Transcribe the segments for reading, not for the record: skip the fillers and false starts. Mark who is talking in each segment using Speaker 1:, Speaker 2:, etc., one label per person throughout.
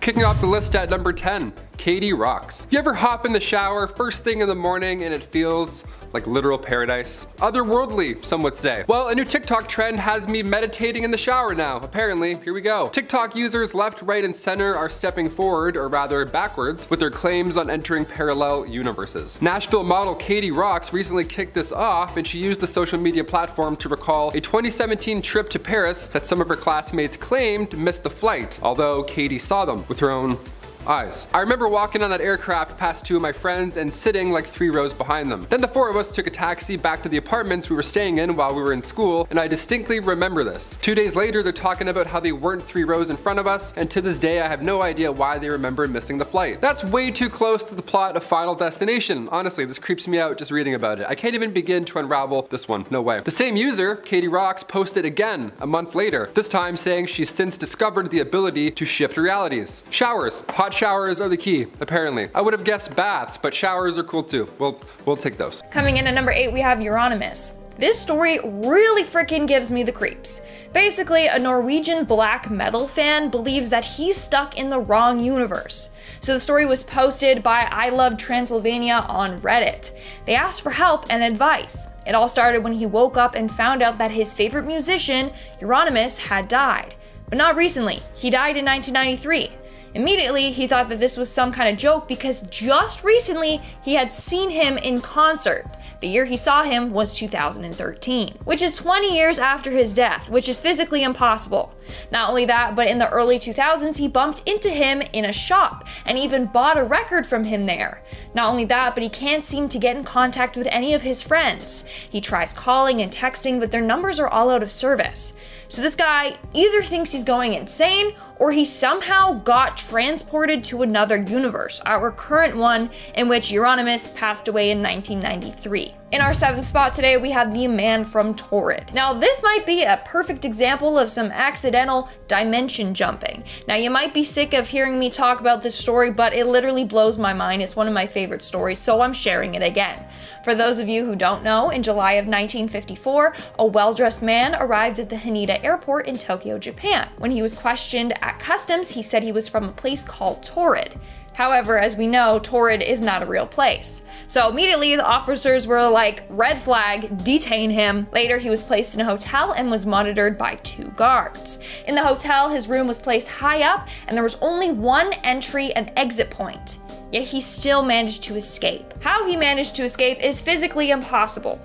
Speaker 1: Kicking off the list at number 10, Kady Roxz. You ever hop in the shower first thing in the morning and it feels like literal paradise? Otherworldly, some would say. Well, a new TikTok trend has me meditating in the shower now, apparently. Here we go. TikTok users left, right, and center are stepping forward, or rather backwards, with their claims on entering parallel universes. Nashville model Kady Roxz recently kicked this off, and she used the social media platform to recall a 2017 trip to Paris that some of her classmates claimed missed the flight, although Kady saw them with her own eyes. I remember walking on that aircraft past two of my friends and sitting like 3 rows behind them. Then the 4 of us took a taxi back to the apartments we were staying in while we were in school, and I distinctly remember this. 2 days later, they're talking about how they weren't 3 rows in front of us, and to this day I have no idea why they remember missing the flight. That's way too close to the plot of Final Destination. Honestly, this creeps me out just reading about it. I can't even begin to unravel this one, no way. The same user, Kady Roxz, posted again a month later, this time saying she's since discovered the ability to shift realities. Showers. Hot showers are the key, apparently. I would have guessed baths, but showers are cool too. We'll take those.
Speaker 2: Coming in at number 8, we have Euronymous. This story really freaking gives me the creeps. Basically, a Norwegian black metal fan believes that he's stuck in the wrong universe. So the story was posted by I Love Transylvania on Reddit. They asked for help and advice. It all started when he woke up and found out that his favorite musician, Euronymous, had died. But not recently. He died in 1993. Immediately, he thought that this was some kind of joke because just recently he had seen him in concert. The year he saw him was 2013, which is 20 years after his death, which is physically impossible. Not only that, but in the early 2000s, he bumped into him in a shop and even bought a record from him there. Not only that, but he can't seem to get in contact with any of his friends. He tries calling and texting, but their numbers are all out of service. So this guy either thinks he's going insane or he somehow got transported to another universe, our current one, in which Euronymous passed away in 1993. In our 7th spot today, we have the man from Torrid. Now, this might be a perfect example of some accidental dimension jumping. Now, you might be sick of hearing me talk about this story, but it literally blows my mind. It's one of my favorite stories, so I'm sharing it again. For those of you who don't know, in July of 1954, a well-dressed man arrived at the Haneda Airport in Tokyo, Japan. When he was questioned at customs, he said he was from a place called Torrid. However, as we know, Torrid is not a real place. So immediately the officers were like, red flag, detain him. Later, he was placed in a hotel and was monitored by 2 guards. In the hotel, his room was placed high up and there was only one entry and exit point. Yet he still managed to escape. How he managed to escape is physically impossible.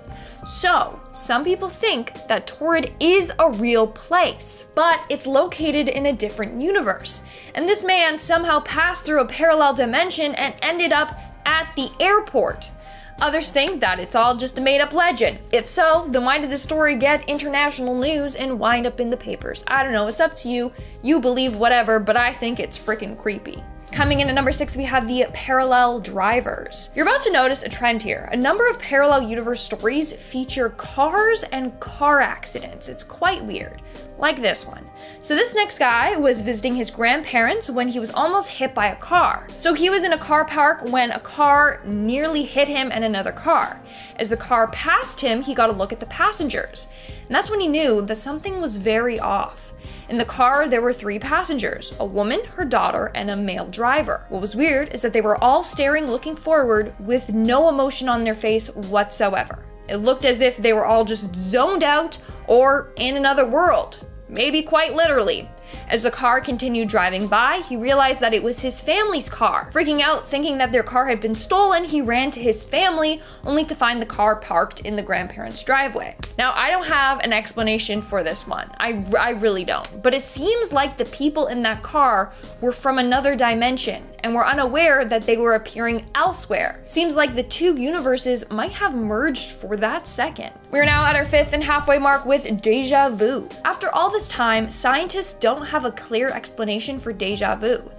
Speaker 2: So, some people think that Torrid is a real place, but it's located in a different universe. And this man somehow passed through a parallel dimension and ended up at the airport. Others think that it's all just a made-up legend. If so, then why did the story get international news and wind up in the papers? I don't know, it's up to you. You believe whatever, but I think it's freaking creepy. Coming in at number 6, we have the parallel drivers. You're about to notice a trend here. A number of parallel universe stories feature cars and car accidents. It's quite weird, like this one. So this next guy was visiting his grandparents when he was almost hit by a car. So he was in a car park when a car nearly hit him and another car. As the car passed him, he got a look at the passengers. And that's when he knew that something was very off. In the car, there were 3 passengers, a woman, her daughter, and a male driver. What was weird is that they were all staring, looking forward, with no emotion on their face whatsoever. It looked as if they were all just zoned out or in another world, maybe quite literally. As the car continued driving by, he realized that it was his family's car. Freaking out, thinking that their car had been stolen, he ran to his family, only to find the car parked in the grandparents' driveway. Now, I don't have an explanation for this one. I really don't. But it seems like the people in that car were from another dimension and were unaware that they were appearing elsewhere. Seems like the 2 universes might have merged for that second. We're now at our 5th and halfway mark with déjà vu. After all this time, scientists don't have a clear explanation for déjà vu.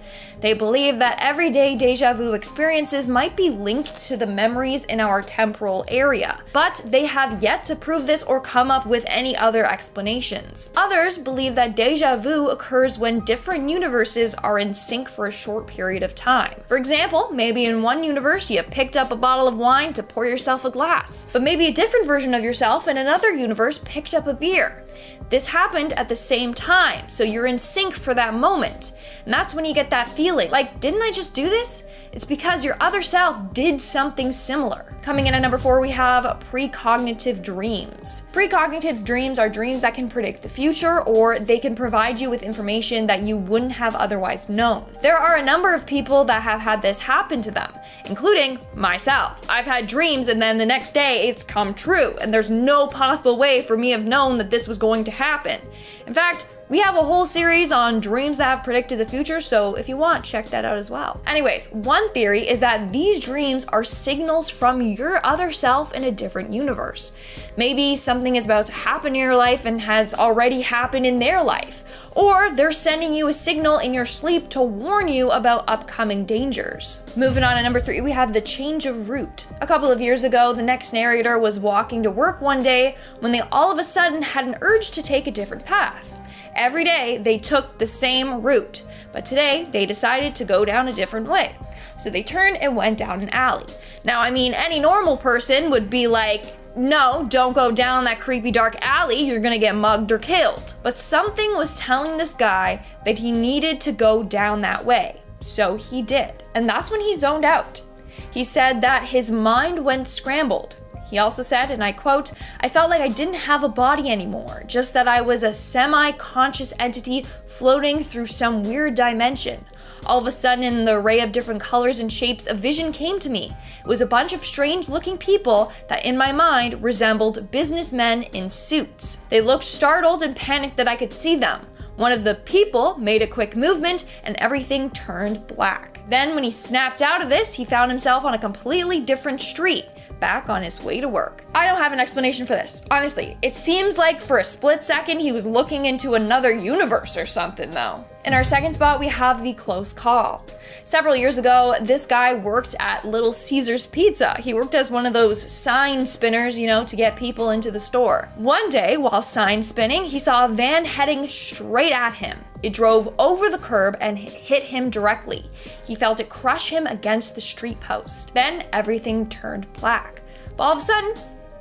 Speaker 2: They believe that everyday déjà vu experiences might be linked to the memories in our temporal area, but they have yet to prove this or come up with any other explanations. Others believe that déjà vu occurs when different universes are in sync for a short period of time. For example, maybe in one universe you picked up a bottle of wine to pour yourself a glass, but maybe a different version of yourself in another universe picked up a beer. This happened at the same time, so you're in sync for that moment. And that's when you get that feeling, like, didn't I just do this? It's because your other self did something similar. Coming in at number 4, we have precognitive dreams. Precognitive dreams are dreams that can predict the future, or they can provide you with information that you wouldn't have otherwise known. There are a number of people that have had this happen to them, including myself. I've had dreams and then the next day it's come true, and there's no possible way for me to have known that this was going to happen. In fact, we have a whole series on dreams that have predicted the future, so if you want, check that out as well. Anyways, one theory is that these dreams are signals from your other self in a different universe. Maybe something is about to happen in your life and has already happened in their life. Or they're sending you a signal in your sleep to warn you about upcoming dangers. Moving on to number 3, we have the change of route. A couple of years ago, the next narrator was walking to work one day when they all of a sudden had an urge to take a different path. Every day they took the same route, but today they decided to go down a different way. So they turned and went down an alley. Now, I mean, any normal person would be like, no, don't go down that creepy dark alley, you're gonna get mugged or killed. But something was telling this guy that he needed to go down that way. So he did. And that's when he zoned out. He said that his mind went scrambled. He also said, and I quote, "I felt like I didn't have a body anymore, just that I was a semi-conscious entity floating through some weird dimension. All of a sudden, in the array of different colors and shapes, a vision came to me. It was a bunch of strange-looking people that in my mind resembled businessmen in suits. They looked startled and panicked that I could see them. One of the people made a quick movement and everything turned black. Then when he snapped out of this, he found himself on a completely different street, back on his way to work." I don't have an explanation for this. Honestly, it seems like for a split second he was looking into another universe or something though. In our second spot, we have the close call. Several years ago, this guy worked at Little Caesars Pizza. He worked as one of those sign spinners, to get people into the store. One day, while sign spinning, he saw a van heading straight at him. It drove over the curb and hit him directly. He felt it crush him against the street post. Then everything turned black. But all of a sudden,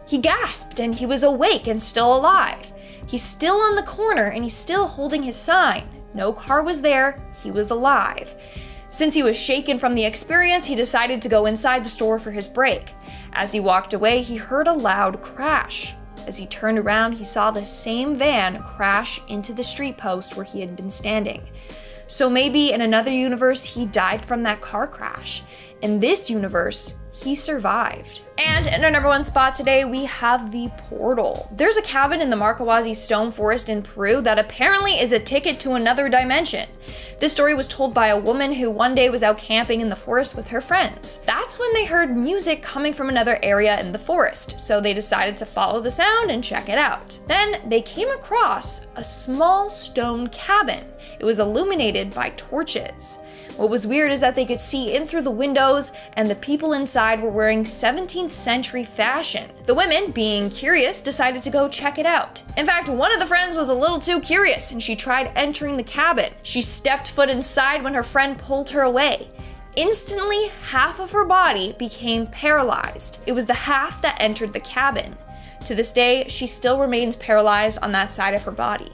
Speaker 2: he gasped and he was awake and still alive. He's still on the corner and he's still holding his sign. No car was there, he was alive. Since he was shaken from the experience, he decided to go inside the store for his break. As he walked away, he heard a loud crash. As he turned around, he saw the same van crash into the street post where he had been standing. So maybe in another universe, he died from that car crash. In this universe, he survived. And in our number 1 spot today, we have the portal. There's a cabin in the Marcahuasi Stone Forest in Peru that apparently is a ticket to another dimension. This story was told by a woman who one day was out camping in the forest with her friends. That's when they heard music coming from another area in the forest, so they decided to follow the sound and check it out. Then they came across a small stone cabin. It was illuminated by torches. What was weird is that they could see in through the windows, and the people inside were wearing 17th century fashion. The women, being curious, decided to go check it out. In fact, one of the friends was a little too curious, and she tried entering the cabin. She stepped foot inside when her friend pulled her away. Instantly, half of her body became paralyzed. It was the half that entered the cabin. To this day, she still remains paralyzed on that side of her body.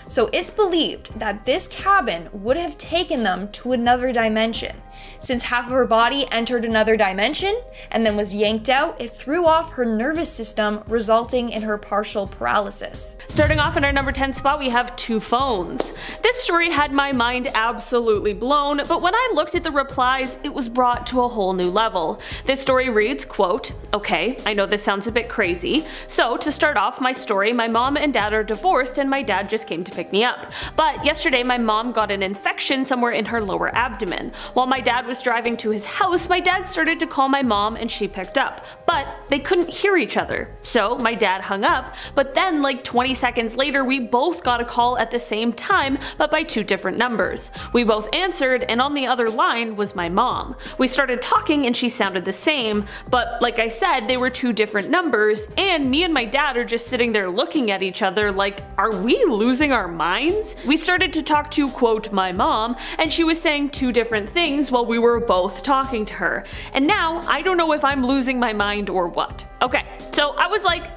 Speaker 2: So it's believed that this cabin would have taken them to another dimension. Since half of her body entered another dimension and then was yanked out, it threw off her nervous system, resulting in her partial paralysis.
Speaker 3: Starting off in our number 10 spot, we have 2 phones. This story had my mind absolutely blown, but when I looked at the replies, it was brought to a whole new level. This story reads, quote, "Okay, I know this sounds a bit crazy. So to start off my story, my mom and dad are divorced and my dad just came to pick me up. But yesterday my mom got an infection somewhere in her lower abdomen. While my dad was driving to his house, my dad started to call my mom and she picked up, but they couldn't hear each other. So my dad hung up, but then like 20 seconds later we both got a call at the same time, but by 2 different numbers. We both answered, and on the other line was my mom. We started talking and she sounded the same, but like I said, they were 2 different numbers, and me and my dad are just sitting there looking at each other like, are we losing our our minds? We started to talk to, quote, my mom, and she was saying two different things while we were both talking to her. And now I don't know if I'm losing my mind or what. Okay, so I was like,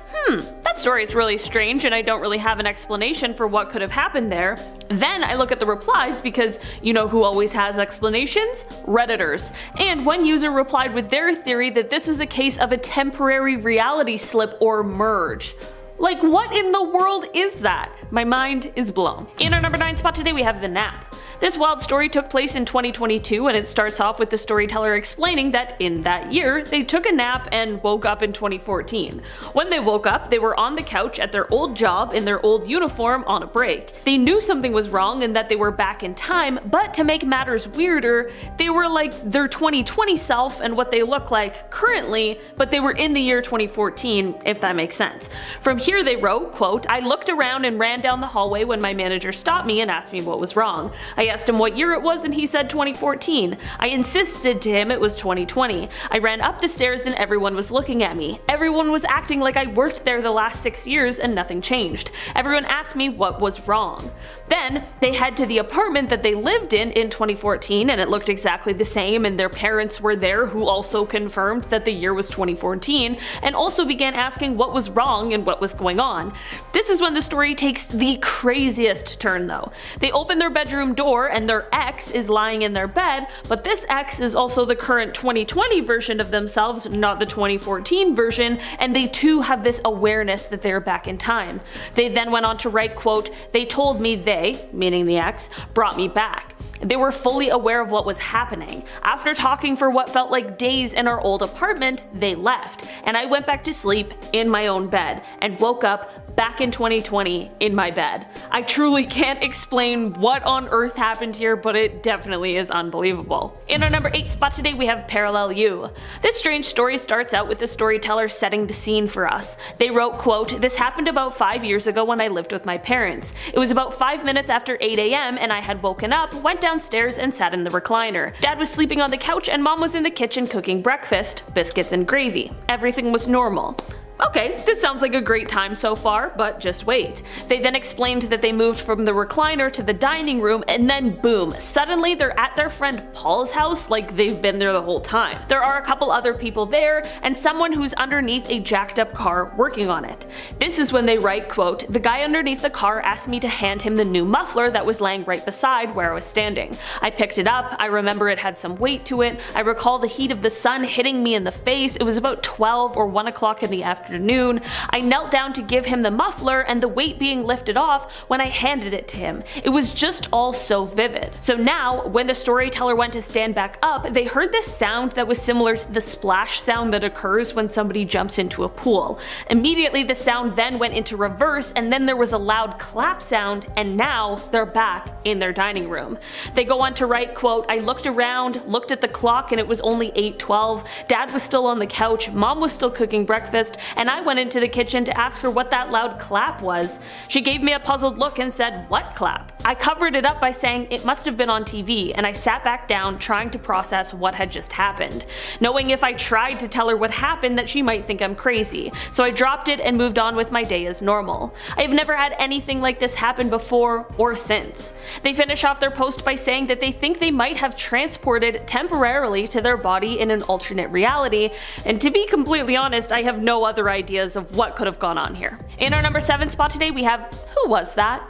Speaker 3: that story is really strange and I don't really have an explanation for what could have happened there. Then I look at the replies because you know who always has explanations? Redditors. And one user replied with their theory that this was a case of a temporary reality slip or merge. Like, what in the world is that? My mind is blown. In our number 9 spot today we have The Nap. This wild story took place in 2022 and it starts off with the storyteller explaining that in that year they took a nap and woke up in 2014. When they woke up, they were on the couch at their old job in their old uniform on a break. They knew something was wrong and that they were back in time, but to make matters weirder, they were like their 2020 self and what they look like currently, but they were in the year 2014, if that makes sense. From here they wrote, quote, I looked around and ran down the hallway when my manager stopped me and asked me what was wrong. I asked him what year it was and he said 2014. I insisted to him it was 2020. I ran up the stairs and everyone was looking at me. Everyone was acting like I worked there the last 6 years and nothing changed. Everyone asked me what was wrong. Then they head to the apartment that they lived in 2014 and it looked exactly the same and their parents were there who also confirmed that the year was 2014 and also began asking what was wrong and what was going on. This is when the story takes the craziest turn though. They open their bedroom door and their ex is lying in their bed, but this ex is also the current 2020 version of themselves, not the 2014 version, and they too have this awareness that they're back in time. They then went on to write, quote, they told me they, meaning the ex, brought me back. They were fully aware of what was happening. After talking for what felt like days in our old apartment, they left, and I went back to sleep in my own bed and woke up back in 2020 in my bed. I truly can't explain what on earth happened here, but it definitely is unbelievable. In our number 8 spot today we have Parallel You. This strange story starts out with the storyteller setting the scene for us. They wrote, quote, this happened about 5 years ago when I lived with my parents. It was about 5 minutes after 8 a.m. and I had woken up, went downstairs and sat in the recliner. Dad was sleeping on the couch and mom was in the kitchen cooking breakfast, biscuits and gravy. Everything was normal. Okay, this sounds like a great time so far, but just wait. They then explained that they moved from the recliner to the dining room and then boom, suddenly they're at their friend Paul's house like they've been there the whole time. There are a couple other people there and someone who's underneath a jacked up car working on it. This is when they write, quote, the guy underneath the car asked me to hand him the new muffler that was laying right beside where I was standing. I picked it up, I remember it had some weight to it, I recall the heat of the sun hitting me in the face. It was about 12 or 1 o'clock in the afternoon. I knelt down to give him the muffler and the weight being lifted off when I handed it to him. It was just all so vivid. So now, when the storyteller went to stand back up, they heard this sound that was similar to the splash sound that occurs when somebody jumps into a pool. Immediately the sound then went into reverse and then there was a loud clap sound and now they're back in their dining room. They go on to write, quote, I looked around, looked at the clock and it was only 8:12. Dad was still on the couch, mom was still cooking breakfast, and I went into the kitchen to ask her what that loud clap was. She gave me a puzzled look and said, what clap? I covered it up by saying it must have been on TV, and I sat back down trying to process what had just happened, knowing if I tried to tell her what happened that she might think I'm crazy. So I dropped it and moved on with my day as normal. I have never had anything like this happen before or since. They finish off their post by saying that they think they might have transported temporarily to their body in an alternate reality, and to be completely honest, I have no other ideas of what could have gone on here. In our number 7 spot today we have Who Was That?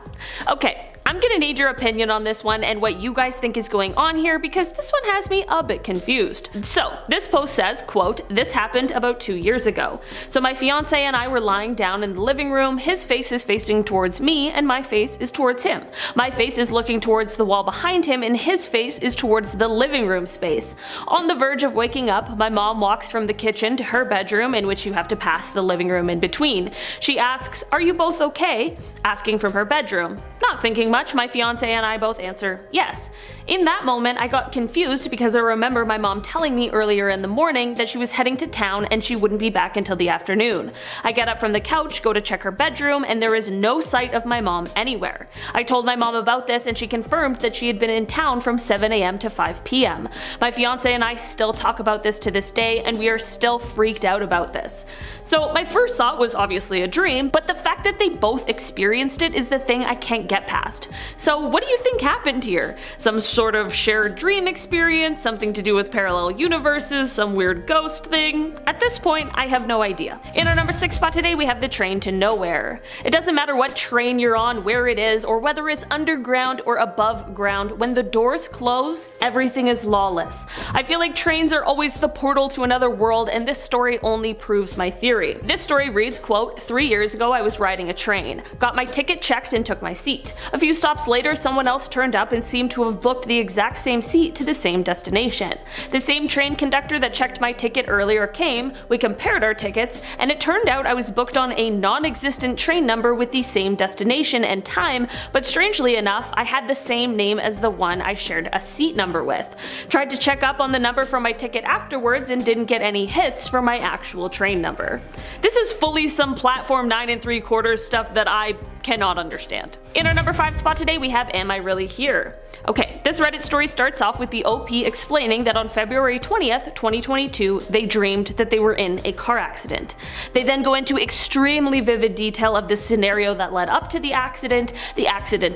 Speaker 3: Okay, I'm gonna need your opinion on this one and what you guys think is going on here because this one has me a bit confused. So this post says, quote, this happened about 2 years ago. So my fiance and I were lying down in the living room, his face is facing towards me and my face is towards him. My face is looking towards the wall behind him and his face is towards the living room space. On the verge of waking up, my mom walks from the kitchen to her bedroom, in which you have to pass the living room in between. She asks, are you both okay? Asking from her bedroom. Not thinking much, my fiance and I both answer yes. In that moment, I got confused because I remember my mom telling me earlier in the morning that she was heading to town and she wouldn't be back until the afternoon. I get up from the couch, go to check her bedroom, and there is no sight of my mom anywhere. I told my mom about this and she confirmed that she had been in town from 7 a.m. to 5 p.m. My fiance and I still talk about this to this day, and we are still freaked out about this. So my first thought was obviously a dream, but the fact that they both experienced it is the thing I can't get past. So what do you think happened here? Some sort of shared dream experience, something to do with parallel universes, some weird ghost thing? At this point, I have no idea. In our number 6 spot today, we have the train to nowhere. It doesn't matter what train you're on, where it is, or whether it's underground or above ground, when the doors close, everything is lawless. I feel like trains are always the portal to another world, and this story only proves my theory. This story reads, quote, 3 years ago I was riding a train, got my ticket checked and took my seat. A few stops later, someone else turned up and seemed to have booked the exact same seat to the same destination. The same train conductor that checked my ticket earlier came, we compared our tickets, and it turned out I was booked on a non-existent train number with the same destination and time, but strangely enough, I had the same name as the one I shared a seat number with. Tried to check up on the number from my ticket afterwards and didn't get any hits for my actual train number. This is fully some platform 9 3/4 stuff that I cannot understand. In our number 5 spot today, we have Am I Really Here? Okay, this Reddit story starts off with the OP explaining that on February 20th, 2022, they dreamed that they were in a car accident. They then go into extremely vivid detail of the scenario that led up to the accident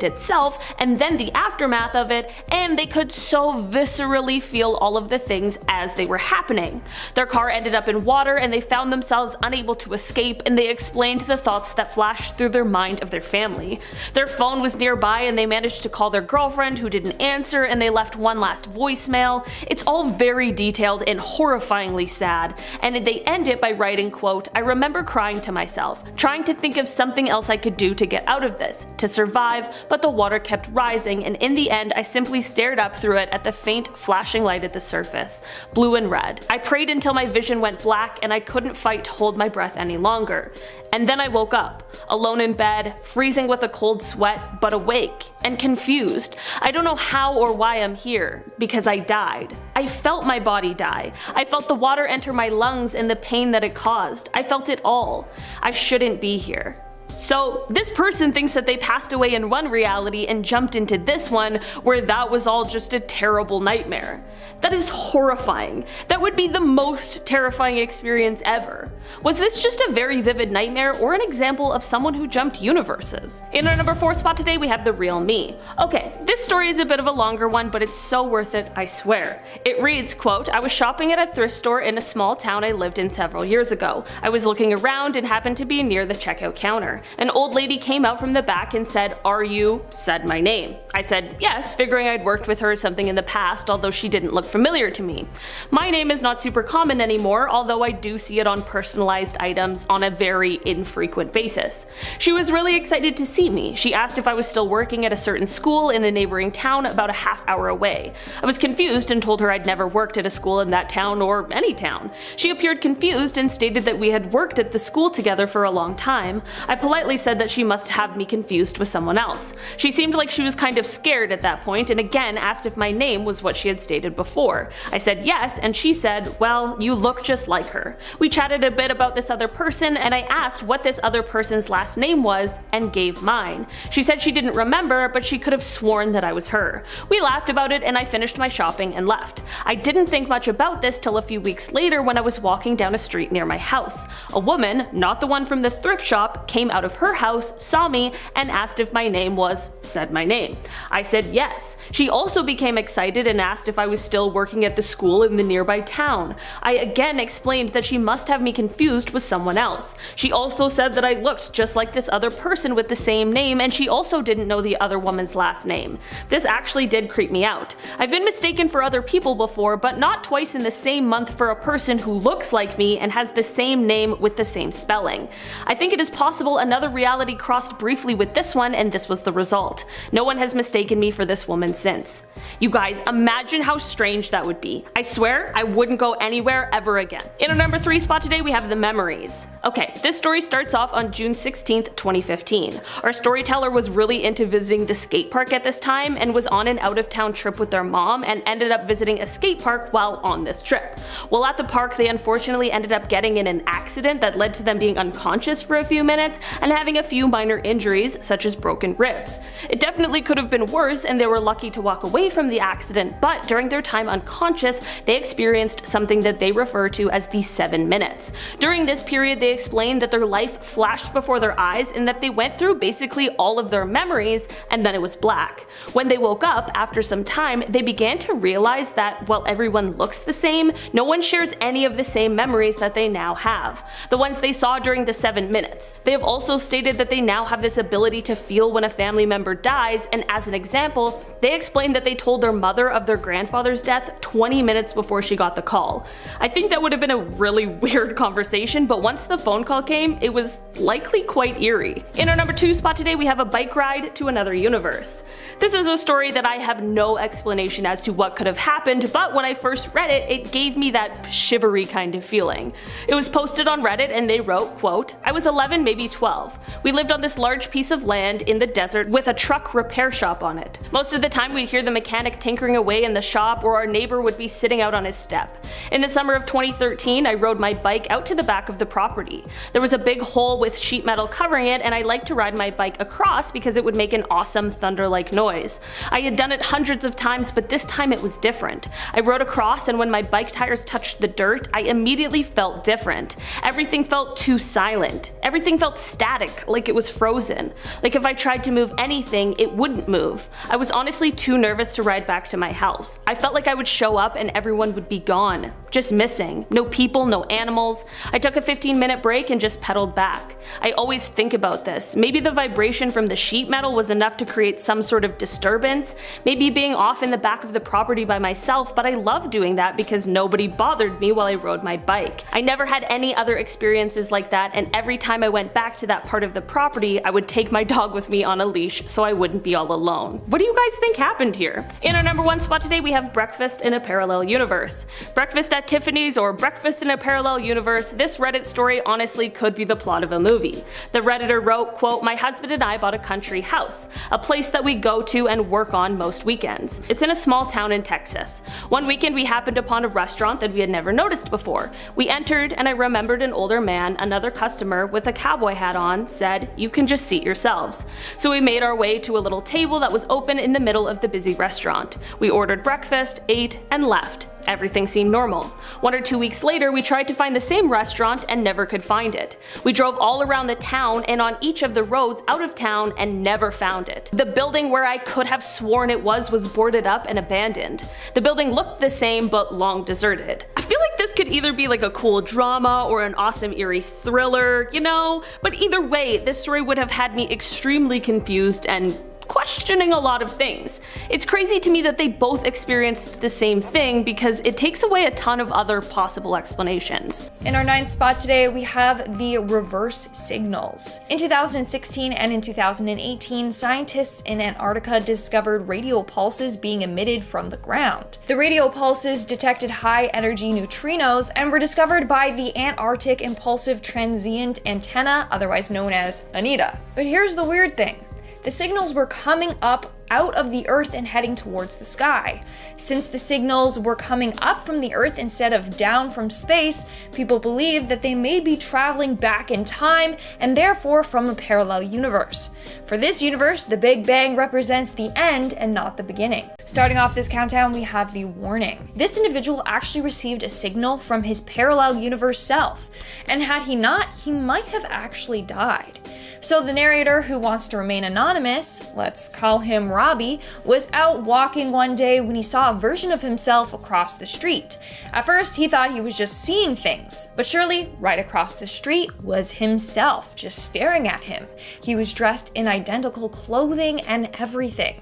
Speaker 3: itself, and then the aftermath of it, and they could so viscerally feel all of the things as they were happening. Their car ended up in water and they found themselves unable to escape, and they explained the thoughts that flashed through their mind of their family. Their phone was nearby and they managed to call their girlfriend who didn't answer, and they left one last voicemail. It's all very detailed and horrifyingly sad, and they end it by writing, quote, I remember crying to myself, trying to think of something else I could do to get out of this, to survive, but the water kept rising, and in the end I simply stared up through it at the faint flashing light at the surface, blue and red. I prayed until my vision went black and I couldn't fight to hold my breath any longer. And then I woke up, alone in bed, freezing with a cold sweat, but awake and confused. I don't know how or why I'm here, because I died. I felt my body die. I felt the water enter my lungs and the pain that it caused. I felt it all. I shouldn't be here. So this person thinks that they passed away in one reality and jumped into this one where that was all just a terrible nightmare. That is horrifying. That would be the most terrifying experience ever. Was this just a very vivid nightmare or an example of someone who jumped universes? In our number 4 spot today, we have The Real Me. Okay, this story is a bit of a longer one, but it's so worth it, I swear. It reads, quote, I was shopping at a thrift store in a small town I lived in several years ago. I was looking around and happened to be near the checkout counter. An old lady came out from the back and said, "Are you?" said my name. I said yes, figuring I'd worked with her or something in the past, although she didn't look familiar to me. My name is not super common anymore, although I do see it on personalized items on a very infrequent basis. She was really excited to see me. She asked if I was still working at a certain school in a neighboring town about a half-hour away. I was confused and told her I'd never worked at a school in that town or any town. She appeared confused and stated that we had worked at the school together for a long time. I politely said that she must have me confused with someone else. She seemed like she was kind of scared at that point and again asked if my name was what she had stated before. I said yes, and she said, well, you look just like her. We chatted a bit about this other person and I asked what this other person's last name was and gave mine. She said she didn't remember, but she could have sworn that I was her. We laughed about it and I finished my shopping and left. I didn't think much about this till a few weeks later when I was walking down a street near my house. A woman, not the one from the thrift shop, came out of her house, saw me, and asked if my name was, said my name. I said yes. She also became excited and asked if I was still working at the school in the nearby town. I again explained that she must have me confused with someone else. She also said that I looked just like this other person with the same name, and she also didn't know the other woman's last name. This actually did creep me out. I've been mistaken for other people before, but not twice in the same month for a person who looks like me and has the same name with the same spelling. I think it is possible another another reality crossed briefly with this one, and this was the result. No one has mistaken me for this woman since. You guys, imagine how strange that would be. I swear, I wouldn't go anywhere ever again. In our number 3 spot today, we have the memories. Okay, this story starts off on June 16th, 2015. Our storyteller was really into visiting the skate park at this time and was on an out-of-town trip with their mom and ended up visiting a skate park while on this trip. While at the park, they unfortunately ended up getting in an accident that led to them being unconscious for a few minutes and having a few minor injuries, such as broken ribs. It definitely could have been worse, and they were lucky to walk away from the accident, but during their time unconscious, they experienced something that they refer to as the 7 minutes. During this period, they explained that their life flashed before their eyes and that they went through basically all of their memories and then it was black. When they woke up after some time, they began to realize that while everyone looks the same, no one shares any of the same memories that they now have, the ones they saw during the 7 minutes. They have also stated that they now have this ability to feel when a family member dies, and as an example, they explained that they told their mother of their grandfather's death 20 minutes before she got the call. I think that would have been a really weird conversation, but once the phone call came, it was likely quite eerie. In our number 2 spot today, we have a bike ride to another universe. This is a story that I have no explanation as to what could have happened, but when I first read it, it gave me that shivery kind of feeling. It was posted on Reddit and they wrote, quote, "I was 11, maybe 12. We lived on this large piece of land in the desert with a truck repair shop on it. Most of the time we'd hear the mechanic tinkering away in the shop, or our neighbor would be sitting out on his step. In the summer of 2013, I rode my bike out to the back of the property. There was a big hole with sheet metal covering it, and I liked to ride my bike across because it would make an awesome thunder-like noise. I had done it hundreds of times, but this time it was different. I rode across, and when my bike tires touched the dirt, I immediately felt different. Everything felt too silent. Everything felt static, like it was frozen. Like if I tried to move anything, it wouldn't move. I was honestly too nervous to ride back to my house. I felt like I would show up and everyone would be gone. Just missing. No people, no animals. I took a 15-minute break and just pedaled back. I always think about this. Maybe the vibration from the sheet metal was enough to create some sort of disturbance. Maybe being off in the back of the property by myself, but I loved doing that because nobody bothered me while I rode my bike. I never had any other experiences like that, and every time I went back to that part of the property, I would take my dog with me on a leash so I wouldn't be all alone." What do you guys think happened here? In our number 1 spot today, we have breakfast in a parallel universe. Breakfast at Tiffany's or breakfast in a parallel universe, this Reddit story honestly could be the plot of a movie. The Redditor wrote, quote, "My husband and I bought a country house, a place that we go to and work on most weekends. It's in a small town in Texas. One weekend we happened upon a restaurant that we had never noticed before. We entered and I remembered an older man, another customer with a cowboy hat on, said, 'You can just seat yourselves.' So we made our way to a little table that was open in the middle of the busy restaurant. We ordered breakfast, ate, and left. Everything seemed normal. 1 or 2 weeks later, we tried to find the same restaurant and never could find it. We drove all around the town and on each of the roads out of town and never found it. The building where I could have sworn it was boarded up and abandoned. The building looked the same but long deserted." I feel like this could either be like a cool drama or an awesome eerie thriller, you know? But either way, this story would have had me extremely confused and questioning a lot of things. It's crazy to me that they both experienced the same thing because it takes away a ton of other possible explanations.
Speaker 2: In our 9th spot today, we have the reverse signals. In 2016 and in 2018, scientists in Antarctica discovered radio pulses being emitted from the ground. The radio pulses detected high-energy neutrinos and were discovered by the Antarctic Impulsive Transient Antenna, otherwise known as ANITA. But here's the weird thing. The signals were coming up out of the Earth and heading towards the sky. Since the signals were coming up from the Earth instead of down from space, people believe that they may be traveling back in time and therefore from a parallel universe. For this universe, the Big Bang represents the end and not the beginning. Starting off this countdown, we have the warning. This individual actually received a signal from his parallel universe self, and had he not, he might have actually died. So the narrator, who wants to remain anonymous, let's call him Robbie, was out walking one day when he saw a version of himself across the street. At first, he thought he was just seeing things, but surely right across the street was himself, just staring at him. He was dressed in identical clothing and everything.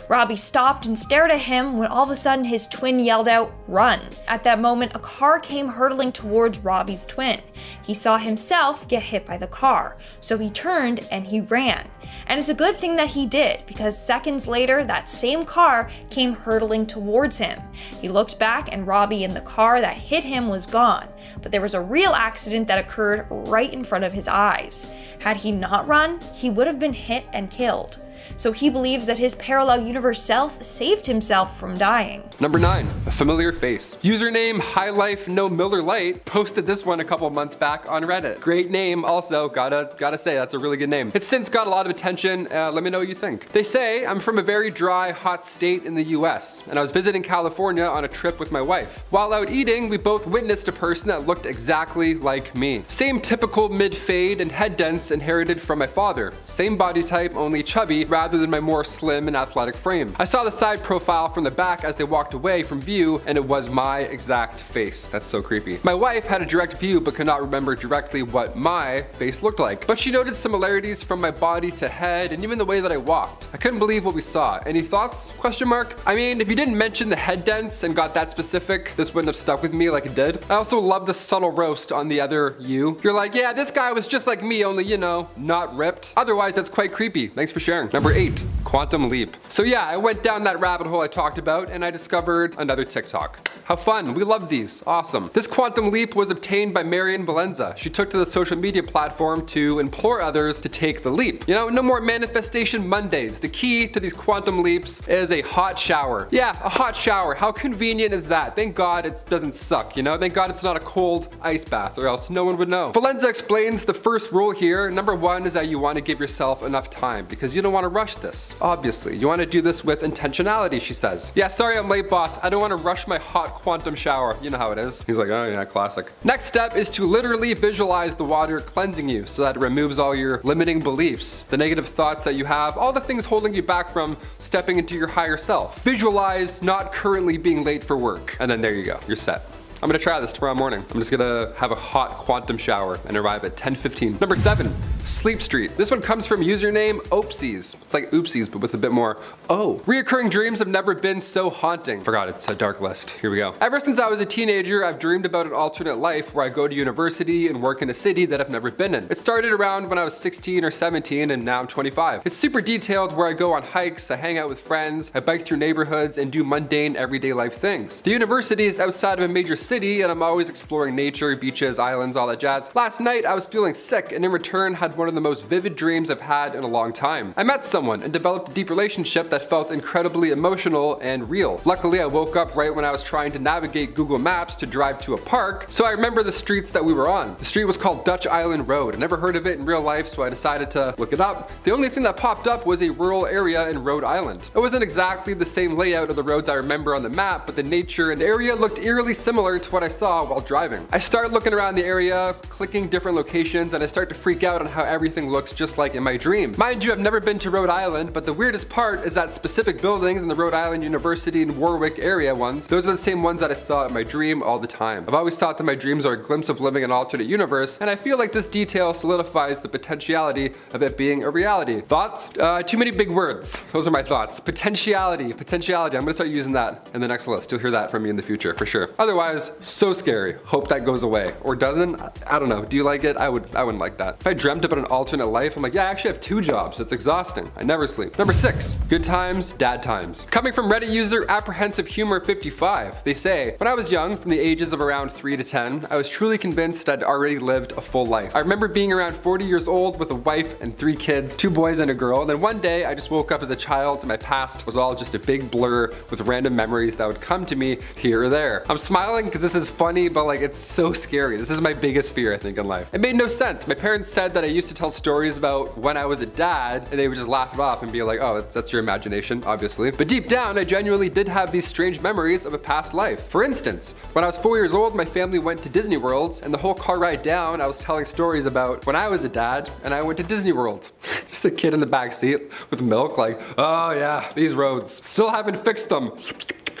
Speaker 2: Robbie stopped and stared at him when all of a sudden his twin yelled out, "Run." At that moment, a car came hurtling towards Robbie's twin. He saw himself get hit by the car, so he turned and he ran. And it's a good thing that he did, because seconds later, that same car came hurtling towards him. He looked back and Robbie in the car that hit him was gone, but there was a real accident that occurred right in front of his eyes. Had he not run, he would have been hit and killed. So he believes that his parallel universe self saved himself from dying.
Speaker 1: Number 9, a familiar face. Username HighLife No Miller Lite posted this one a couple months back on Reddit. Great name also, gotta say, that's a really good name. It's since got a lot of attention, let me know what you think. They say, I'm from a very dry, hot state in the US, and I was visiting California on a trip with my wife. While out eating, we both witnessed a person that looked exactly like me. Same typical mid-fade and head dents inherited from my father. Same body type, only chubby, rather than my more slim and athletic frame. I saw the side profile from the back as they walked away from view, and it was my exact face. That's so creepy. My wife had a direct view but could not remember directly what my face looked like. But she noted similarities from my body to head and even the way that I walked. I couldn't believe what we saw. Any thoughts? Question mark. I mean, if you didn't mention the head dents and got that specific, this wouldn't have stuck with me like it did. I also love the subtle roast on the other you. You're like, yeah, this guy was just like me, only, you know, not ripped. Otherwise, that's quite creepy. Thanks for sharing. Number 8, quantum leap. So yeah, I went down that rabbit hole I talked about and I discovered another TikTok. How fun, we love these, awesome. This quantum leap was obtained by Marian Valenza. She took to the social media platform to implore others to take the leap. You know, no more manifestation Mondays. The key to these quantum leaps is a hot shower. Yeah, a hot shower, how convenient is that? Thank God it doesn't suck, you know? Thank God it's not a cold ice bath or else no one would know. Valenza explains the first rule here. Number 1 is that you want to give yourself enough time because you don't want to rush this. Obviously, you want to do this with intentionality, she says. Yeah, sorry I'm late, boss. I don't want to rush my hot quantum shower. You know how it is. He's like, oh yeah, classic. Next step is to literally visualize the water cleansing you so that it removes all your limiting beliefs, the negative thoughts that you have, all the things holding you back from stepping into your higher self. Visualize not currently being late for work. And then there you go, you're set. I'm gonna try this tomorrow morning. I'm just gonna have a hot quantum shower and arrive at 10:15. Number 7, Sleep Street. This one comes from username Oopsies. It's like oopsies, but with a bit more Reoccurring dreams have never been so haunting. Forgot it's a dark list. Here we go. Ever since I was a teenager, I've dreamed about an alternate life where I go to university and work in a city that I've never been in. It started around when I was 16 or 17 and now I'm 25. It's super detailed where I go on hikes, I hang out with friends, I bike through neighborhoods and do mundane everyday life things. The university is outside of a major city and I'm always exploring nature, beaches, islands, all that jazz. Last night I was feeling sick and in return had one of the most vivid dreams I've had in a long time. I met someone and developed a deep relationship that felt incredibly emotional and real. Luckily I woke up right when I was trying to navigate Google Maps to drive to a park, so I remember the streets that we were on. The street was called Dutch Island Road. I never heard of it in real life, so I decided to look it up. The only thing that popped up was a rural area in Rhode Island. It wasn't exactly the same layout of the roads I remember on the map, but the nature and area looked eerily similar to what I saw while driving. I start looking around the area, clicking different locations, and I start to freak out on how everything looks just like in my dream. Mind you, I've never been to Rhode Island, but the weirdest part is that specific buildings in the Rhode Island University and Warwick area ones, those are the same ones that I saw in my dream all the time. I've always thought that my dreams are a glimpse of living an alternate universe, and I feel like this detail solidifies the potentiality of it being a reality. Thoughts? Too many big words. Those are my thoughts. Potentiality. I'm gonna start using that in the next list. You'll hear that from me in the future, for sure. Otherwise, so scary. Hope that goes away. Or doesn't? I don't know. Do you like it? I wouldn't like that. If I dreamt about an alternate life, I'm like, yeah, I actually have 2 jobs. It's exhausting. I never sleep. Number 6, good times, dad times. Coming from Reddit user Apprehensive Humor 55, they say, when I was young, from the ages of around 3 to 10, I was truly convinced I'd already lived a full life. I remember being around 40 years old with a wife and 3 kids, 2 boys and a girl. And then one day I just woke up as a child and my past was all just a big blur with random memories that would come to me here or there. I'm smiling because this is funny, but like it's so scary. This is my biggest fear, I think, in life. It made no sense. My parents said that I used to tell stories about when I was a dad and they would just laugh it off and be like, oh, that's your imagination, obviously. But deep down, I genuinely did have these strange memories of a past life. For instance, when I was 4 years old, my family went to Disney World and the whole car ride down, I was telling stories about when I was a dad and I went to Disney World. Just a kid in the back seat with milk like, oh yeah, these roads. Still haven't fixed them.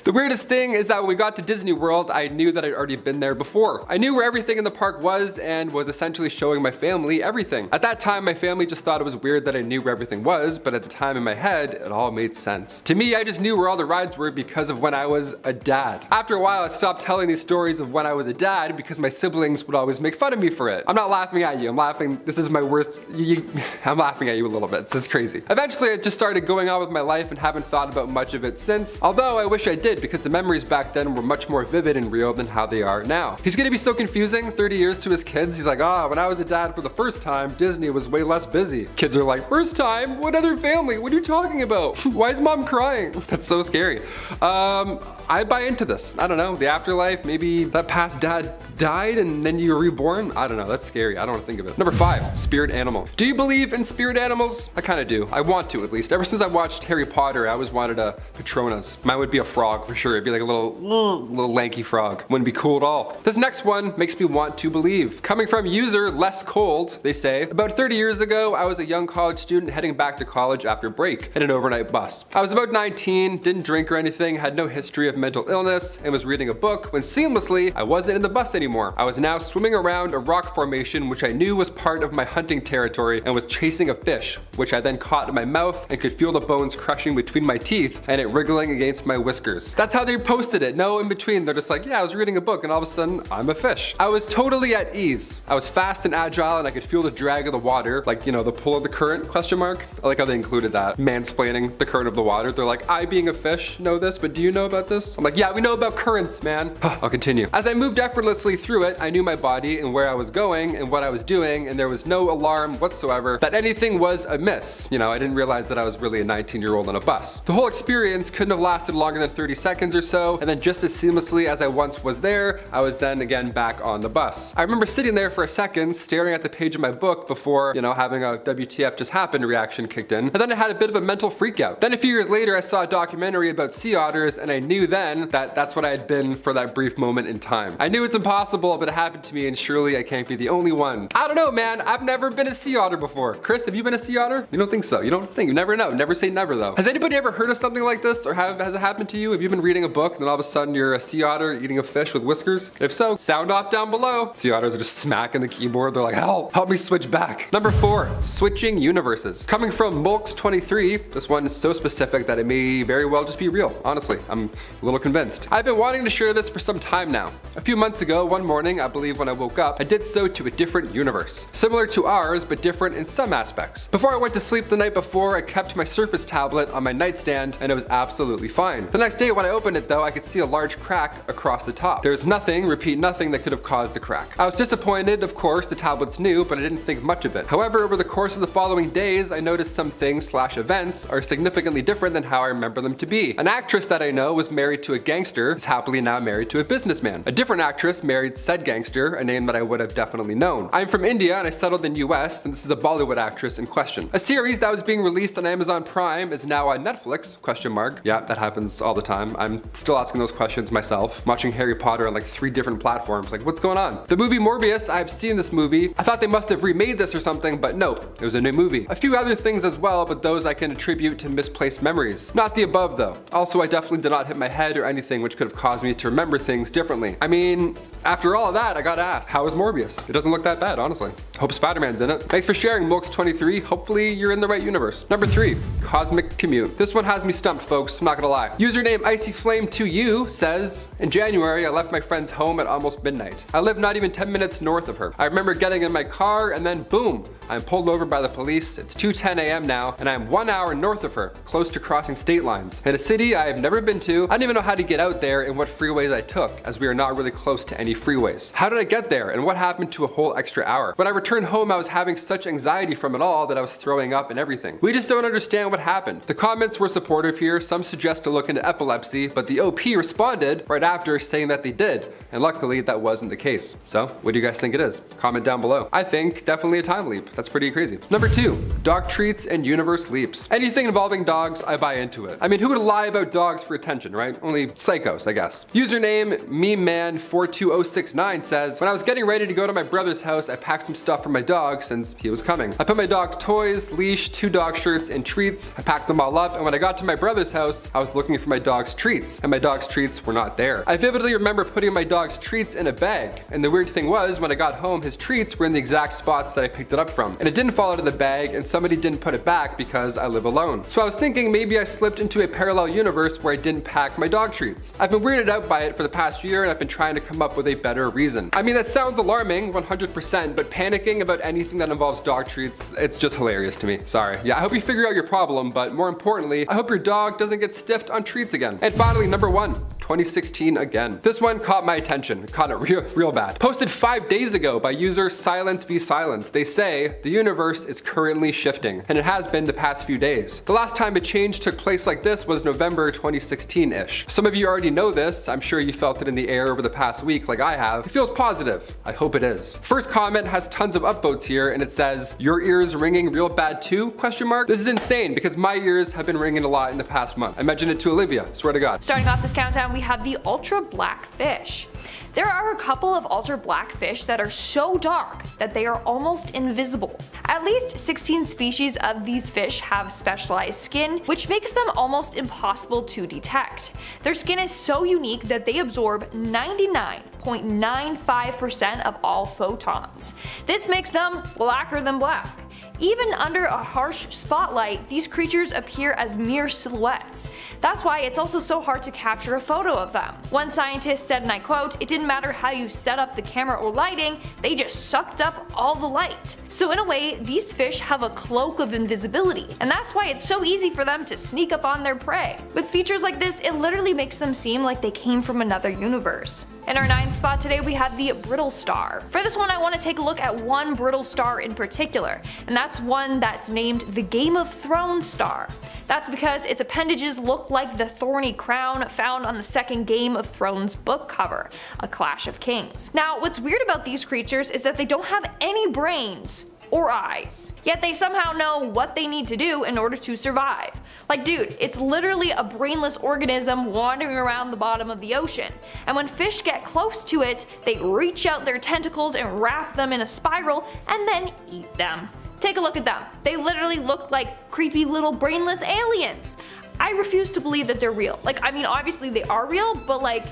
Speaker 1: The weirdest thing is that when we got to Disney World, I knew that I'd already been there before. I knew where everything in the park was and was essentially showing my family everything. At that time, my family just thought it was weird that I knew where everything was, but at the time in my head, it all made sense. To me, I just knew where all the rides were because of when I was a dad. After a while, I stopped telling these stories of when I was a dad because my siblings would always make fun of me for it. I'm not laughing at you, I'm laughing, this is my worst, I'm laughing at you a little bit, this is crazy. Eventually, I just started going on with my life and haven't thought about much of it since, although I wish I did because the memories back then were much more vivid and real than how they are now. He's gonna be so confusing 30 years to his kids. He's like, when I was a dad for the first time, Disney was way less busy. Kids are like, first time? What other family? What are you talking about? Why is mom crying? That's so scary. I buy into this. I don't know, the afterlife, maybe that past dad died and then you're reborn? I don't know, that's scary. I don't want to think of it. Number 5, spirit animal. Do you believe in spirit animals? I kind of do. I want to, at least. Ever since I watched Harry Potter, I always wanted a Patronus. Mine would be a frog for sure. It'd be like a little lanky frog. Wouldn't be cool at all. This next one makes me want to believe. Coming from user Less Cold, they say, about 30 years ago, I was a young college student heading back to college after break in an overnight bus. I was about 19, didn't drink or anything, had no history of mental illness, and was reading a book when seamlessly, I wasn't in the bus anymore. I was now swimming around a rock formation which I knew was part of my hunting territory and was chasing a fish, which I then caught in my mouth and could feel the bones crushing between my teeth and it wriggling against my whiskers. That's how they posted it, no in between. They're just like, yeah, I was reading a book and all of a sudden, I'm a fish. I was totally at ease. I was fast and agile and I could feel the drag of the water, like, you know, the pull of the current, question mark. I like how they included that, mansplaining the current of the water. They're like, I being a fish know this, but do you know about this? I'm like, yeah, we know about currents, man. I'll continue. As I moved effortlessly through it, I knew my body and where I was going and what I was doing, and there was no alarm whatsoever that anything was amiss. You know, I didn't realize that I was really a 19-year-old on a bus. The whole experience couldn't have lasted longer than 30 seconds or so, and then just as seamlessly as I once was there, I was then again back on the bus. I remember sitting there for a second, staring at the page of my book before, you know, having a WTF just happened reaction kicked in, and then I had a bit of a mental freak out. Then a few years later, I saw a documentary about sea otters, and I knew then that that's what I had been for that brief moment in time. I knew it's impossible, but it happened to me, and surely I can't be the only one. I don't know, man. I've never been a sea otter before. Chris, have you been a sea otter? You don't think so? You don't think? You never know. Never say never, though. Has anybody ever heard of something like this, or has it happened to you? Have you been reading a book, and then all of a sudden you're a sea otter eating a fish with whiskers? If so, sound off down below. Sea otters are just smacking the keyboard. They're like, help me switch back. Number 4, switching universes. Coming from Mulks23, this one is so specific that it may very well just be real. Honestly, I'm a little convinced. I've been wanting to share this for some time now. A few months ago, one morning, I believe when I woke up, I did so to a different universe. Similar to ours, but different in some aspects. Before I went to sleep the night before, I kept my Surface tablet on my nightstand, and it was absolutely fine. The next day when I opened it though, I could see a large crack across the top. There's nothing, repeat nothing, that could have caused the crack. I was disappointed, of course, the tablet's new, but I didn't think much of it. However, over the course of the following days, I noticed some things/events are significantly different than how I remember them to be. An actress that I know was married to a gangster, is happily now married to a businessman. A different actress married said gangster, a name that I would have definitely known. I'm from India and I settled in US, and this is a Bollywood actress in question. A series that was being released on Amazon Prime is now on Netflix, question mark. Yeah, that happens all the time. I'm still asking those questions myself. I'm watching Harry Potter on like 3 different platforms. Like, what's going on? The movie Morbius, I've seen this movie. I thought they must have remade this or something, but nope, it was a new movie. A few other things as well, but those I can attribute to misplaced memories. Not the above though. Also, I definitely did not hit my head or anything which could have caused me to remember things differently. I mean, after all of that, I gotta ask, how is Morbius? It doesn't look that bad, honestly. Hope Spider-Man's in it. Thanks for sharing, Mulks23. Hopefully you're in the right universe. Number 3, cosmic commute. This one has me stumped, folks. I'm not gonna lie. Username IcyFlame2U says, in January, I left my friend's home at almost midnight. I live not even 10 minutes north of her. I remember getting in my car and then boom, I'm pulled over by the police. It's 2:10 a.m. now, and I'm 1 hour north of her, close to crossing state lines. In a city I have never been to, I don't even know how to get out there and what freeways I took, as we are not really close to any freeways. How did I get there, and what happened to a whole extra hour? When I returned home, I was having such anxiety from it all that I was throwing up and everything. We just don't understand what happened. The comments were supportive here. Some suggest to look into epilepsy, but the OP responded right after saying that they did, and luckily that wasn't the case. So what do you guys think it is? Comment down below. I think definitely a time leap. That's pretty crazy. Number 2, dog treats and universe leaps. Anything involving dogs, I buy into it. I mean, who would lie about dogs for attention, right? Only psychos, I guess. Username mememan42069 says, when I was getting ready to go to my brother's house, I packed some stuff for my dog since he was coming. I put my dog's toys, leash, 2 dog shirts, and treats. I packed them all up, and when I got to my brother's house, I was looking for my dog's treats, and my dog's treats were not there. I vividly remember putting my dog's treats in a bag, and the weird thing was, when I got home, his treats were in the exact spots that I picked it up from, and it didn't fall out of the bag, and somebody didn't put it back because I live alone. So I was thinking maybe I slipped into a parallel universe where I didn't pack my dog treats. I've been weirded out by it for the past year, and I've been trying to come up with a better reason. I mean, that sounds alarming, 100%, but panicking about anything that involves dog treats, it's just hilarious to me. Sorry. Yeah, I hope you figure out your problem, but more importantly, I hope your dog doesn't get stiffed on treats again. And finally, number 1, 2016 again. This one caught my attention, caught it real bad. Posted 5 days ago by user Silence v Silence. They say the universe is currently shifting, and it has been the past few days. The last time a change took place like this was November 2016-ish. Some of you already know this. I'm sure you felt it in the air over the past week like I have. It feels positive. I hope it is. First comment has tons of upvotes here, and it says, your ears ringing real bad too? Question mark. This is insane because my ears have been ringing a lot in the past month. I mentioned it to Olivia, swear to God.
Speaker 2: Starting off this countdown, we have the ultra black fish. There are a couple of ultra black fish that are so dark that they are almost invisible. At least 16 species of these fish have specialized skin, which makes them almost impossible to detect. Their skin is so unique that they absorb 99.95% of all photons. This makes them blacker than black. Even under a harsh spotlight, these creatures appear as mere silhouettes. That's why it's also so hard to capture a photo of them. One scientist said, and I quote, "It didn't matter how you set up the camera or lighting, they just sucked up all the light." So in a way, these fish have a cloak of invisibility, and that's why it's so easy for them to sneak up on their prey. With features like this, it literally makes them seem like they came from another universe. In our 9th spot today, we have the brittle star. For this one, I want to take a look at one brittle star in particular, and that's one that's named the Game of Thrones star. That's because its appendages look like the thorny crown found on the second Game of Thrones book cover, A Clash of Kings. Now, what's weird about these creatures is that they don't have any brains or eyes, yet they somehow know what they need to do in order to survive. Like, dude, it's literally a brainless organism wandering around the bottom of the ocean, and when fish get close to it, they reach out their tentacles and wrap them in a spiral and then eat them. Take a look at them. They literally look like creepy little brainless aliens. I refuse to believe that they're real. Like, I mean, obviously they are real, but like,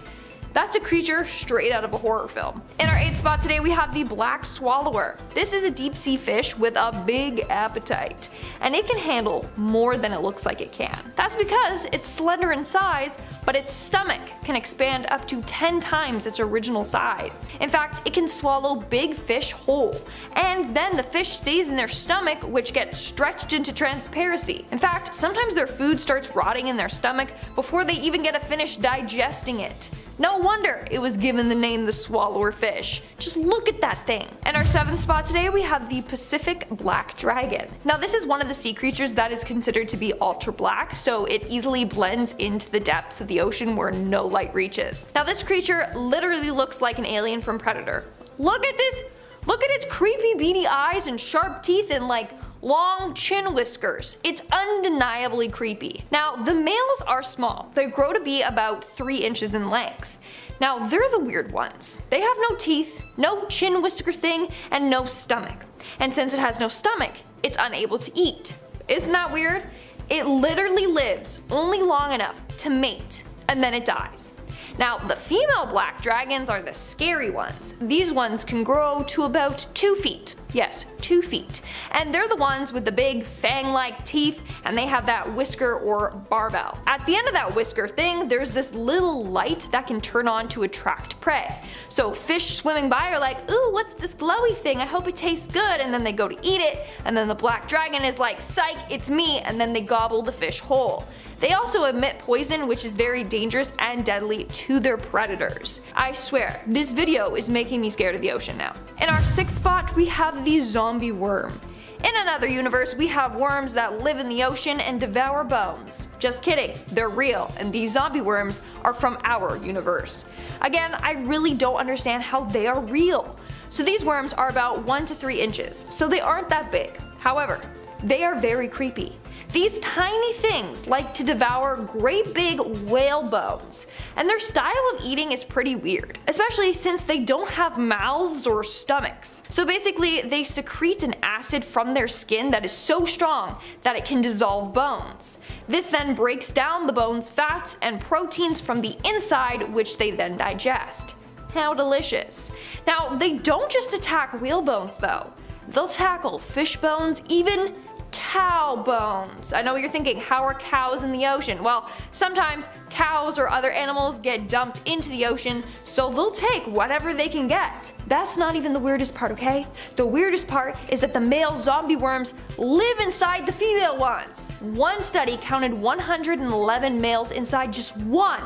Speaker 2: that's a creature straight out of a horror film. In our 8th spot today, we have the black swallower. This is a deep sea fish with a big appetite, and it can handle more than it looks like it can. That's because it's slender in size, but its stomach can expand up to 10 times its original size. In fact, it can swallow big fish whole, and then the fish stays in their stomach, which gets stretched into transparency. In fact, sometimes their food starts rotting in their stomach before they even get to finish digesting it. No wonder it was given the name the swallower fish. Just look at that thing. In our 7th spot today, we have the Pacific black dragon. Now, this is one of the sea creatures that is considered to be ultra black, so it easily blends into the depths of the ocean where no light reaches. Now, this creature literally looks like an alien from Predator. Look at this! Look at its creepy beady eyes and sharp teeth and like long chin whiskers. It's undeniably creepy. Now, the males are small. They grow to be about 3 inches in length. Now, they're the weird ones. They have no teeth, no chin whisker thing, and no stomach. And since it has no stomach, it's unable to eat. Isn't that weird? It literally lives only long enough to mate, and then it dies. Now, the female black dragons are the scary ones. These ones can grow to about 2 feet. Yes, 2 feet. And they're the ones with the big fang-like teeth, and they have that whisker or barbel. At the end of that whisker thing, there's this little light that can turn on to attract prey. So fish swimming by are like, ooh, what's this glowy thing? I hope it tastes good. And then they go to eat it, and then the black dragon is like, psych, it's me, and then they gobble the fish whole. They also emit poison, which is very dangerous and deadly to their predators. I swear, this video is making me scared of the ocean now. In our 6th spot, we have the zombie worm. In another universe, we have worms that live in the ocean and devour bones. Just kidding, they're real, and these zombie worms are from our universe. Again, I really don't understand how they are real. So these worms are about 1 to 3 inches, so they aren't that big. However, they are very creepy. These tiny things like to devour great big whale bones, and their style of eating is pretty weird, especially since they don't have mouths or stomachs. So basically, they secrete an acid from their skin that is so strong that it can dissolve bones. This then breaks down the bone's fats and proteins from the inside, which they then digest. How delicious. Now, they don't just attack whale bones though. They'll tackle fish bones, even cow bones. I know what you're thinking, how are cows in the ocean? Well, sometimes cows or other animals get dumped into the ocean, so they'll take whatever they can get. That's not even the weirdest part, okay? The weirdest part is that the male zombie worms live inside the female ones. One study counted 111 males inside just one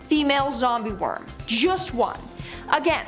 Speaker 2: female zombie worm. Just one. Again,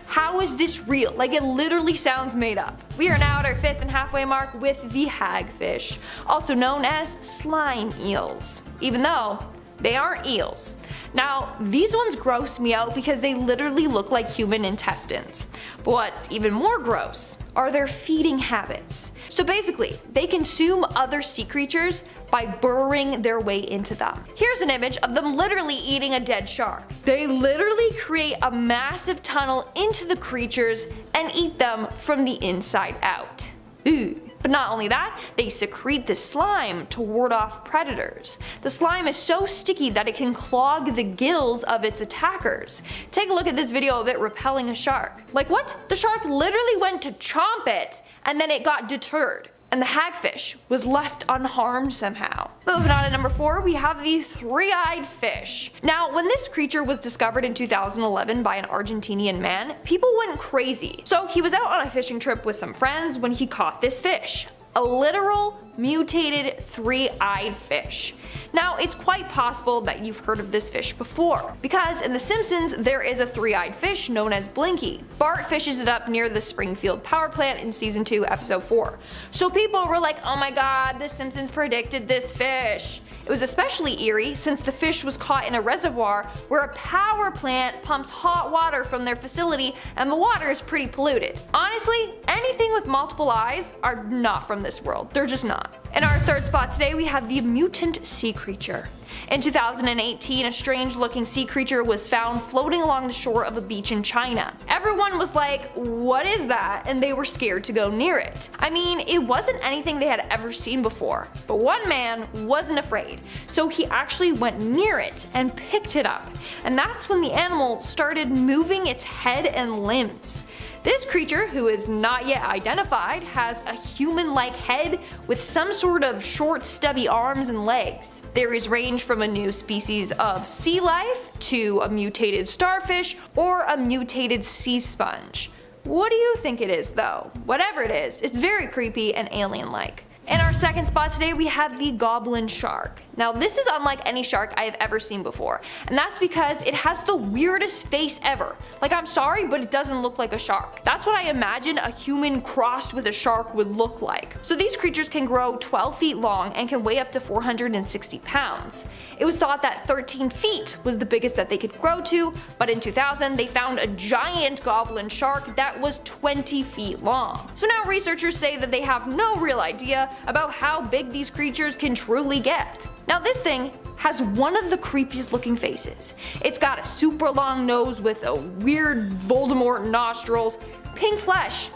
Speaker 2: how is this real? Like, it literally sounds made up. We are now at our 5th and halfway mark with the hagfish, also known as slime eels, even though they aren't eels. Now, these ones gross me out because they literally look like human intestines. But what's even more gross are their feeding habits. So basically, they consume other sea creatures by burrowing their way into them. Here's an image of them literally eating a dead shark. They literally create a massive tunnel into the creatures and eat them from the inside out. Ooh. But not only that, they secrete the slime to ward off predators. The slime is so sticky that it can clog the gills of its attackers. Take a look at this video of it repelling a shark. Like what? The shark literally went to chomp it and then it got deterred, and the hagfish was left unharmed somehow. Moving on to number 4, we have the three-eyed fish. Now, when this creature was discovered in 2011 by an Argentinian man, people went crazy. So he was out on a fishing trip with some friends when he caught this fish. A literal mutated three-eyed fish. Now, it's quite possible that you've heard of this fish before, because in The Simpsons there is a three-eyed fish known as Blinky. Bart fishes it up near the Springfield power plant in season 2 episode 4. So people were like, oh my god, The Simpsons predicted this fish. It was especially eerie since the fish was caught in a reservoir where a power plant pumps hot water from their facility and the water is pretty polluted. Honestly, anything with multiple eyes are not from this world. They're just not. In our 3rd spot today, we have the mutant sea creature. In 2018, a strange looking sea creature was found floating along the shore of a beach in China. Everyone was like, what is that? And they were scared to go near it. I mean, it wasn't anything they had ever seen before, but one man wasn't afraid, so he actually went near it and picked it up. And that's when the animal started moving its head and limbs. This creature, who is not yet identified, has a human-like head with some sort of short stubby arms and legs. Theories range from a new species of sea life to a mutated starfish or a mutated sea sponge. What do you think it is though? Whatever it is, it's very creepy and alien-like. In our 2nd spot today, we have the goblin shark. Now, this is unlike any shark I have ever seen before, and that's because it has the weirdest face ever. Like, I'm sorry, but it doesn't look like a shark. That's what I imagine a human crossed with a shark would look like. So these creatures can grow 12 feet long and can weigh up to 460 pounds. It was thought that 13 feet was the biggest that they could grow to, but in 2000 they found a giant goblin shark that was 20 feet long. So now researchers say that they have no real idea about how big these creatures can truly get. Now, this thing has one of the creepiest looking faces. It's got a super long nose with a weird Voldemort nostrils, pink flesh,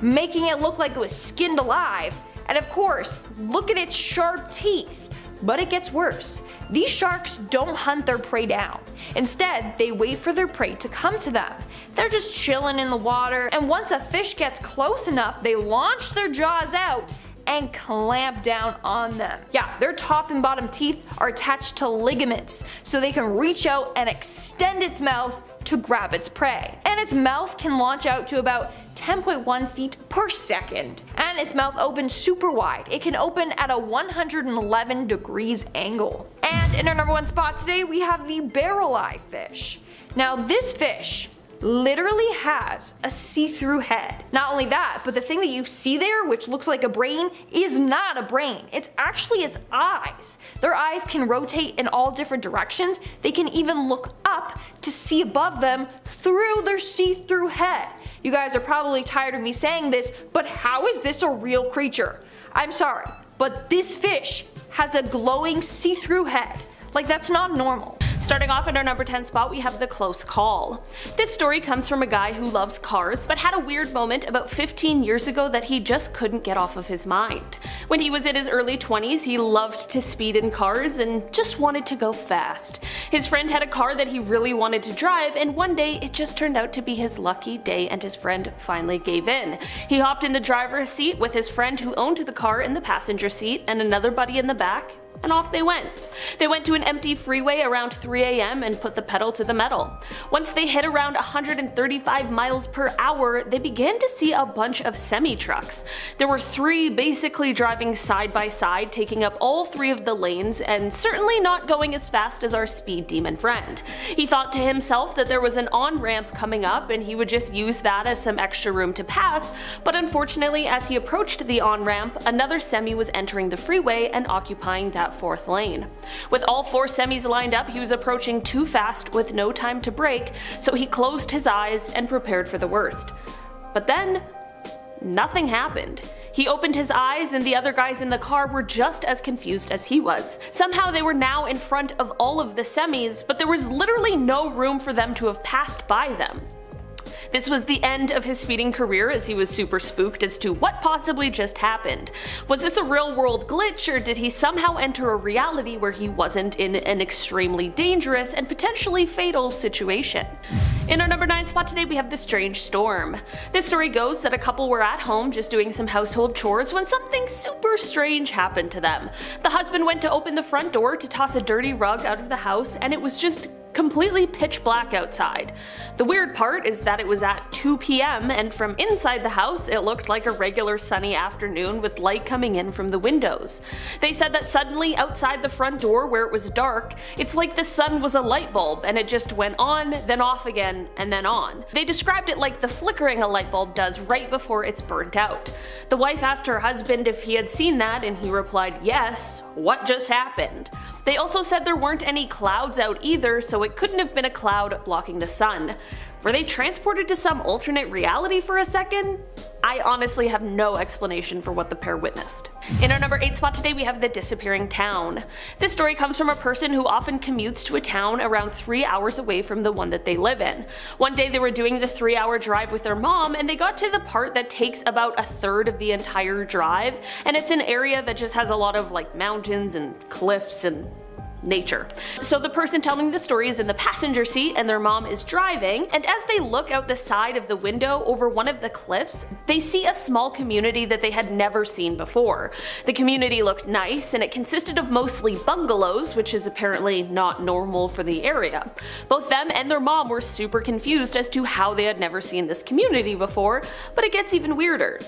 Speaker 2: making it look like it was skinned alive, and of course, look at its sharp teeth. But it gets worse. These sharks don't hunt their prey down. Instead, they wait for their prey to come to them. They're just chilling in the water, and once a fish gets close enough, they launch their jaws out and clamp down on them. Yeah, their top and bottom teeth are attached to ligaments, so they can reach out and extend its mouth to grab its prey. And its mouth can launch out to about 10.1 feet per second. And its mouth opens super wide. It can open at a 111 degrees angle. And in our number 1 spot today, we have the barrel eye fish. Now, this fish literally has a see-through head. Not only that, but the thing that you see there, which looks like a brain, is not a brain. It's actually its eyes. Their eyes can rotate in all different directions. They can even look up to see above them through their see-through head. You guys are probably tired of me saying this, but how is this a real creature? I'm sorry, but this fish has a glowing see-through head. Like, that's not normal.
Speaker 3: Starting off at our number 10 spot, we have The Close Call. This story comes from a guy who loves cars, but had a weird moment about 15 years ago that he just couldn't get off of his mind. When he was in his early 20s, he loved to speed in cars and just wanted to go fast. His friend had a car that he really wanted to drive, and one day it just turned out to be his lucky day and his friend finally gave in. He hopped in the driver's seat with his friend who owned the car in the passenger seat and another buddy in the back, and off they went. They went to an empty freeway around 3 AM and put the pedal to the metal. Once they hit around 135 miles per hour, they began to see a bunch of semi-trucks. There were 3 basically driving side by side, taking up all 3 of the lanes, and certainly not going as fast as our speed demon friend. He thought to himself that there was an on-ramp coming up and he would just use that as some extra room to pass, but unfortunately as he approached the on-ramp, another semi was entering the freeway and occupying that 4th lane. With all 4 semis lined up, he was approaching too fast with no time to brake, so he closed his eyes and prepared for the worst. But then, nothing happened. He opened his eyes and the other guys in the car were just as confused as he was. Somehow they were now in front of all of the semis, but there was literally no room for them to have passed by them. This was the end of his speeding career, as he was super spooked as to what possibly just happened. Was this a real world glitch, or did he somehow enter a reality where he wasn't in an extremely dangerous and potentially fatal situation? In our number 9 spot today, we have The Strange Storm. This story goes that a couple were at home just doing some household chores when something super strange happened to them. The husband went to open the front door to toss a dirty rug out of the house, and it was just completely pitch black outside. The weird part is that it was at 2 PM and from inside the house it looked like a regular sunny afternoon with light coming in from the windows. They said that suddenly outside the front door where it was dark, it's like the sun was a light bulb and it just went on, then off again, and then on. They described it like the flickering a light bulb does right before it's burnt out. The wife asked her husband if he had seen that and he replied, "Yes, what just happened?" They also said there weren't any clouds out either, so it couldn't have been a cloud blocking the sun. Were they transported to some alternate reality for a second? I honestly have no explanation for what the pair witnessed. In our number 8 spot today, we have The Disappearing Town. This story comes from a person who often commutes to a town around 3 hours away from the one that they live in. One day they were doing the 3-hour drive with their mom and they got to the part that takes about 1/3 of the entire drive, and it's an area that just has a lot of like mountains and cliffs and nature. So the person telling the story is in the passenger seat and their mom is driving, and as they look out the side of the window over one of the cliffs, they see a small community that they had never seen before. The community looked nice and it consisted of mostly bungalows, which is apparently not normal for the area. Both them and their mom were super confused as to how they had never seen this community before, but it gets even weirder.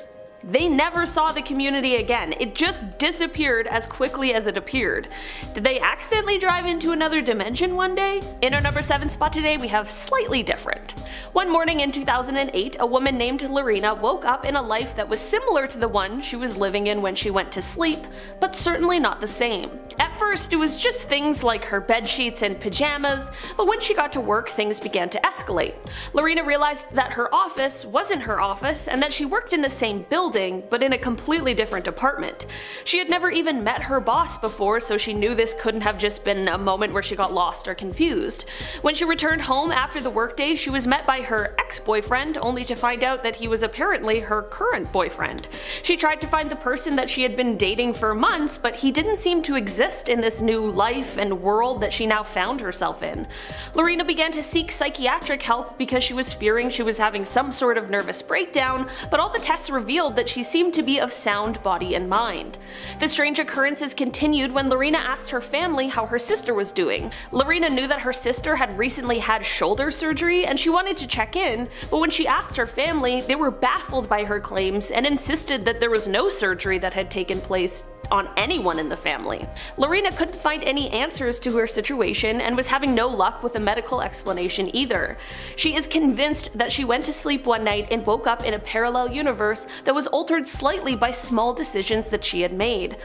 Speaker 3: They never saw the community again. It just disappeared as quickly as it appeared. Did they accidentally drive into another dimension one day? In our number 7 spot today, we have Slightly Different. One morning in 2008, a woman named Lorena woke up in a life that was similar to the one she was living in when she went to sleep, but certainly not the same. At first, it was just things like her bed sheets and pajamas, but when she got to work, things began to escalate. Lorena realized that her office wasn't her office and that she worked in the same building, but in a completely different department. She had never even met her boss before, so she knew this couldn't have just been a moment where she got lost or confused. When she returned home after the workday, she was met by her ex-boyfriend, only to find out that he was apparently her current boyfriend. She tried to find the person that she had been dating for months, but he didn't seem to exist in this new life and world that she now found herself in. Lorena began to seek psychiatric help because she was fearing she was having some sort of nervous breakdown, but all the tests revealed that she seemed to be of sound body and mind. The strange occurrences continued when Lorena asked her family how her sister was doing. Lorena knew that her sister had recently had shoulder surgery and she wanted to check in, but when she asked her family, they were baffled by her claims and insisted that there was no surgery that had taken place on anyone in the family. Lorena couldn't find any answers to her situation and was having no luck with a medical explanation either. She is convinced that she went to sleep one night and woke up in a parallel universe that was altered slightly by small decisions that she had made.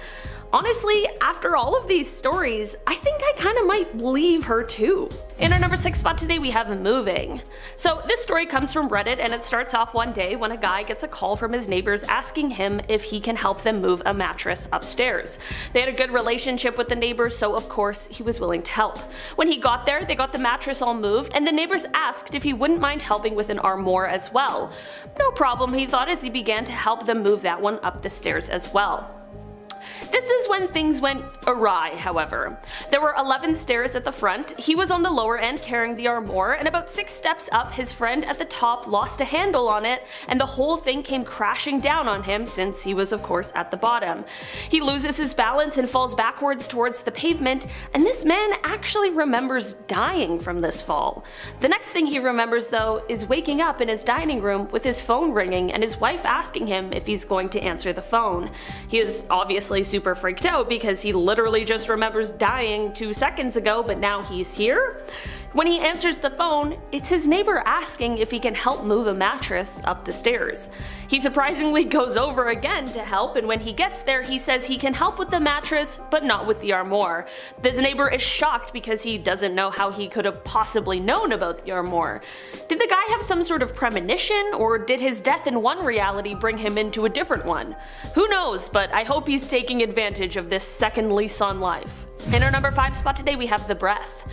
Speaker 3: Honestly, after all of these stories, I think I kinda might believe her too. In our number 6 spot today we have moving. So this story comes from Reddit, and it starts off one day when a guy gets a call from his neighbors asking him if he can help them move a mattress upstairs. They had a good relationship with the neighbors, so of course he was willing to help. When he got there, they got the mattress all moved, and the neighbors asked if he wouldn't mind helping with an armoire as well. No problem, he thought, as he began to help them move that one up the stairs as well. This is when things went awry, however. There were 11 stairs at the front, he was on the lower end carrying the armoire, and about 6 steps up his friend at the top lost a handle on it, and the whole thing came crashing down on him since he was of course at the bottom. He loses his balance and falls backwards towards the pavement, and this man actually remembers dying from this fall. The next thing he remembers though is waking up in his dining room with his phone ringing and his wife asking him if he's going to answer the phone. He is obviously super freaked out because he literally just remembers dying 2 seconds ago, but now he's here. When he answers the phone, it's his neighbor asking if he can help move a mattress up the stairs. He surprisingly goes over again to help, and when he gets there he says he can help with the mattress but not with the armoire. This neighbor is shocked because he doesn't know how he could have possibly known about the armoire. Did the guy have some sort of premonition, or did his death in one reality bring him into a different one? Who knows, but I hope he's taking advantage of this second lease on life. In our number 5 spot today we have the breath.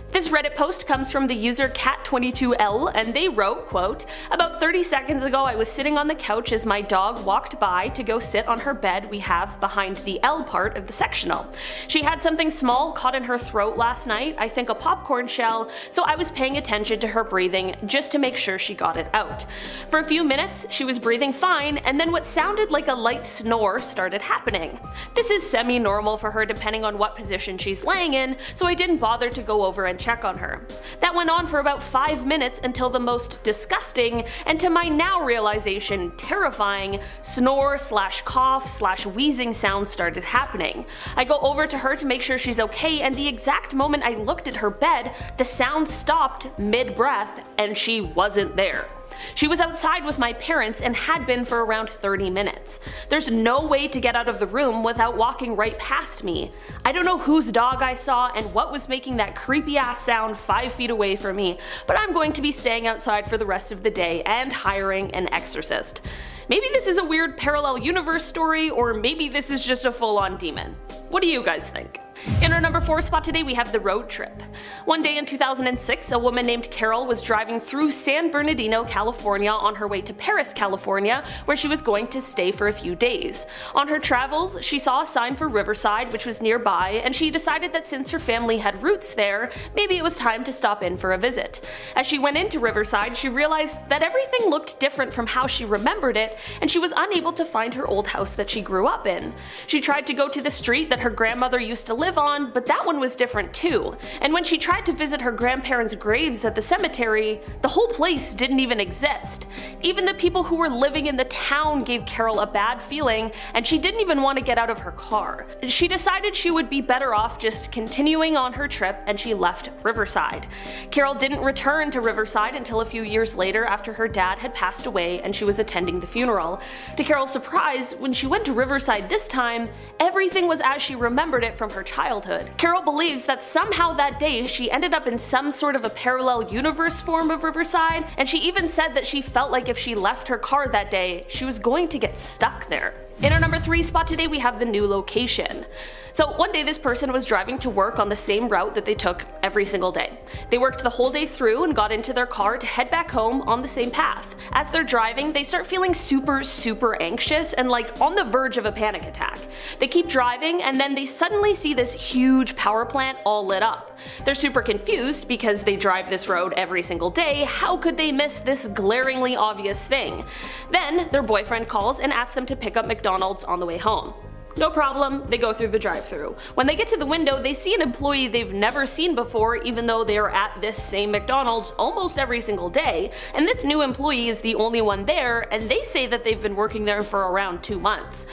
Speaker 3: This Reddit post comes from the user cat22l, and they wrote, quote, "About 30 seconds ago I was sitting on the couch as my dog walked by to go sit on her bed we have behind the L part of the sectional. She had something small caught in her throat last night, I think a popcorn shell, so I was paying attention to her breathing just to make sure she got it out. For a few minutes she was breathing fine, and then what sounded like a light snore started happening. This is semi-normal for her depending on what position she's laying in, so I didn't bother to go over and check on her. That went on for about 5 minutes until the most disgusting, and to my now realization terrifying, snore/cough/wheezing sounds started happening. I go over to her to make sure she's okay, and the exact moment I looked at her bed, the sound stopped mid-breath and she wasn't there. She was outside with my parents and had been for around 30 minutes. There's no way to get out of the room without walking right past me. I don't know whose dog I saw and what was making that creepy ass sound 5 feet away from me, but I'm going to be staying outside for the rest of the day and hiring an exorcist. Maybe this is a weird parallel universe story, or maybe this is just a full-on demon. What do you guys think? In our number 4 spot today we have the road trip. One day in 2006, a woman named Carol was driving through San Bernardino, California on her way to Paris, California, where she was going to stay for a few days. On her travels, she saw a sign for Riverside, which was nearby, and she decided that since her family had roots there, maybe it was time to stop in for a visit. As she went into Riverside, she realized that everything looked different from how she remembered it, and she was unable to find her old house that she grew up in. She tried to go to the street that her grandmother used to live on, but that one was different too. And when she tried to visit her grandparents' graves at the cemetery, the whole place didn't even exist. Even the people who were living in the town gave Carol a bad feeling, and she didn't even want to get out of her car. She decided she would be better off just continuing on her trip, and she left Riverside. Carol didn't return to Riverside until a few years later after her dad had passed away and she was attending the funeral. To Carol's surprise, when she went to Riverside this time, everything was as she remembered it from her childhood. Carol believes that somehow that day she ended up in some sort of a parallel universe form of Riverside, and she even said that she felt like if she left her car that day, she was going to get stuck there. In our number 3 spot today we have the new location. So one day this person was driving to work on the same route that they took every single day. They worked the whole day through and got into their car to head back home on the same path. As they're driving, they start feeling super anxious and like on the verge of a panic attack. They keep driving and then they suddenly see this huge power plant all lit up. They're super confused because they drive this road every single day. How could they miss this glaringly obvious thing? Then their boyfriend calls and asks them to pick up McDonald's on the way home. No problem, they go through the drive-thru. When they get to the window, they see an employee they've never seen before, even though they are at this same McDonald's almost every single day, and this new employee is the only one there, and they say that they've been working there for around 2 months.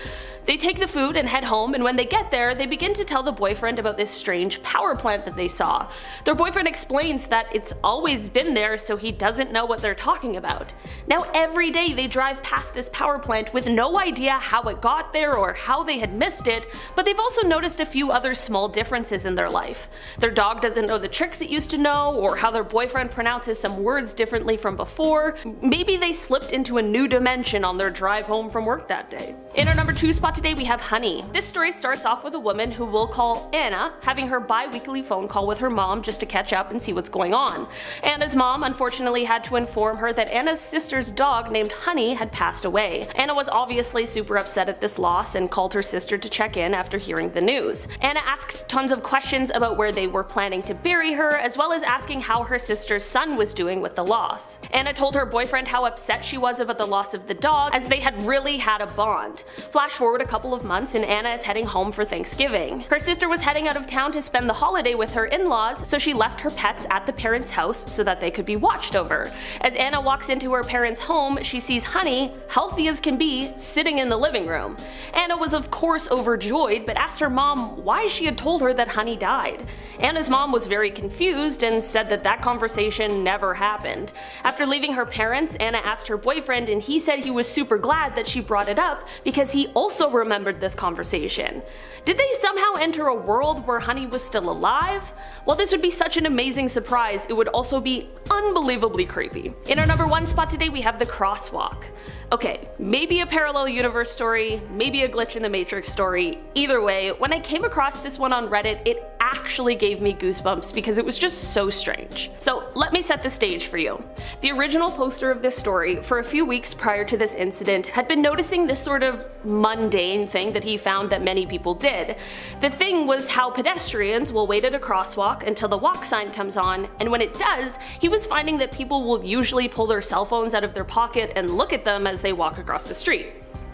Speaker 3: They take the food and head home, and when they get there, they begin to tell the boyfriend about this strange power plant that they saw. Their boyfriend explains that it's always been there, so he doesn't know what they're talking about. Now every day they drive past this power plant with no idea how it got there or how they had missed it, but they've also noticed a few other small differences in their life. Their dog doesn't know the tricks it used to know, or how their boyfriend pronounces some words differently from before. Maybe they slipped into a new dimension on their drive home from work that day. In our number 2 spot today we have Honey. This story starts off with a woman who we'll call Anna having her bi-weekly phone call with her mom just to catch up and see what's going on. Anna's mom unfortunately had to inform her that Anna's sister's dog named Honey had passed away. Anna was obviously super upset at this loss and called her sister to check in after hearing the news. Anna asked tons of questions about where they were planning to bury her, as well as asking how her sister's son was doing with the loss. Anna told her boyfriend how upset she was about the loss of the dog, as they had really had a bond. Flash forward a couple of months and Anna is heading home for Thanksgiving. Her sister was heading out of town to spend the holiday with her in-laws, so she left her pets at the parents' house so that they could be watched over. As Anna walks into her parents' home, she sees Honey, healthy as can be, sitting in the living room. Anna was of course overjoyed, but asked her mom why she had told her that Honey died. Anna's mom was very confused and said that that conversation never happened. After leaving her parents, Anna asked her boyfriend, and he said he was super glad that she brought it up because he also remembered this conversation. Did they somehow enter a world where Honey was still alive? While this would be such an amazing surprise, it would also be unbelievably creepy. In our number 1 spot today we have The Crosswalk. Okay, maybe a parallel universe story, maybe a glitch in the Matrix story. Either way, when I came across this one on Reddit, it actually gave me goosebumps because it was just so strange. So let me set the stage for you. The original poster of this story, for a few weeks prior to this incident, had been noticing this sort of mundane thing that he found that many people did. The thing was how pedestrians will wait at a crosswalk until the walk sign comes on, and when it does, he was finding that people will usually pull their cell phones out of their pocket and look at them as they walk across the street.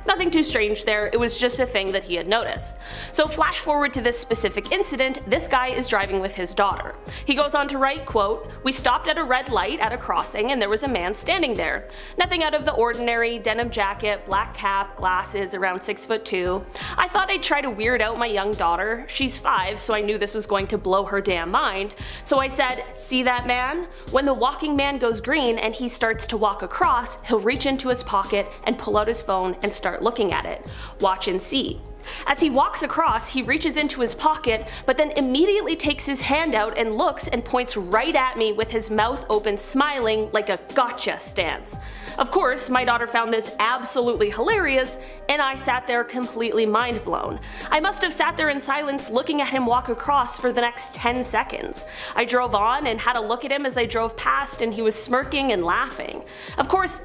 Speaker 3: Nothing too strange there, it was just a thing that he had noticed. So flash forward to this specific incident, this guy is driving with his daughter. He goes on to write, quote, "We stopped at a red light at a crossing and there was a man standing there. Nothing out of the ordinary, denim jacket, black cap, glasses, around 6'2". I thought I'd try to weird out my young daughter. She's 5, so I knew this was going to blow her damn mind. So I said, see that man? When the walking man goes green and he starts to walk across, he'll reach into his pocket and pull out his phone and start looking at it. Watch and see." As he walks across, he reaches into his pocket, but then immediately takes his hand out and looks and points right at me with his mouth open, smiling like a gotcha stance. Of course, my daughter found this absolutely hilarious, and I sat there completely mind blown. I must have sat there in silence looking at him walk across for the next 10 seconds. I drove on and had a look at him as I drove past, and he was smirking and laughing. Of course,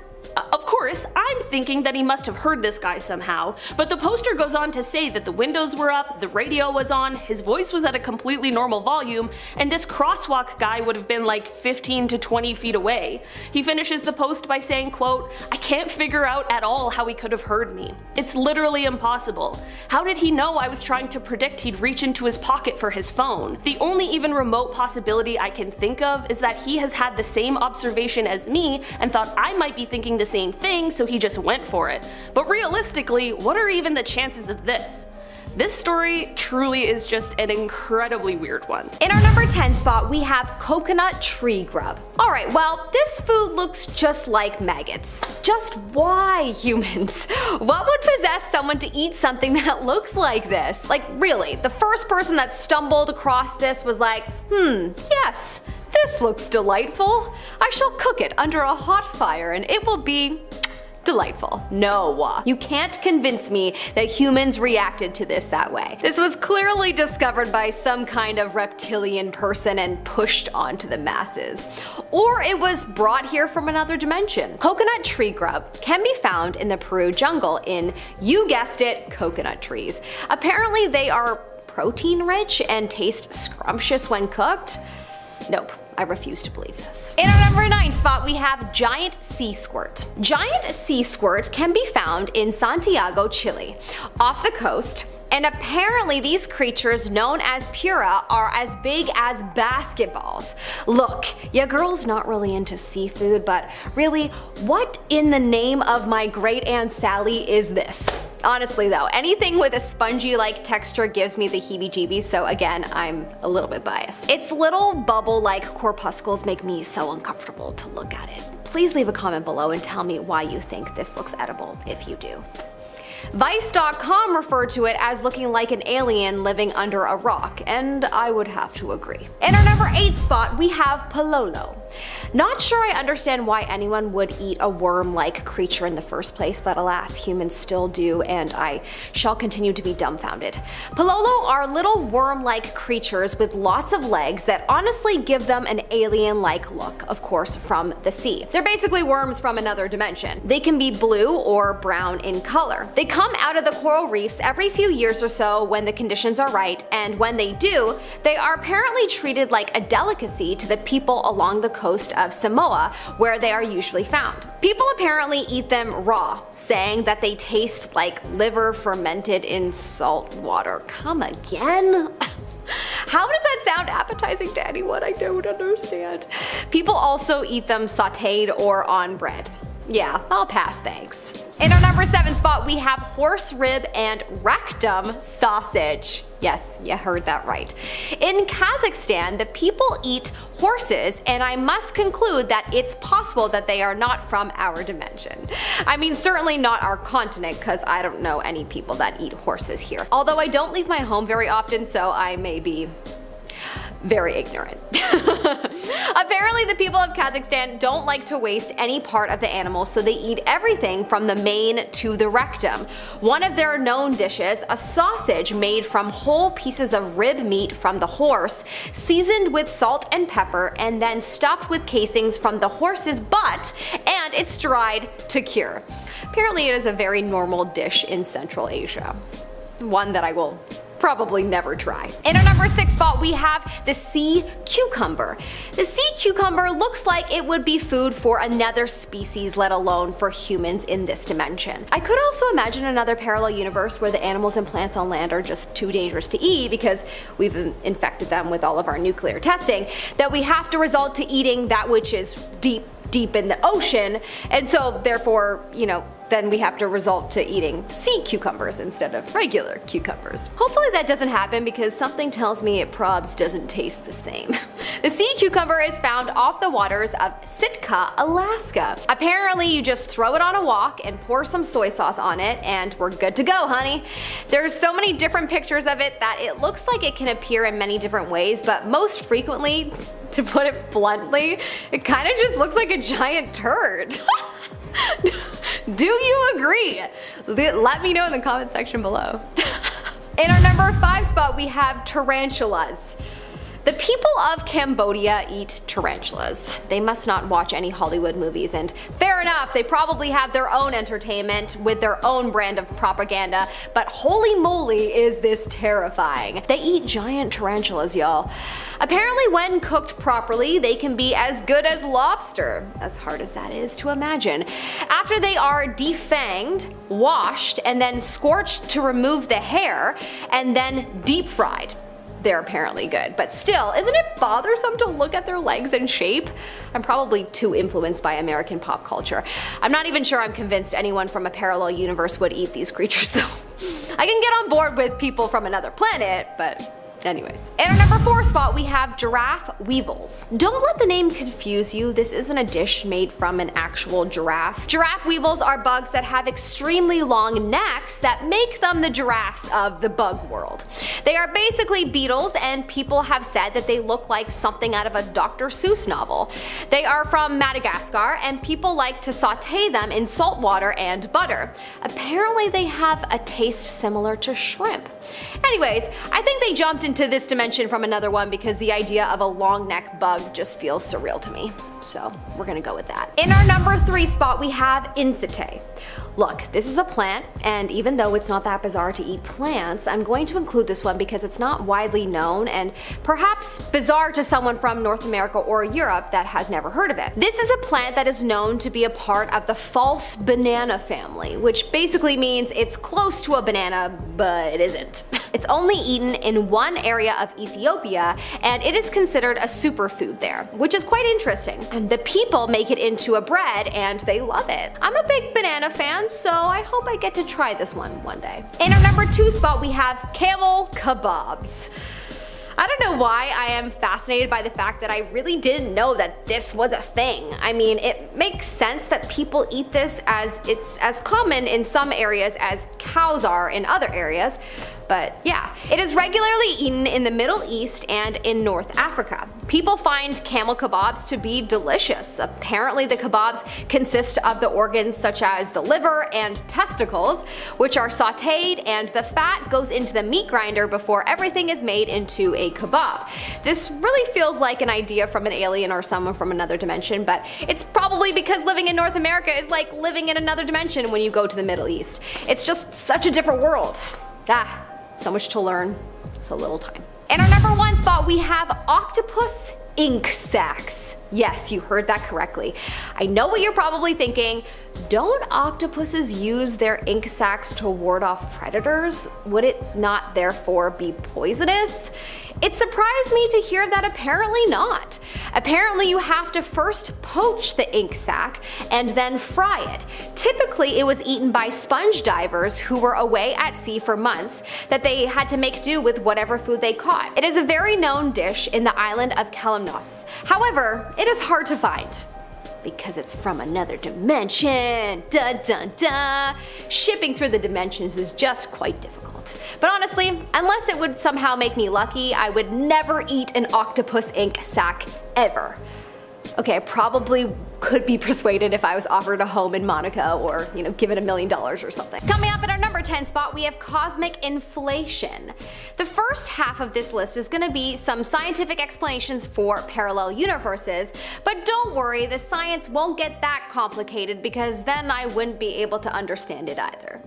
Speaker 3: I'm thinking that he must have heard this guy somehow, but the poster goes on to say that the windows were up, the radio was on, his voice was at a completely normal volume, and this crosswalk guy would have been like 15 to 20 feet away. He finishes the post by saying, quote, "I can't figure out at all how he could have heard me. It's literally impossible. How did he know I was trying to predict he'd reach into his pocket for his phone? The only even remote possibility I can think of is that he has had the same observation as me and thought I might be thinking the same thing, so he just went for it. But realistically, what are even the chances of this?" This story truly is just an incredibly weird one.
Speaker 2: In our number 10 spot, we have coconut tree grub. Alright, well, this food looks just like maggots. Just why, humans? What would possess someone to eat something that looks like this? Like, really, the first person that stumbled across this was like, yes, this looks delightful. I shall cook it under a hot fire and it will be delightful. No, you can't convince me that humans reacted to this that way. This was clearly discovered by some kind of reptilian person and pushed onto the masses. Or it was brought here from another dimension. Coconut tree grub can be found in the Peru jungle in, you guessed it, coconut trees. Apparently they are protein rich and taste scrumptious when cooked. Nope. I refuse to believe this. In our number 9 spot, we have giant sea squirt. Giant sea squirt can be found in Santiago, Chile, off the coast, and apparently these creatures known as pura are as big as basketballs. Look, your girl's not really into seafood, but really, what in the name of my great Aunt Sally is this?
Speaker 4: Honestly though, anything with a spongy-like texture gives me the heebie-jeebies, so again, I'm a little bit biased. Its little bubble-like corpuscles make me so uncomfortable to look at it. Please leave a comment below and tell me why you think this looks edible, if you do. Vice.com referred to it as looking like an alien living under a rock, and I would have to agree. In our number 8 spot, we have Pololo. Not sure I understand why anyone would eat a worm-like creature in the first place, but alas, humans still do, and I shall continue to be dumbfounded. Pololo are little worm-like creatures with lots of legs that honestly give them an alien-like look, of course from the sea. They're basically worms from another dimension. They can be blue or brown in color. They come out of the coral reefs every few years or so when the conditions are right, and when they do, they are apparently treated like a delicacy to the people along the coast of Samoa, where they are usually found. People apparently eat them raw, saying that they taste like liver fermented in salt water. Come again? How does that sound appetizing to anyone? I don't understand. People also eat them sauteed or on bread. Yeah, I'll pass, thanks. In our number 7 spot, we have horse rib and rectum sausage. Yes, you heard that right. In Kazakhstan, the people eat horses, and I must conclude that it's possible that they are not from our dimension. I mean, certainly not our continent, because I don't know any people that eat horses here. Although I don't leave my home very often, so I may be very ignorant. Apparently the people of Kazakhstan don't like to waste any part of the animal, so they eat everything from the mane to the rectum. One of their known dishes, a sausage made from whole pieces of rib meat from the horse, seasoned with salt and pepper, and then stuffed with casings from the horse's butt, and it's dried to cure. Apparently it is a very normal dish in Central Asia. One that I will probably never try. In our number 6 spot, we have the sea cucumber. The sea cucumber looks like it would be food for another species, let alone for humans in this dimension. I could also imagine another parallel universe where the animals and plants on land are just too dangerous to eat because we've infected them with all of our nuclear testing, that we have to resort to eating that which is deep in the ocean, and so therefore, then we have to resort to eating sea cucumbers instead of regular cucumbers. Hopefully that doesn't happen because something tells me it probs doesn't taste the same. The sea cucumber is found off the waters of Sitka, Alaska. Apparently you just throw it on a wok and pour some soy sauce on it and we're good to go, honey. There's so many different pictures of it that it looks like it can appear in many different ways, but most frequently, to put it bluntly, it kind of just looks like a giant turd. Do you agree? Let me know in the comment section below. In our number 5 spot, we have tarantulas. The people of Cambodia eat tarantulas. They must not watch any Hollywood movies, and fair enough, they probably have their own entertainment with their own brand of propaganda, but holy moly is this terrifying. They eat giant tarantulas, y'all. Apparently when cooked properly, they can be as good as lobster, as hard as that is to imagine. After they are defanged, washed, and then scorched to remove the hair, and then deep fried. They're apparently good, but still, isn't it bothersome to look at their legs and shape? I'm probably too influenced by American pop culture. I'm not even sure I'm convinced anyone from a parallel universe would eat these creatures though. I can get on board with people from another planet, but anyways. In our number 4 spot, we have giraffe weevils. Don't let the name confuse you. This isn't a dish made from an actual giraffe. Giraffe weevils are bugs that have extremely long necks that make them the giraffes of the bug world. They are basically beetles, and people have said that they look like something out of a Dr. Seuss novel. They are from Madagascar, and people like to saute them in salt water and butter. Apparently they have a taste similar to shrimp. Anyways, I think they jumped into this dimension from another one because the idea of a long neck bug just feels surreal to me. So we're gonna go with that. In our number 3 spot, we have insectae. Look, this is a plant, and even though it's not that bizarre to eat plants, I'm going to include this one because it's not widely known and perhaps bizarre to someone from North America or Europe that has never heard of it. This is a plant that is known to be a part of the false banana family, which basically means it's close to a banana, but it isn't. It's only eaten in one area of Ethiopia, and it is considered a superfood there, which is quite interesting. And the people make it into a bread, and they love it. I'm a big banana fan, so I hope I get to try this one day. In our number 2 spot, we have camel kebabs. I don't know why I am fascinated by the fact that I really didn't know that this was a thing. I mean, it makes sense that people eat this as it's as common in some areas as cows are in other areas. But yeah, it is regularly eaten in the Middle East and in North Africa. People find camel kebabs to be delicious. Apparently the kebabs consist of the organs such as the liver and testicles, which are sauteed, and the fat goes into the meat grinder before everything is made into a kebab. This really feels like an idea from an alien or someone from another dimension, but it's probably because living in North America is like living in another dimension when you go to the Middle East. It's just such a different world. So much to learn, so little time. In our number 1 spot, we have octopus ink sacs. Yes, you heard that correctly. I know what you're probably thinking. Don't octopuses use their ink sacs to ward off predators? Would it not therefore be poisonous? It surprised me to hear that apparently not. Apparently you have to first poach the ink sac and then fry it. Typically it was eaten by sponge divers who were away at sea for months that they had to make do with whatever food they caught. It is a very known dish in the island of Kalymnos. However, it is hard to find. Because it's from another dimension. Dun dun dun. Shipping through the dimensions is just quite difficult. But honestly, unless it would somehow make me lucky, I would never eat an octopus ink sac ever. Okay, I probably could be persuaded if I was offered a home in Monaco or, given $1 million or something. Coming up at our number 10 spot, we have cosmic inflation. The first half of this list is going to be some scientific explanations for parallel universes, but don't worry, the science won't get that complicated because then I wouldn't be able to understand it either.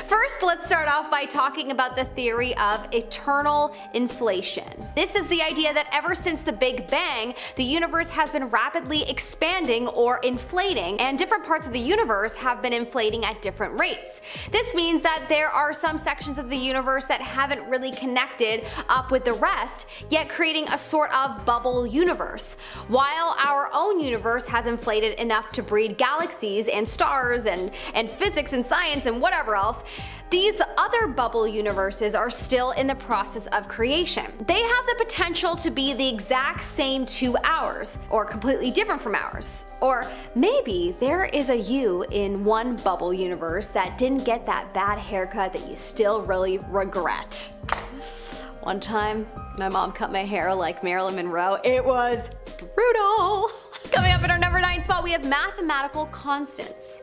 Speaker 4: First, let's start off by talking about the theory of eternal inflation. This is the idea that ever since the Big Bang, the universe has been rapidly expanding or inflating, and different parts of the universe have been inflating at different rates. This means that there are some sections of the universe that haven't really connected up with the rest, yet creating a sort of bubble universe. While our own universe has inflated enough to breed galaxies and stars and physics and science and whatever else, these other bubble universes are still in the process of creation. They have the potential to be the exact same to ours, or completely different from ours. Or maybe there is a you in one bubble universe that didn't get that bad haircut that you still really regret. One time, my mom cut my hair like Marilyn Monroe. It was brutal. Coming up at our number 9 spot, we have mathematical constants.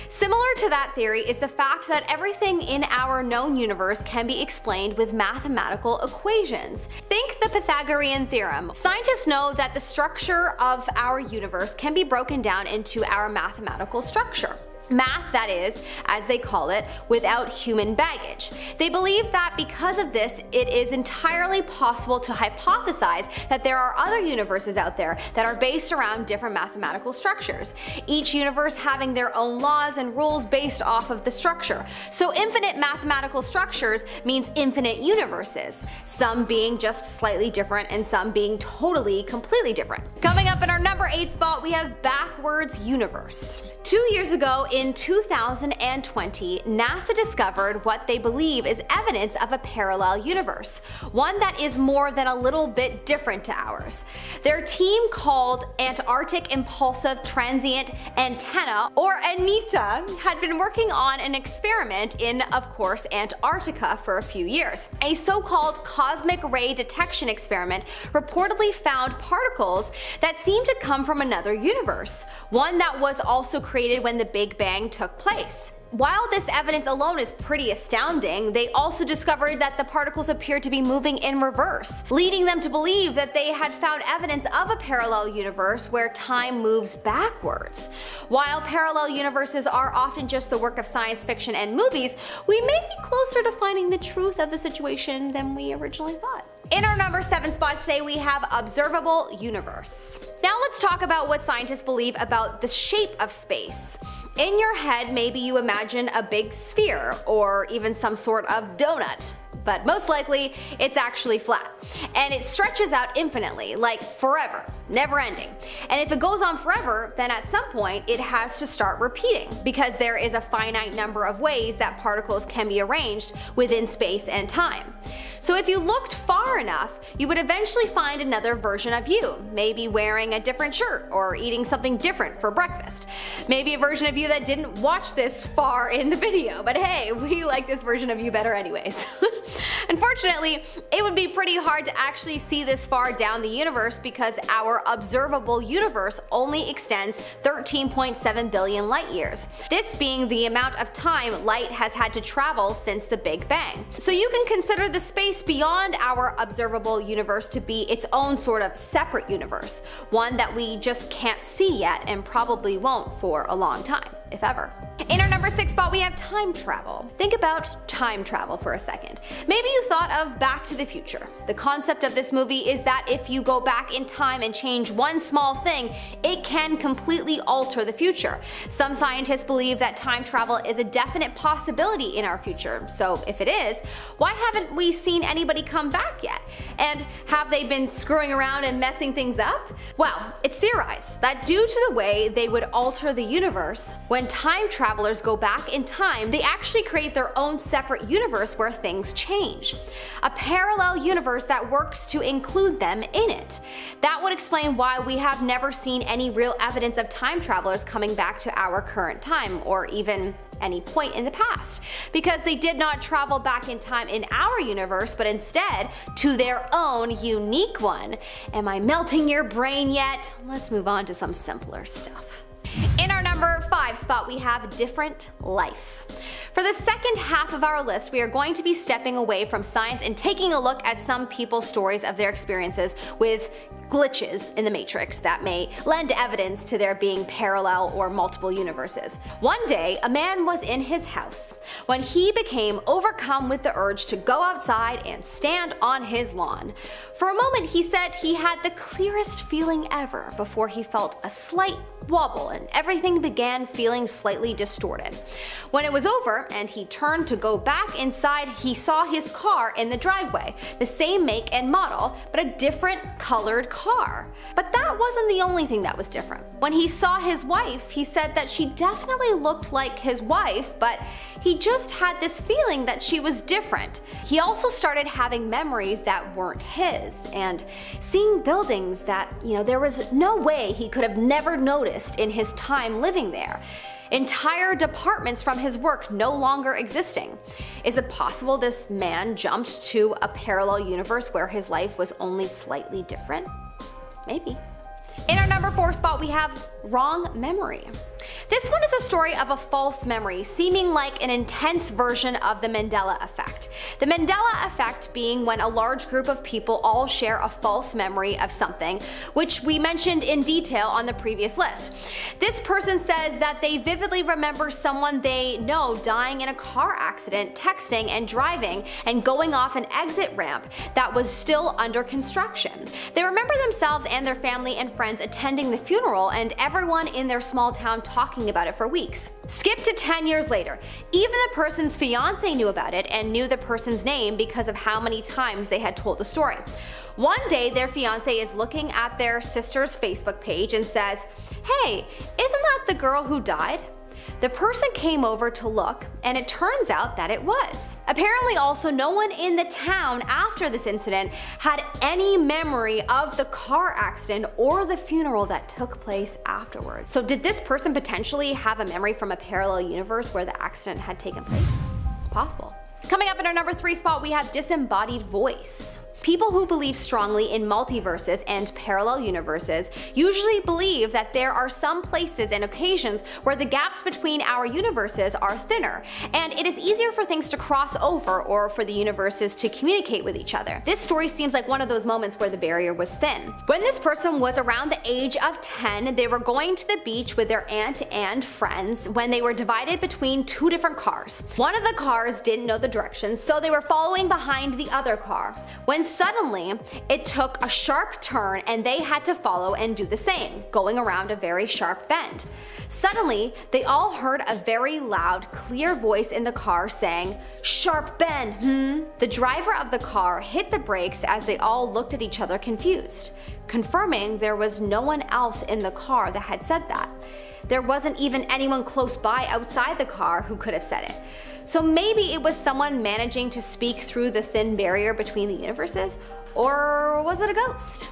Speaker 4: Similar to that theory is the fact that everything in our known universe can be explained with mathematical equations. Think the Pythagorean theorem. Scientists know that the structure of our universe can be broken down into our mathematical structure. Math, that is, as they call it, without human baggage. They believe that because of this, it is entirely possible to hypothesize that there are other universes out there that are based around different mathematical structures, each universe having their own laws and rules based off of the structure. So infinite mathematical structures means infinite universes, some being just slightly different and some being totally, completely different. Coming up in our number 8 spot, we have backwards universe. 2 years ago, in 2020, NASA discovered what they believe is evidence of a parallel universe, one that is more than a little bit different to ours. Their team, called Antarctic Impulsive Transient Antenna, or ANITA, had been working on an experiment in, of course, Antarctica for a few years. A so-called cosmic ray detection experiment reportedly found particles that seemed to come from another universe, one that was also created when the Big Bang took place. While this evidence alone is pretty astounding, they also discovered that the particles appeared to be moving in reverse, leading them to believe that they had found evidence of a parallel universe where time moves backwards. While parallel universes are often just the work of science fiction and movies, we may be closer to finding the truth of the situation than we originally thought. In our number 7 spot today, we have observable universe. Now let's talk about what scientists believe about the shape of space. In your head, maybe you imagine a big sphere or even some sort of donut, but most likely it's actually flat, and it stretches out infinitely, like forever. never ending. And if it goes on forever, then at some point it has to start repeating, because there is a finite number of ways that particles can be arranged within space and time. So if you looked far enough, you would eventually find another version of you, maybe wearing a different shirt or eating something different for breakfast. Maybe a version of you that didn't watch this far in the video, but hey, we like this version of you better anyways. Unfortunately, it would be pretty hard to actually see this far down the universe because our observable universe only extends 13.7 billion light years, this being the amount of time light has had to travel since the Big Bang. So you can consider the space beyond our observable universe to be its own sort of separate universe, one that we just can't see yet and probably won't for a long time, if ever. In our number 6 spot, we have time travel. Think about time travel for a second. Maybe you thought of Back to the Future. The concept of this movie is that if you go back in time and change one small thing, it can completely alter the future. Some scientists believe that time travel is a definite possibility in our future. So if it is, why haven't we seen anybody come back yet? And have they been screwing around and messing things up? Well, it's theorized that due to the way they would alter the universe, when time travelers go back in time, they actually create their own separate universe where things change. A parallel universe that works to include them in it. That would explain why we have never seen any real evidence of time travelers coming back to our current time, or even any point in the past, because they did not travel back in time in our universe, but instead to their own unique one. Am I melting your brain yet? Let's move on to some simpler stuff. In our number 5 spot, we have different life. For the second half of our list, we are going to be stepping away from science and taking a look at some people's stories of their experiences with glitches in the Matrix that may lend evidence to there being parallel or multiple universes. One day, a man was in his house when he became overcome with the urge to go outside and stand on his lawn. For a moment, he said he had the clearest feeling ever before he felt a slight wobble and everything began feeling slightly distorted. When it was over and he turned to go back inside, he saw his car in the driveway, the same make and model, but a different colored car. But that wasn't the only thing that was different. When he saw his wife, he said that she definitely looked like his wife, but he just had this feeling that she was different. He also started having memories that weren't his, and seeing buildings that, there was no way he could have never noticed in his time living there. Entire departments from his work no longer existing. Is it possible this man jumped to a parallel universe where his life was only slightly different? Maybe. In our number 4 spot, we have wrong memory. This one is a story of a false memory, seeming like an intense version of the Mandela effect. The Mandela effect being when a large group of people all share a false memory of something, which we mentioned in detail on the previous list. This person says that they vividly remember someone they know dying in a car accident, texting and driving, and going off an exit ramp that was still under construction. They remember themselves and their family and friends attending the funeral and everyone in their small town talking about it for weeks. Skip to 10 years later. Even the person's fiance knew about it and knew the person's name because of how many times they had told the story. One day, their fiance is looking at their sister's Facebook page and says, "Hey, isn't that the girl who died?" The person came over to look, and it turns out that it was. Apparently also no one in the town after this incident had any memory of the car accident or the funeral that took place afterwards. So did this person potentially have a memory from a parallel universe where the accident had taken place? It's possible. Coming up in our number 3 spot, we have disembodied voice. People who believe strongly in multiverses and parallel universes usually believe that there are some places and occasions where the gaps between our universes are thinner, and it is easier for things to cross over or for the universes to communicate with each other. This story seems like one of those moments where the barrier was thin. When this person was around the age of 10, they were going to the beach with their aunt and friends when they were divided between 2 different cars. One of the cars didn't know the directions, so they were following behind the other car. When suddenly, it took a sharp turn and they had to follow and do the same, going around a very sharp bend. Suddenly, they all heard a very loud, clear voice in the car saying, "Sharp bend, The driver of the car hit the brakes as they all looked at each other confused, confirming there was no one else in the car that had said that. There wasn't even anyone close by outside the car who could have said it. So maybe it was someone managing to speak through the thin barrier between the universes, or was it a ghost?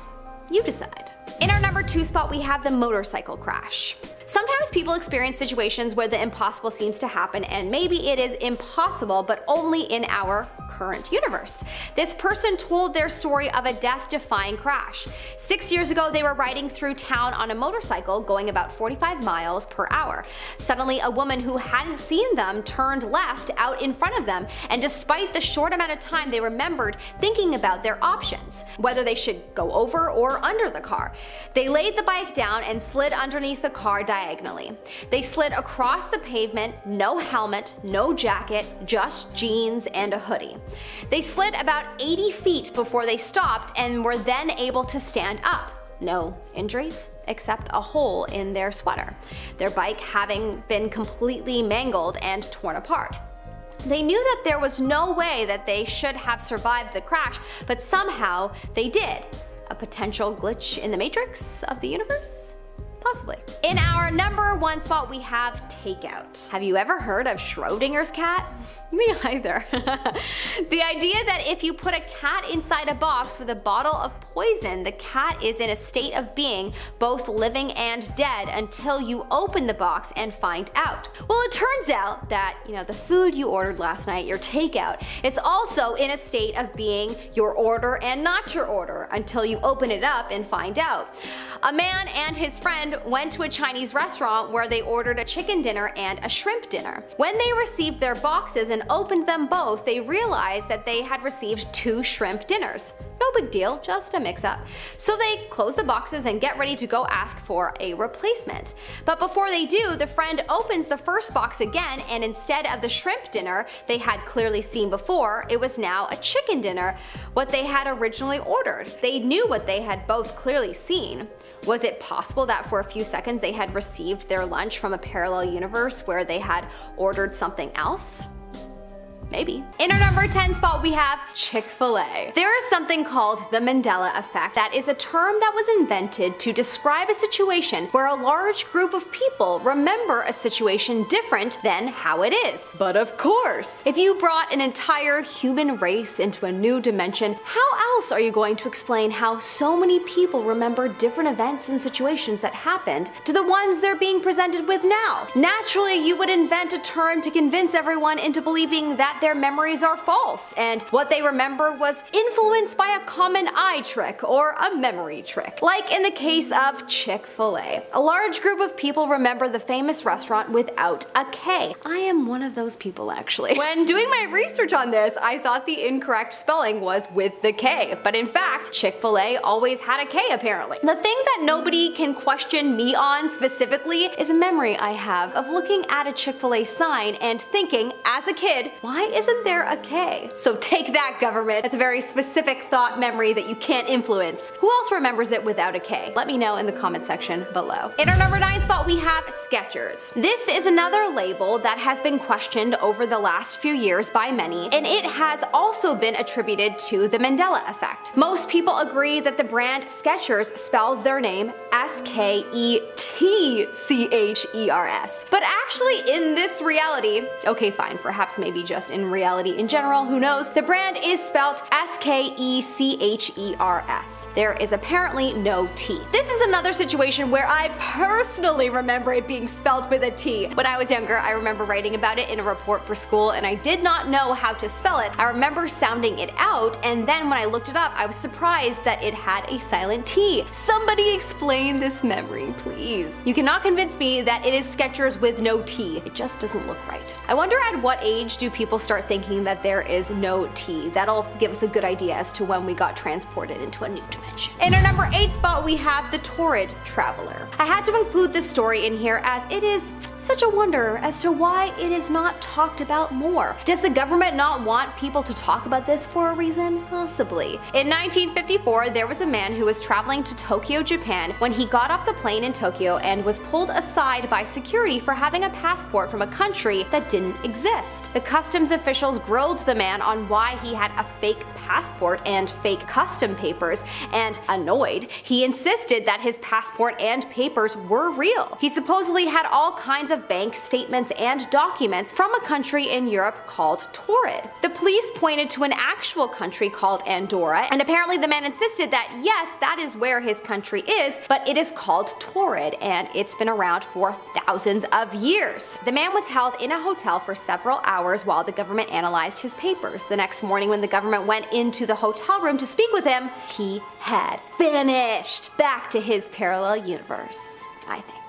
Speaker 4: You decide." In our number 2 spot, we have the motorcycle crash. Sometimes people experience situations where the impossible seems to happen, and maybe it is impossible, but only in our current universe. This person told their story of a death-defying crash. 6 years ago, they were riding through town on a motorcycle going about 45 miles per hour. Suddenly, a woman who hadn't seen them turned left out in front of them, and despite the short amount of time, they remembered thinking about their options, whether they should go over or under the car. They laid the bike down and slid underneath the car diagonally. They slid across the pavement, no helmet, no jacket, just jeans and a hoodie. They slid about 80 feet before they stopped and were then able to stand up. No injuries, except a hole in their sweater, their bike having been completely mangled and torn apart. They knew that there was no way that they should have survived the crash, but somehow they did. A potential glitch in the matrix of the universe? Possibly. In our number 1 spot, we have takeout. Have you ever heard of Schrodinger's cat? Me either. The idea that if you put a cat inside a box with a bottle of poison, the cat is in a state of being both living and dead until you open the box and find out. Well, it turns out that, the food you ordered last night, your takeout, is also in a state of being your order and not your order until you open it up and find out. A man and his friend went to a Chinese restaurant where they ordered a chicken dinner and a shrimp dinner. When they received their boxes and opened them both, they realized that they had received 2 shrimp dinners. No big deal, just a mix-up. So they close the boxes and get ready to go ask for a replacement. But before they do, the friend opens the first box again, and instead of the shrimp dinner they had clearly seen before, it was now a chicken dinner, what they had originally ordered. They knew what they had both clearly seen. Was it possible that for a few seconds they had received their lunch from a parallel universe where they had ordered something else? Maybe. In our number 10 spot, we have Chick-fil-A. There is something called the Mandela effect that is a term that was invented to describe a situation where a large group of people remember a situation different than how it is. But of course, if you brought an entire human race into a new dimension, how else are you going to explain how so many people remember different events and situations that happened to the ones they're being presented with now? Naturally, you would invent a term to convince everyone into believing that their memories are false, and what they remember was influenced by a common eye trick or a memory trick. Like in the case of Chick-fil-A. A large group of people remember the famous restaurant without a K. I am one of those people, actually. When doing my research on this, I thought the incorrect spelling was with the K, but in fact, Chick-fil-A always had a K apparently. The thing that nobody can question me on specifically is a memory I have of looking at a Chick-fil-A sign and thinking, as a kid, why isn't there a K? So take that, government. It's a very specific thought memory that you can't influence. Who else remembers it without a K? Let me know in the comment section below. In our number 9 spot, we have Skechers. This is another label that has been questioned over the last few years by many, and it has also been attributed to the Mandela effect. Most people agree that the brand Skechers spells their name S-K-E-T-C-H-E-R-S. But actually in this reality, okay fine, perhaps maybe just in reality in general, who knows, the brand is spelled S-K-E-C-H-E-R-S. There is apparently no T. This is another situation where I personally remember it being spelled with a T. When I was younger, I remember writing about it in a report for school, and I did not know how to spell it. I remember sounding it out, and then when I looked it up, I was surprised that it had a silent T. Somebody explain this memory, please. You cannot convince me that it is Skechers with no T. It just doesn't look right. I wonder at what age do people start thinking that there is no T? That'll give us a good idea as to when we got transported into a new dimension. In our number 8 spot, we have the Torrid Traveler. I had to include this story in here as it is Such a wonder as to why it is not talked about more. Does the government not want people to talk about this for a reason? Possibly. In 1954, there was a man who was traveling to Tokyo, Japan, when he got off the plane in Tokyo and was pulled aside by security for having a passport from a country that didn't exist. The customs officials grilled the man on why he had a fake passport and fake custom papers, and annoyed, he insisted that his passport and papers were real. He supposedly had all kinds of bank statements and documents from a country in Europe called Torrid. The police pointed to an actual country called Andorra, and apparently the man insisted that yes, that is where his country is, but it is called Torrid, and it's been around for thousands of years. The man was held in a hotel for several hours while the government analyzed his papers. The next morning, when the government went into the hotel room to speak with him, he had vanished back to his parallel universe, I think.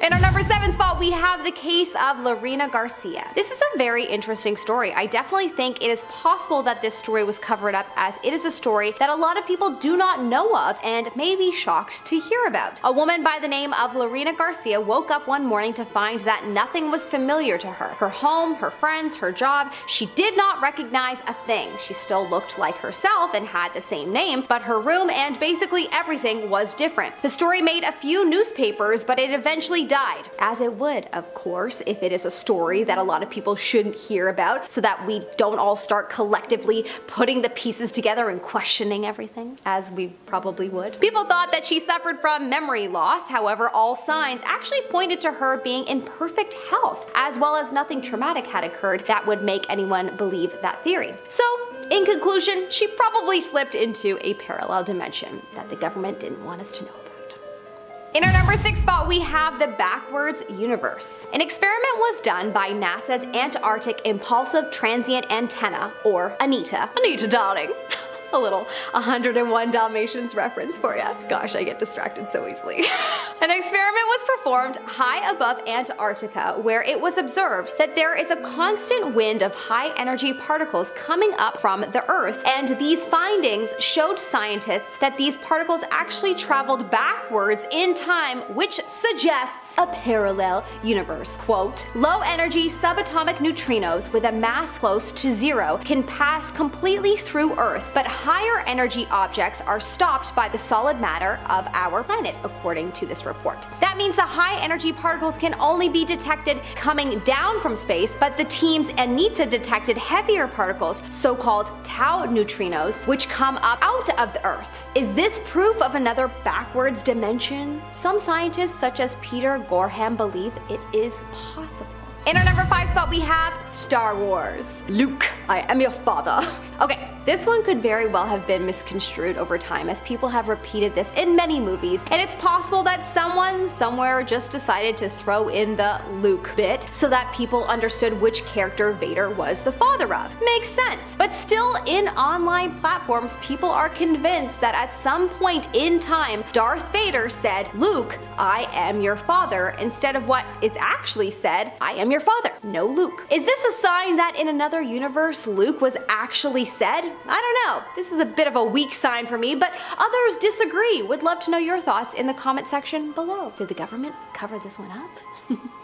Speaker 4: In our number 7 spot, we have the case of Lorena Garcia. This is a very interesting story. I definitely think it is possible that this story was covered up, as it is a story that a lot of people do not know of and may be shocked to hear about. A woman by the name of Lorena Garcia woke up one morning to find that nothing was familiar to her. Her home, her friends, her job, she did not recognize a thing. She still looked like herself and had the same name, but her room and basically everything was different. The story made a few newspapers, but it eventually died. As it would, of course, if it is a story that a lot of people shouldn't hear about, so that we don't all start collectively putting the pieces together and questioning everything, as we probably would. People thought that she suffered from memory loss, however, all signs actually pointed to her being in perfect health, as well as nothing traumatic had occurred that would make anyone believe that theory. So, in conclusion, she probably slipped into a parallel dimension that the government didn't want us to know about. In our number 6 spot, we have the backwards universe. An experiment was done by NASA's Antarctic Impulsive Transient Antenna, or ANITA. Anita, darling. A little 101 Dalmatians reference for ya. Gosh, I get distracted so easily. An experiment was performed high above Antarctica, where it was observed that there is a constant wind of high energy particles coming up from the Earth, and these findings showed scientists that these particles actually traveled backwards in time, which suggests a parallel universe. Quote, low energy subatomic neutrinos with a mass close to 0 can pass completely through Earth, but higher energy objects are stopped by the solid matter of our planet, according to this report. That means the high energy particles can only be detected coming down from space, but the team's ANITA detected heavier particles, so-called tau neutrinos, which come up out of the Earth. Is this proof of another backwards dimension? Some scientists, such as Peter Gorham, believe it is possible. In our number 5 spot, we have Star Wars. Luke, I am your father. Okay, this one could very well have been misconstrued over time, as people have repeated this in many movies, and it's possible that someone somewhere just decided to throw in the Luke bit so that people understood which character Vader was the father of. Makes sense. But still, in online platforms, people are convinced that at some point in time, Darth Vader said, Luke, I am your father, instead of what is actually said, I am your father. No Luke. Is this a sign that in another universe, Luke was actually said? I don't know. This is a bit of a weak sign for me, but others disagree. Would love to know your thoughts in the comment section below. Did the government cover this one up?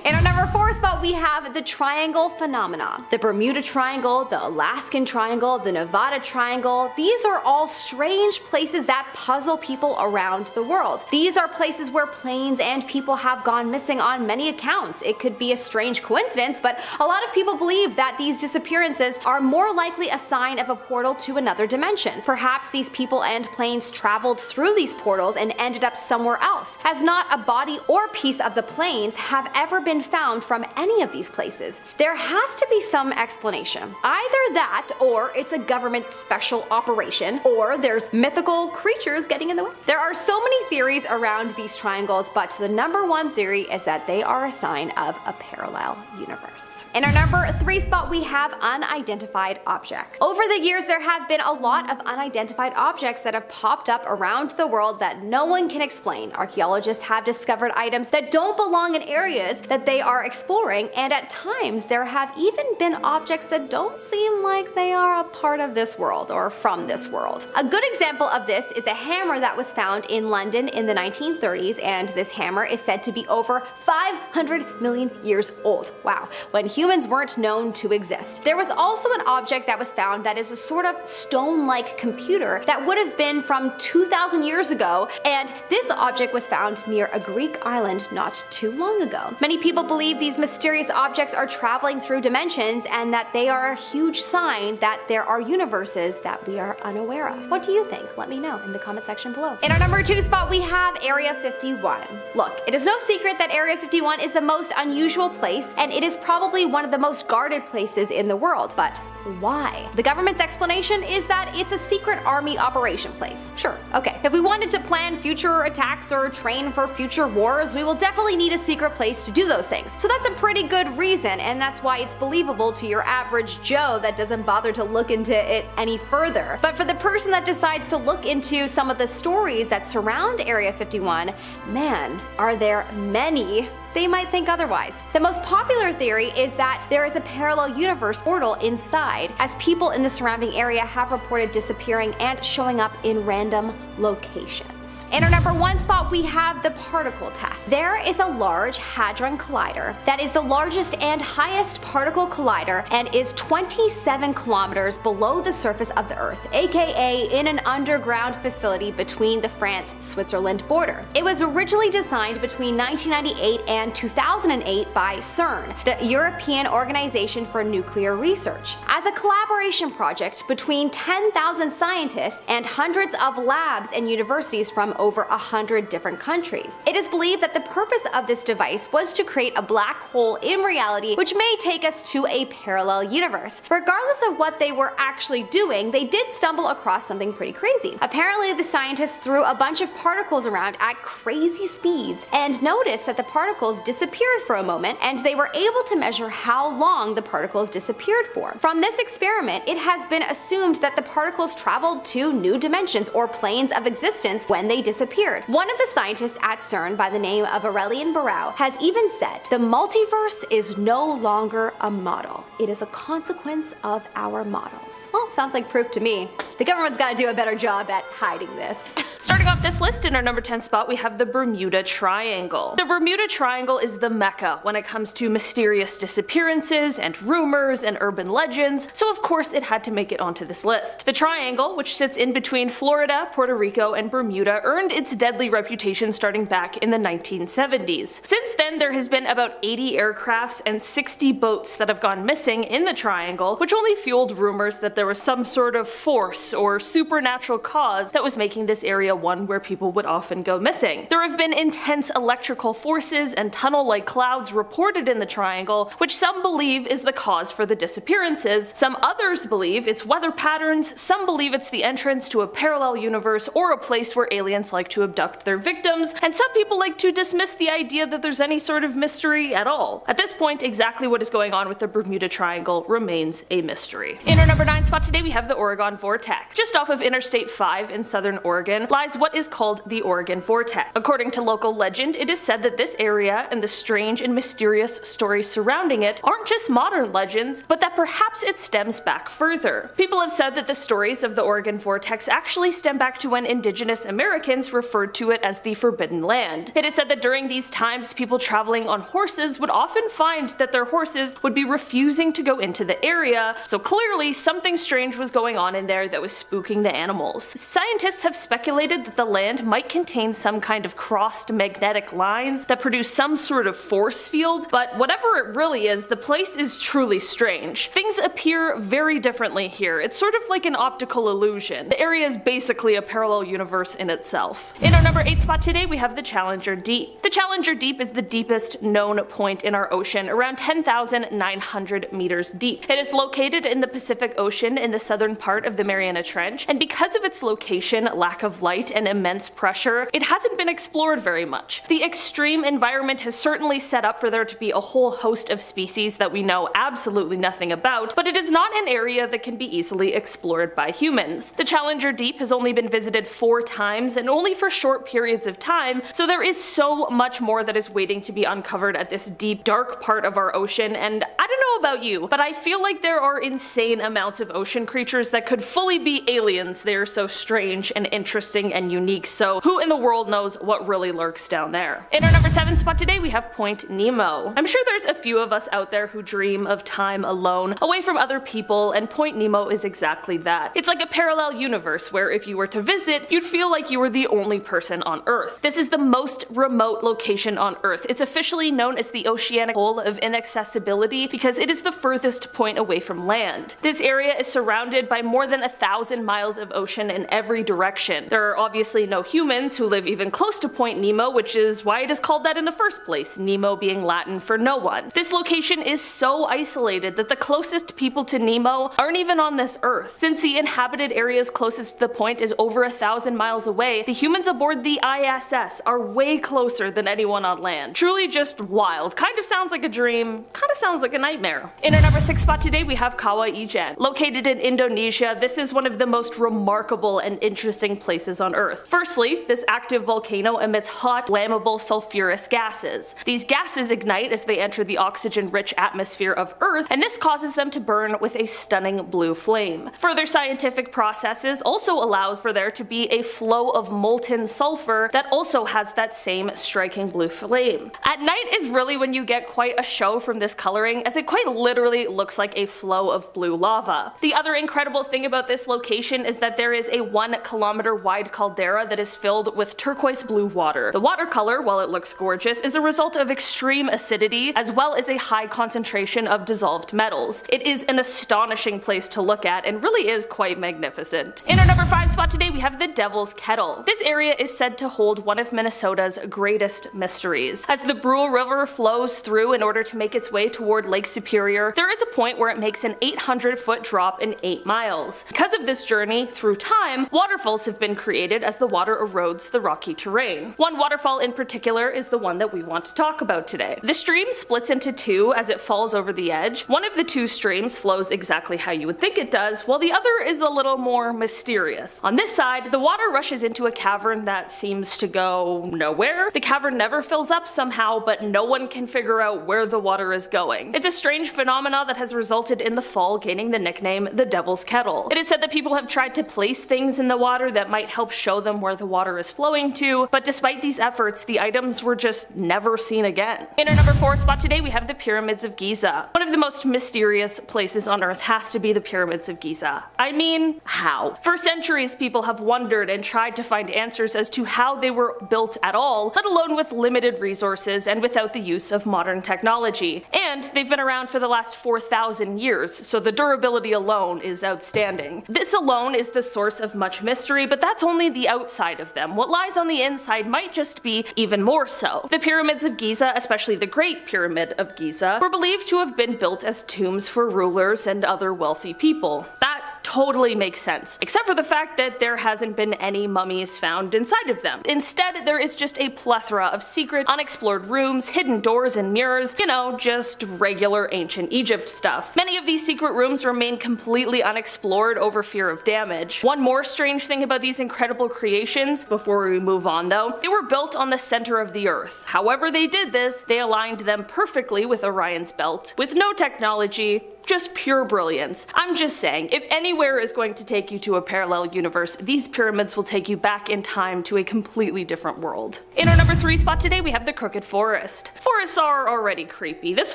Speaker 4: In our number 4 spot, we have the triangle phenomena. The Bermuda Triangle, the Alaskan Triangle, the Nevada Triangle. These are all strange places that puzzle people around the world. These are places where planes and people have gone missing on many accounts. It could be a strange coincidence, but a lot of people believe that these disappearances are more likely a sign of a portal to another dimension. Perhaps these people and planes traveled through these portals and ended up somewhere else, as not a body or piece of the planes have ever been found from any of these places. There has to be some explanation. Either that, or it's a government special operation, or there's mythical creatures getting in the way. There are so many theories around these triangles, but the number 1 theory is that they are a sign of a parallel universe. In our number 3 spot, we have unidentified objects. Over the years, there have been a lot of unidentified objects that have popped up around the world that no one can explain. Archaeologists have discovered items that don't belong in areas that that they are exploring, and at times there have even been objects that don't seem like they are a part of this world or from this world. A good example of this is a hammer that was found in London in the 1930s, and this hammer is said to be over 500 million years old. Wow, when humans weren't known to exist. There was also an object that was found that is a sort of stone-like computer that would have been from 2,000 years ago, and this object was found near a Greek island not too long ago. Many people believe these mysterious objects are traveling through dimensions and that they are a huge sign that there are universes that we are unaware of. What do you think? Let me know in the comment section below. In our number 2 spot, we have Area 51. Look, it is no secret that Area 51 is the most unusual place, and it is probably one of the most guarded places in the world. But why? The government's explanation is that it's a secret army operation place. Sure, okay. If we wanted to plan future attacks or train for future wars, we will definitely need a secret place to do those things. So that's a pretty good reason, and that's why it's believable to your average Joe that doesn't bother to look into it any further. But for the person that decides to look into some of the stories that surround Area 51, man, are there many. They might think otherwise. The most popular theory is that there is a parallel universe portal inside, as people in the surrounding area have reported disappearing and showing up in random locations. In our number 1 spot, we have the particle test. There is a large hadron collider that is the largest and highest particle collider and is 27 kilometers below the surface of the Earth, aka in an underground facility between the France-Switzerland border. It was originally designed between 1998 and 2008 by CERN, the European Organization for Nuclear Research, as a collaboration project between 10,000 scientists and hundreds of labs and universities from over 100 different countries. It is believed that the purpose of this device was to create a black hole in reality, which may take us to a parallel universe. Regardless of what they were actually doing, they did stumble across something pretty crazy. Apparently, the scientists threw a bunch of particles around at crazy speeds and noticed that the particles disappeared for a moment, and they were able to measure how long the particles disappeared for. From this experiment, it has been assumed that the particles traveled to new dimensions or planes of existence when they disappeared. One of the scientists at CERN by the name of Aurelian Barau has even said, "The multiverse is no longer a model. It is a consequence of our models." Well, sounds like proof to me. The government's gotta do a better job at hiding this.
Speaker 3: Starting off this list, in our number 10 spot, we have the Bermuda Triangle. The Bermuda Triangle is the mecca when it comes to mysterious disappearances and rumors and urban legends, so of course it had to make it onto this list. The triangle, which sits in between Florida, Puerto Rico, and Bermuda, earned its deadly reputation starting back in the 1970s. Since then, there has been about 80 aircrafts and 60 boats that have gone missing in the triangle, which only fueled rumors that there was some sort of force or supernatural cause that was making this area one where people would often go missing. There have been intense electrical forces and tunnel-like clouds reported in the triangle, which some believe is the cause for the disappearances. Some others believe it's weather patterns, some believe it's the entrance to a parallel universe or a place where aliens like to abduct their victims, and some people like to dismiss the idea that there's any sort of mystery at all. At this point, exactly what is going on with the Bermuda Triangle remains a mystery. In our number 9 spot today, we have the Oregon Vortex. Just off of Interstate 5 in southern Oregon lies what is called the Oregon Vortex. According to local legend, it is said that this area and the strange and mysterious stories surrounding it aren't just modern legends, but that perhaps it stems back further. People have said that the stories of the Oregon Vortex actually stem back to when Indigenous Americans referred to it as the Forbidden Land. It is said that during these times, people traveling on horses would often find that their horses would be refusing to go into the area, so clearly something strange was going on in there that was spooking the animals. Scientists have speculated that the land might contain some kind of crossed magnetic lines that produce some sort of force field, but whatever it really is, the place is truly strange. Things appear very differently here. It's sort of like an optical illusion. The area is basically a parallel universe in itself. In our number 8 spot today, we have the Challenger Deep. The Challenger Deep is the deepest known point in our ocean, around 10,900 meters deep. It is located in the Pacific Ocean in the southern part of the Mariana Trench, and because of its location, lack of light, and immense pressure, it hasn't been explored very much. The extreme environment environment has certainly set up for there to be a whole host of species that we know absolutely nothing about, but it is not an area that can be easily explored by humans. The Challenger Deep has only been visited 4 times and only for short periods of time, so there is so much more that is waiting to be uncovered at this deep, dark part of our ocean, and I don't know about you, but I feel like there are insane amounts of ocean creatures that could fully be aliens. They are so strange and interesting and unique, so who in the world knows what really lurks down there. In our number 7 spot today, we have Point Nemo. I'm sure there's a few of us out there who dream of time alone, away from other people, and Point Nemo is exactly that. It's like a parallel universe where if you were to visit, you'd feel like you were the only person on Earth. This is the most remote location on Earth. It's officially known as the oceanic pole of inaccessibility because it is the furthest point away from land. This area is surrounded by more than 1,000 miles of ocean in every direction. There are obviously no humans who live even close to Point Nemo, which is why it is called that in the first place, Nemo being Latin for no one. This location is so isolated that the closest people to Nemo aren't even on this Earth. Since the inhabited areas closest to the point is over 1,000 miles away, the humans aboard the ISS are way closer than anyone on land. Truly just wild. Kind of sounds like a dream, kind of sounds like a nightmare. In our number 6 spot today, we have Kawah Ijen. Located in Indonesia, this is one of the most remarkable and interesting places on Earth. Firstly, this active volcano emits hot, flammable, sulfurous gases. These gases ignite as they enter the oxygen-rich atmosphere of Earth, and this causes them to burn with a stunning blue flame. Further scientific processes also allows for there to be a flow of molten sulfur that also has that same striking blue flame. At night is really when you get quite a show from this coloring, as it quite literally looks like a flow of blue lava. The other incredible thing about this location is that there is a 1 kilometer wide caldera that is filled with turquoise blue water. The watercolor, while it looks gorgeous, is a result of extreme acidity as well as a high concentration of dissolved metals. It is an astonishing place to look at and really is quite magnificent. In our number 5 spot today, we have the Devil's Kettle. This area is said to hold one of Minnesota's greatest mysteries. As the Brule River flows through in order to make its way toward Lake Superior, there is a point where it makes an 800-foot drop in 8 miles. Because of this journey through time, waterfalls have been created as the water erodes the rocky terrain. One waterfall in particular is the one that we want to talk about today. The stream splits into 2 as it falls over the edge. One of the 2 streams flows exactly how you would think it does, while the other is a little more mysterious. On this side, the water rushes into a cavern that seems to go nowhere. The cavern never fills up somehow, but no one can figure out where the water is going. It's a strange phenomena that has resulted in the fall gaining the nickname the Devil's Kettle. It is said that people have tried to place things in the water that might help show them where the water is flowing to, but despite these efforts, the items were just never seen again. In our number 4 spot today, we have the Pyramids of Giza. One of the most mysterious places on Earth has to be the Pyramids of Giza. I mean, how? For centuries, people have wondered and tried to find answers as to how they were built at all, let alone with limited resources and without the use of modern technology. And they've been around for the last 4,000 years, so the durability alone is outstanding. This alone is the source of much mystery, but that's only the outside of them. What lies on the inside might just be even more so. The Pyramids of Giza, especially the Great Pyramid of Giza, were believed to have been built as tombs for rulers and other wealthy people. That totally makes sense, except for the fact that there hasn't been any mummies found inside of them. Instead, there is just a plethora of secret, unexplored rooms, hidden doors and mirrors, you know, just regular ancient Egypt stuff. Many of these secret rooms remain completely unexplored over fear of damage. One more strange thing about these incredible creations, before we move on though, they were built on the center of the Earth. However they did this, they aligned them perfectly with Orion's belt, with no technology, just pure brilliance. I'm just saying, if anywhere is going to take you to a parallel universe, these pyramids will take you back in time to a completely different world. In our number 3 spot today, we have the Crooked Forest. Forests are already creepy. This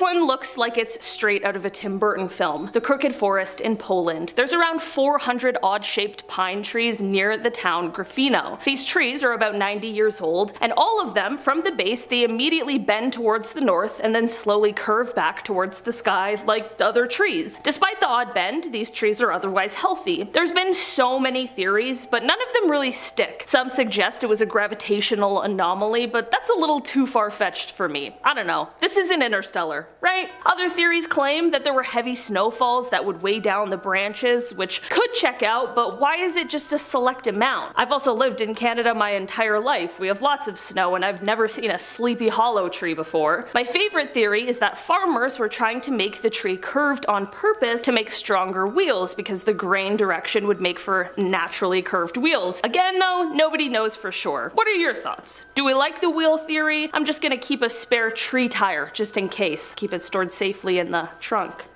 Speaker 3: one looks like it's straight out of a Tim Burton film. The Crooked Forest in Poland. There's around 400 odd-shaped pine trees near the town Gryfino. These trees are about 90 years old, and all of them, from the base, they immediately bend towards the north and then slowly curve back towards the sky like the other trees trees. Despite the odd bend, these trees are otherwise healthy. There's been so many theories, but none of them really stick. Some suggest it was a gravitational anomaly, but that's a little too far-fetched for me. I don't know. This isn't Interstellar, right? Other theories claim that there were heavy snowfalls that would weigh down the branches, which could check out, but why is it just a select amount? I've also lived in Canada my entire life. We have lots of snow, and I've never seen a Sleepy Hollow tree before. My favorite theory is that farmers were trying to make the tree curved on purpose to make stronger wheels, because the grain direction would make for naturally curved wheels. Again though, nobody knows for sure. What are your thoughts? Do we like the wheel theory? I'm just gonna keep a spare tree tire just in case. Keep it stored safely in the trunk.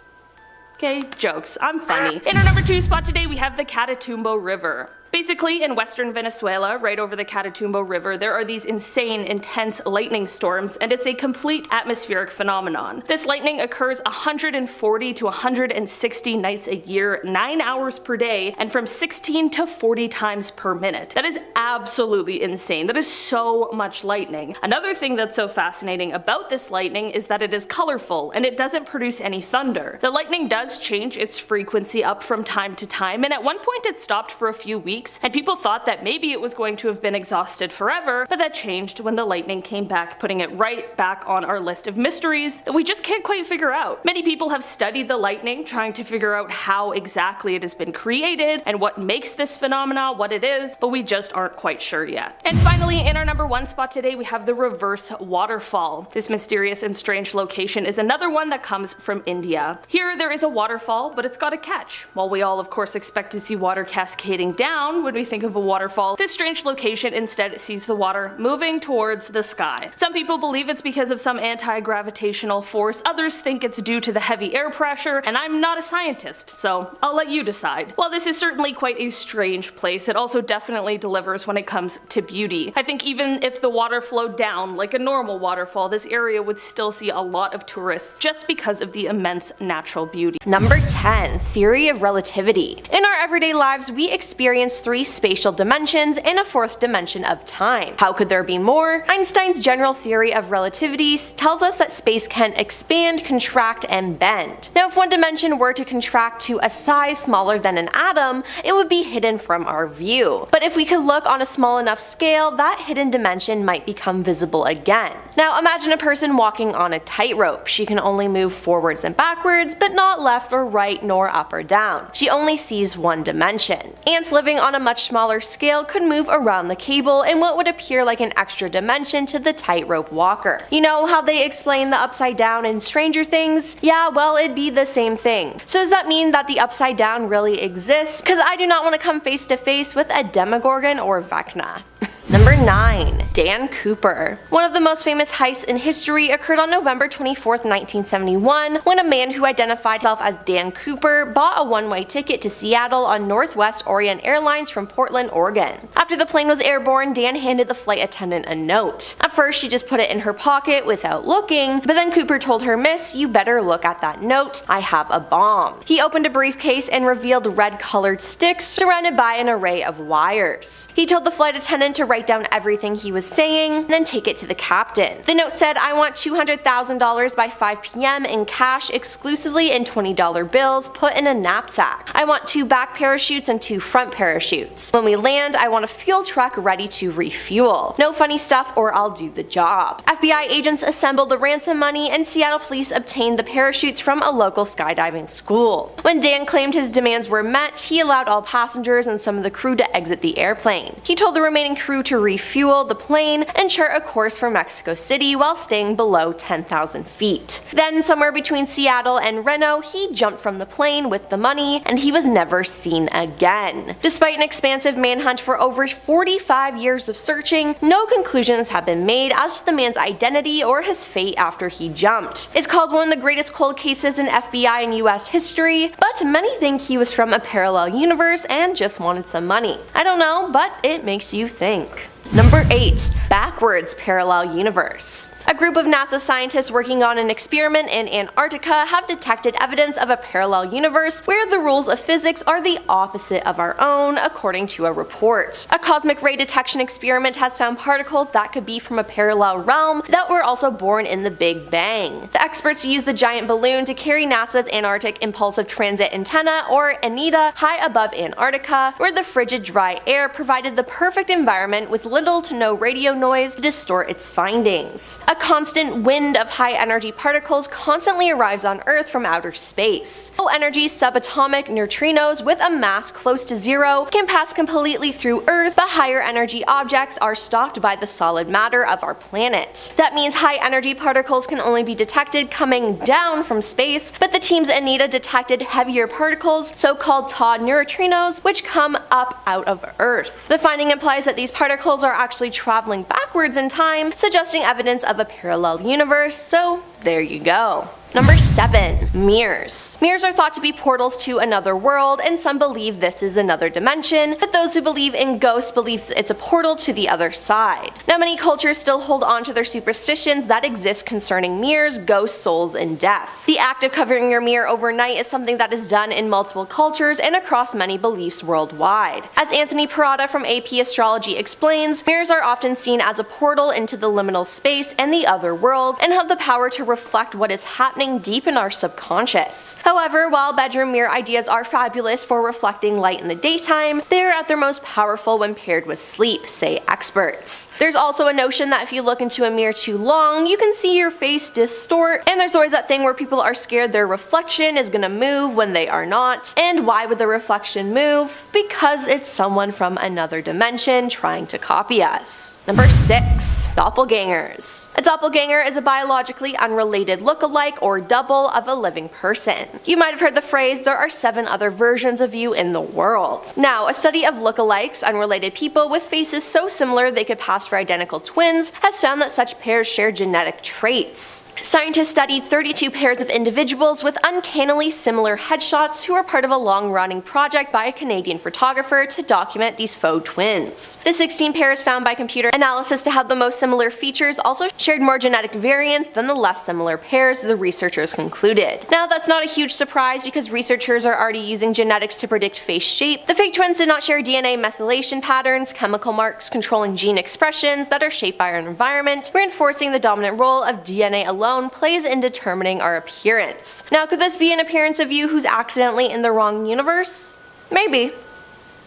Speaker 3: Okay, jokes. I'm funny. In our number 2 spot today, we have the Catatumbo River. Basically, in western Venezuela, right over the Catatumbo River, there are these insane, intense lightning storms, and it's a complete atmospheric phenomenon. This lightning occurs 140 to 160 nights a year, 9 hours per day, and from 16 to 40 times per minute. That is absolutely insane. That is so much lightning. Another thing that's so fascinating about this lightning is that it is colorful, and it doesn't produce any thunder. The lightning does change its frequency up from time to time, and at one point it stopped for a few weeks, and people thought that maybe it was going to have been exhausted forever, but that changed when the lightning came back, putting it right back on our list of mysteries that we just can't quite figure out. Many people have studied the lightning, trying to figure out how exactly it has been created and what makes this phenomena what it is, but we just aren't quite sure yet. And finally, in our number 1 spot today, we have the reverse waterfall. This mysterious and strange location is another one that comes from India. Here there is a waterfall, but it's got a catch. While we all of course expect to see water cascading down when we think of a waterfall, this strange location instead sees the water moving towards the sky. Some people believe it's because of some anti-gravitational force, others think it's due to the heavy air pressure, and I'm not a scientist, so I'll let you decide. While this is certainly quite a strange place, it also definitely delivers when it comes to beauty. I think even if the water flowed down like a normal waterfall, this area would still see a lot of tourists just because of the immense natural beauty.
Speaker 5: Number 10. Theory of relativity. In our everyday lives, we experience 3 spatial dimensions and a 4th dimension of time. How could there be more? Einstein's general theory of relativity tells us that space can expand, contract, and bend. Now, if one dimension were to contract to a size smaller than an atom, it would be hidden from our view. But if we could look on a small enough scale, that hidden dimension might become visible again. Now, imagine a person walking on a tightrope. She can only move forwards and backwards, but not left or right nor up or down. She only sees one dimension. Ants living on a much smaller scale could move around the cable in what would appear like an extra dimension to the tightrope walker. You know how they explain the upside down in Stranger Things? Yeah, well, it'd be the same thing. So does that mean that the upside down really exists? Because I do not want to come face to face with a Demogorgon or Vecna. Number 9. Dan Cooper. One of the most famous heists in history occurred on November 24, 1971, when a man who identified himself as Dan Cooper bought a one-way ticket to Seattle on Northwest Orient Airlines from Portland, Oregon. After the plane was airborne, Dan handed the flight attendant a note. At first, she just put it in her pocket without looking, but then Cooper told her, "Miss, you better look at that note. I have a bomb." He opened a briefcase and revealed red-colored sticks surrounded by an array of wires. He told the flight attendant to write down everything he was saying, and then take it to the captain. The note said, "I want $200,000 by 5 p.m. in cash exclusively in $20 bills put in a knapsack. I want 2 back parachutes and 2 front parachutes. When we land, I want a fuel truck ready to refuel. No funny stuff or I'll do the job." FBI agents assembled the ransom money and Seattle police obtained the parachutes from a local skydiving school. When Dan claimed his demands were met, he allowed all passengers and some of the crew to exit the airplane. He told the remaining crew to refuel the plane and chart a course for Mexico City while staying below 10,000 feet. Then, somewhere between Seattle and Reno, he jumped from the plane with the money, and he was never seen again. Despite an expansive manhunt for over 45 years of searching, no conclusions have been made as to the man's identity or his fate after he jumped. It's called one of the greatest cold cases in FBI and US history, but many think he was from a parallel universe and just wanted some money. I don't know, but it makes you think. Number 8. Backwards parallel universe. A group of NASA scientists working on an experiment in Antarctica have detected evidence of a parallel universe where the rules of physics are the opposite of our own, according to a report. A cosmic ray detection experiment has found particles that could be from a parallel realm that were also born in the Big Bang. The experts used the giant balloon to carry NASA's Antarctic Impulsive Transit Antenna, or ANITA, high above Antarctica, where the frigid dry air provided the perfect environment with little to no radio noise to distort its findings. A constant wind of high-energy particles constantly arrives on Earth from outer space. Low-energy subatomic neutrinos with a mass close to zero can pass completely through Earth, but higher-energy objects are stopped by the solid matter of our planet. That means high-energy particles can only be detected coming down from space, but the team's ANITA detected heavier particles, so-called tau neutrinos, which come up out of Earth. The finding implies that these particles are actually traveling backwards in time, suggesting evidence of a parallel universe, so there you go. Number 7. Mirrors. Mirrors are thought to be portals to another world, and some believe this is another dimension, but those who believe in ghosts believe it's a portal to the other side. Now, many cultures still hold on to their superstitions that exist concerning mirrors, ghosts, souls, and death. The act of covering your mirror overnight is something that is done in multiple cultures and across many beliefs worldwide. As Anthony Perrotta from AP Astrology explains, mirrors are often seen as a portal into the liminal space and the other world, and have the power to reflect what is happening deep in our subconscious. However, while bedroom mirror ideas are fabulous for reflecting light in the daytime, they are at their most powerful when paired with sleep, say experts. There's also a notion that if you look into a mirror too long, you can see your face distort, and there's always that thing where people are scared their reflection is gonna move when they are not. And why would the reflection move? Because it's someone from another dimension trying to copy us. Number 6. Doppelgangers. A doppelganger is a biologically unrelated look-alike or double of a living person. You might have heard the phrase, there are 7 other versions of you in the world. Now, a study of lookalikes, unrelated people with faces so similar they could pass for identical twins, has found that such pairs share genetic traits. Scientists studied 32 pairs of individuals with uncannily similar headshots who are part of a long-running project by a Canadian photographer to document these faux twins. The 16 pairs found by computer analysis to have the most similar features also shared more genetic variants than the less similar pairs, the researchers concluded. Now, that's not a huge surprise because researchers are already using genetics to predict face shape. The fake twins did not share DNA methylation patterns, chemical marks controlling gene expressions that are shaped by our environment, reinforcing the dominant role of DNA alone plays in determining our appearance. Now, could this be an appearance of you who's accidentally in the wrong universe? Maybe.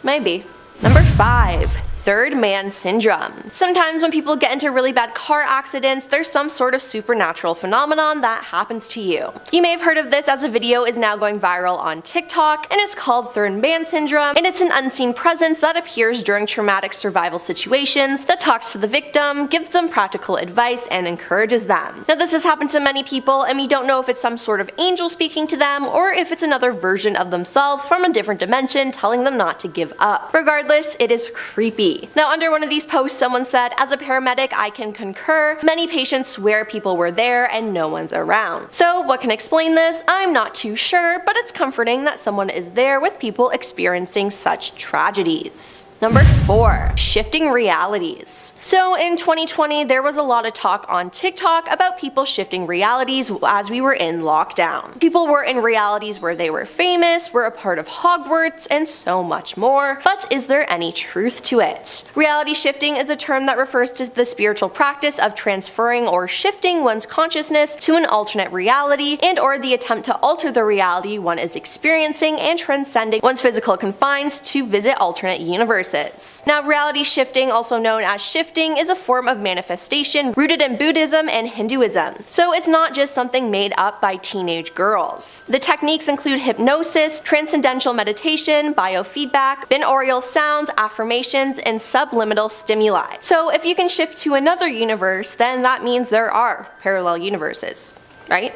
Speaker 5: Maybe. Number 5. Third man syndrome. Sometimes when people get into really bad car accidents, there's some sort of supernatural phenomenon that happens to you. You may have heard of this as a video is now going viral on TikTok, and it's called third man syndrome, and it's an unseen presence that appears during traumatic survival situations that talks to the victim, gives them practical advice, and encourages them. Now, this has happened to many people, and we don't know if it's some sort of angel speaking to them or if it's another version of themselves from a different dimension telling them not to give up. Regardless, it is creepy. Now, under one of these posts, someone said, as a paramedic, I can concur. Many patients swear people were there and no one's around. So what can explain this? I'm not too sure, but it's comforting that someone is there with people experiencing such tragedies. Number 4. Shifting realities. So in 2020, there was a lot of talk on TikTok about people shifting realities as we were in lockdown. People were in realities where they were famous, were a part of Hogwarts, and so much more. But is there any truth to it? Reality shifting is a term that refers to the spiritual practice of transferring or shifting one's consciousness to an alternate reality and or the attempt to alter the reality one is experiencing and transcending one's physical confines to visit alternate universes. Now, reality shifting, also known as shifting, is a form of manifestation rooted in Buddhism and Hinduism. So it's not just something made up by teenage girls. The techniques include hypnosis, transcendental meditation, biofeedback, binaural sounds, affirmations, and subliminal stimuli. So if you can shift to another universe, then that means there are parallel universes, right?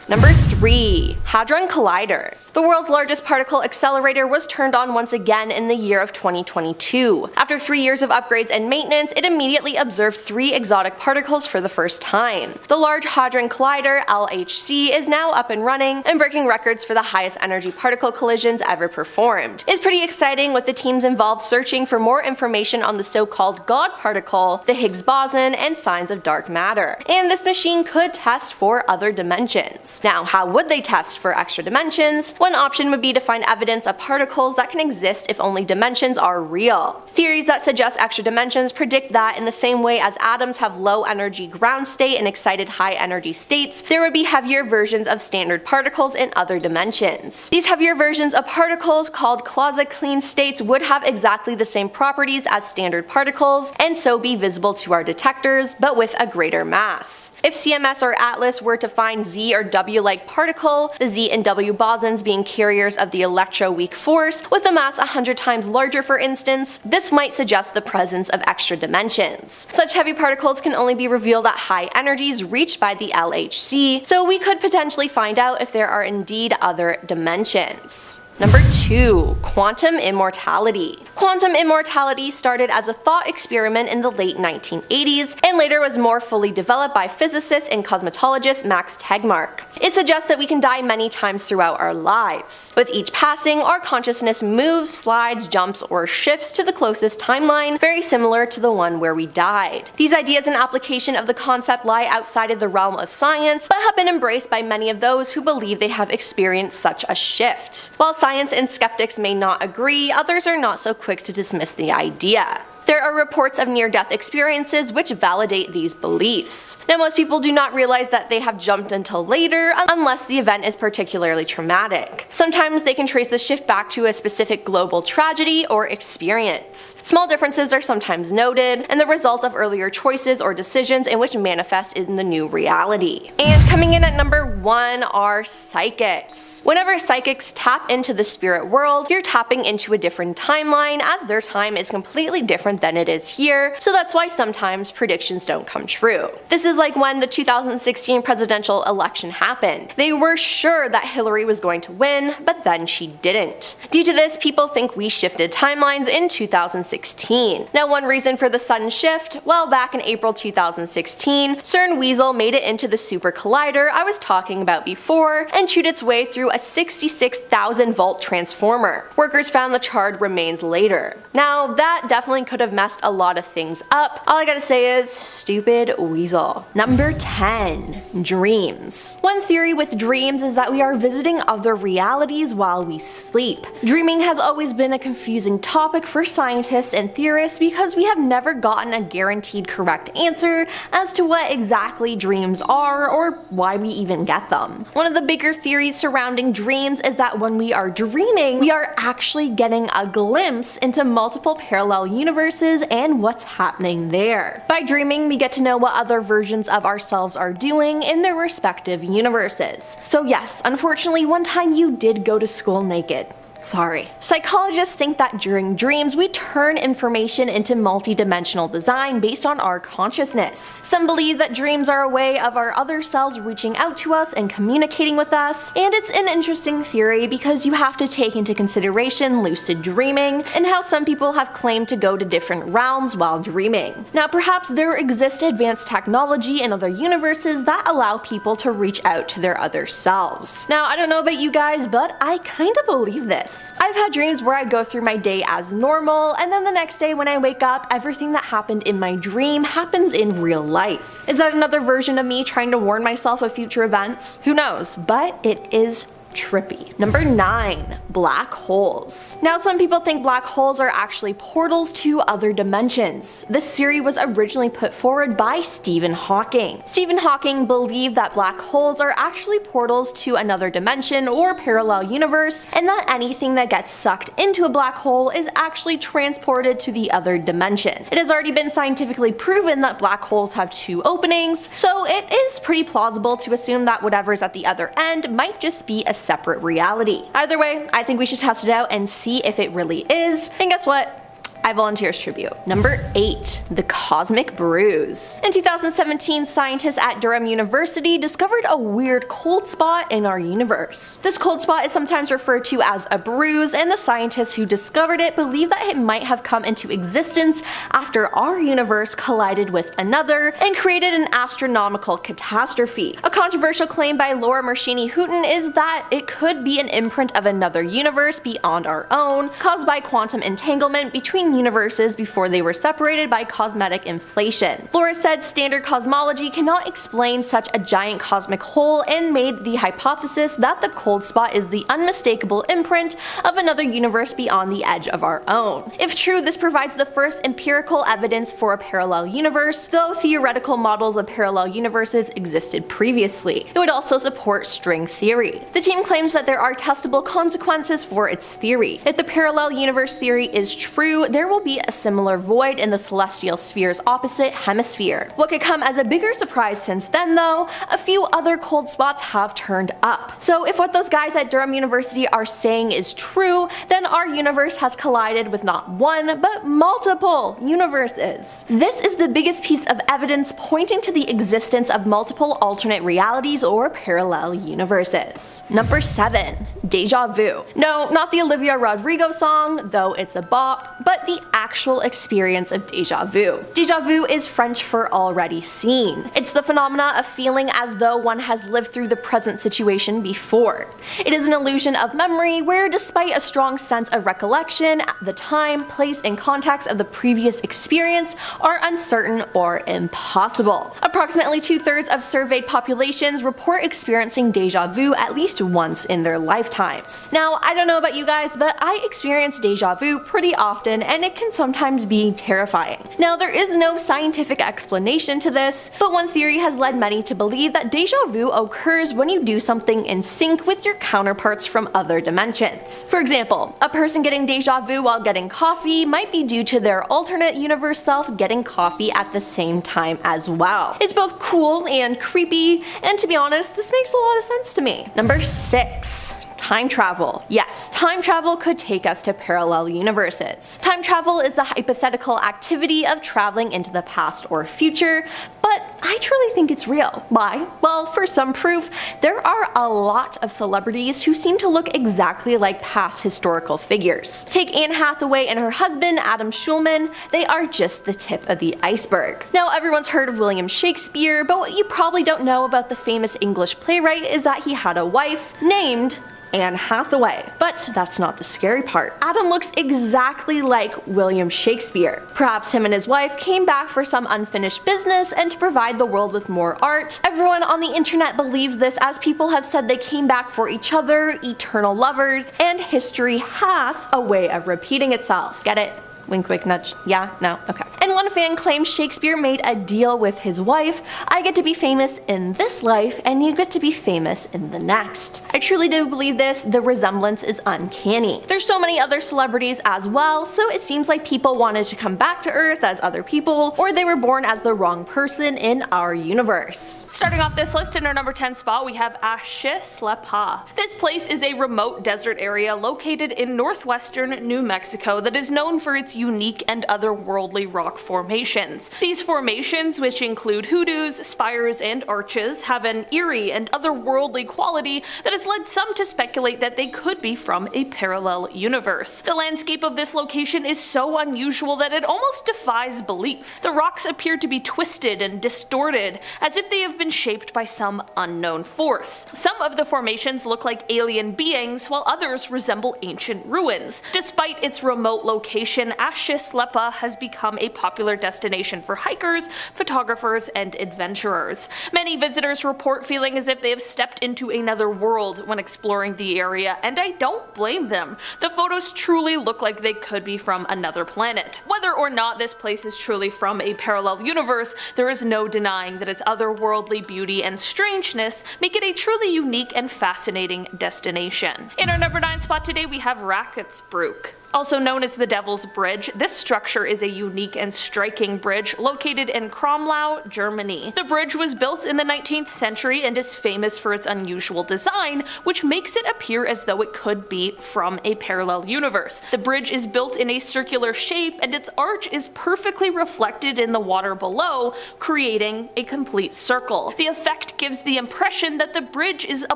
Speaker 5: Number 3. Hadron Collider. The world's largest particle accelerator was turned on once again in the year of 2022. After 3 years of upgrades and maintenance, it immediately observed 3 exotic particles for the first time. The Large Hadron Collider, LHC, is now up and running and breaking records for the highest energy particle collisions ever performed. It's pretty exciting, with the teams involved searching for more information on the so-called God particle, the Higgs boson, and signs of dark matter. And this machine could test for other dimensions. Now, how would they test for extra dimensions? One option would be to find evidence of particles that can exist if only dimensions are real. Theories that suggest extra dimensions predict that in the same way as atoms have low energy ground state and excited high energy states, there would be heavier versions of standard particles in other dimensions. These heavier versions of particles, called quasi-clean states, would have exactly the same properties as standard particles and so be visible to our detectors, but with a greater mass. If CMS or ATLAS were to find Z or W-like particle, the Z and W bosons being carriers of the electroweak force, with a mass 100 times larger for instance, this might suggest the presence of extra dimensions. Such heavy particles can only be revealed at high energies reached by the LHC, so we could potentially find out if there are indeed other dimensions. Number 2. Quantum immortality. Quantum immortality started as a thought experiment in the late 1980s and later was more fully developed by physicist and cosmologist Max Tegmark. It suggests that we can die many times throughout our lives. With each passing, our consciousness moves, slides, jumps, or shifts to the closest timeline, very similar to the one where we died. These ideas and application of the concept lie outside of the realm of science, but have been embraced by many of those who believe they have experienced such a shift. While science and skeptics may not agree, others are not so quick to dismiss the idea. There are reports of near-death experiences which validate these beliefs. Now, most people do not realize that they have jumped until later unless the event is particularly traumatic. Sometimes they can trace the shift back to a specific global tragedy or experience. Small differences are sometimes noted, and the result of earlier choices or decisions in which manifest in the new reality. And coming in at number 1 are psychics. Whenever psychics tap into the spirit world, you're tapping into a different timeline, as their time is completely different than it is here, so that's why sometimes predictions don't come true. This is like when the 2016 presidential election happened. They were sure that Hillary was going to win, but then she didn't. Due to this, people think we shifted timelines in 2016. Now, one reason for the sudden shift, well, back in April 2016, CERN Weasel made it into the super collider I was talking about before and chewed its way through a 66,000 volt transformer. Workers found the charred remains later. Now, that definitely could have messed a lot of things up. All I gotta say is, stupid weasel. Number 10. Dreams. One theory with dreams is that we are visiting other realities while we sleep. Dreaming has always been a confusing topic for scientists and theorists because we have never gotten a guaranteed correct answer as to what exactly dreams are or why we even get them. One of the bigger theories surrounding dreams is that when we are dreaming, we are actually getting a glimpse into multiple parallel universes and what's happening there. By dreaming, we get to know what other versions of ourselves are doing in their respective universes. So yes, unfortunately, one time you did go to school naked. Sorry. Psychologists think that during dreams we turn information into multi-dimensional design based on our consciousness. Some believe that dreams are a way of our other selves reaching out to us and communicating with us, and it's an interesting theory because you have to take into consideration lucid dreaming and how some people have claimed to go to different realms while dreaming. Now, perhaps there exists advanced technology in other universes that allow people to reach out to their other selves. Now, I don't know about you guys, but I kinda believe this. I've had dreams where I go through my day as normal, and then the next day when I wake up, everything that happened in my dream happens in real life. Is that another version of me trying to warn myself of future events? Who knows, but it is trippy. Number 9. Black holes. Now, some people think black holes are actually portals to other dimensions. This theory was originally put forward by Stephen Hawking. Stephen Hawking believed that black holes are actually portals to another dimension or parallel universe, and that anything that gets sucked into a black hole is actually transported to the other dimension. It has already been scientifically proven that black holes have 2 openings, so it is pretty plausible to assume that whatever's at the other end might just be a separate reality. Either way, I think we should test it out and see if it really is, and guess what? I volunteer as tribute. Number 8. The Cosmic Bruise. In 2017, scientists at Durham University discovered a weird cold spot in our universe. This cold spot is sometimes referred to as a bruise, and the scientists who discovered it believe that it might have come into existence after our universe collided with another and created an astronomical catastrophe. A controversial claim by Laura Mershini-Houghton is that it could be an imprint of another universe beyond our own, caused by quantum entanglement between universes before they were separated by cosmetic inflation. Laura said standard cosmology cannot explain such a giant cosmic hole and made the hypothesis that the cold spot is the unmistakable imprint of another universe beyond the edge of our own. If true, this provides the first empirical evidence for a parallel universe, though theoretical models of parallel universes existed previously. It would also support string theory. The team claims that there are testable consequences for its theory. If the parallel universe theory is true, there will be a similar void in the celestial sphere's opposite hemisphere. What could come as a bigger surprise since then, though, a few other cold spots have turned up. So if what those guys at Durham University are saying is true, then our universe has collided with not one, but multiple universes. This is the biggest piece of evidence pointing to the existence of multiple alternate realities or parallel universes. Number 7. Déjà vu. No, not the Olivia Rodrigo song, though it's a bop, but the actual experience of déjà vu. Déjà vu is French for already seen. It's the phenomena of feeling as though one has lived through the present situation before. It is an illusion of memory where, despite a strong sense of recollection, the time, place, and context of the previous experience are uncertain or impossible. Approximately 2/3 of surveyed populations report experiencing déjà vu at least once in their lifetimes. Now, I don't know about you guys, but I experience déjà vu pretty often, and it can sometimes be terrifying. Now, there is no scientific explanation to this, but one theory has led many to believe that déjà vu occurs when you do something in sync with your counterparts from other dimensions. For example, a person getting déjà vu while getting coffee might be due to their alternate universe self getting coffee at the same time as well. It's both cool and creepy, and to be honest, this makes a lot of sense to me. Number 6. Time travel. Yes, time travel could take us to parallel universes. Time travel is the hypothetical activity of traveling into the past or future, but I truly think it's real. Why? Well, for some proof, there are a lot of celebrities who seem to look exactly like past historical figures. Take Anne Hathaway and her husband, Adam Schulman. They are just the tip of the iceberg. Now, everyone's heard of William Shakespeare, but what you probably don't know about the famous English playwright is that he had a wife named Anne Hathaway. But that's not the scary part. Adam looks exactly like William Shakespeare. Perhaps him and his wife came back for some unfinished business and to provide the world with more art. Everyone on the internet believes this, as people have said they came back for each other, eternal lovers, and history hath a way of repeating itself. Get it? Wink, wink, nudge. Yeah? No? Okay. And one fan claims Shakespeare made a deal with his wife. I get to be famous in this life, and you get to be famous in the next. I truly do believe this. The resemblance is uncanny. There's so many other celebrities as well, so it seems like people wanted to come back to Earth as other people, or they were born as the wrong person in our universe.
Speaker 3: Starting off this list in our number 10 spot, we have Axislepa. This place is a remote desert area located in northwestern New Mexico that is known for its unique and otherworldly rock formations. These formations, which include hoodoos, spires, and arches, have an eerie and otherworldly quality that has led some to speculate that they could be from a parallel universe. The landscape of this location is so unusual that it almost defies belief. The rocks appear to be twisted and distorted, as if they have been shaped by some unknown force. Some of the formations look like alien beings, while others resemble ancient ruins. Despite its remote location, Axislepa has become a popular destination for hikers, photographers, and adventurers. Many visitors report feeling as if they have stepped into another world when exploring the area, and I don't blame them. The photos truly look like they could be from another planet. Whether or not this place is truly from a parallel universe, there is no denying that its otherworldly beauty and strangeness make it a truly unique and fascinating destination. In our number 9 spot today, we have Raketsbroek. Also known as the Devil's Bridge, this structure is a unique and striking bridge located in Kromlau, Germany. The bridge was built in the 19th century and is famous for its unusual design, which makes it appear as though it could be from a parallel universe. The bridge is built in a circular shape and its arch is perfectly reflected in the water below, creating a complete circle. The effect gives the impression that the bridge is a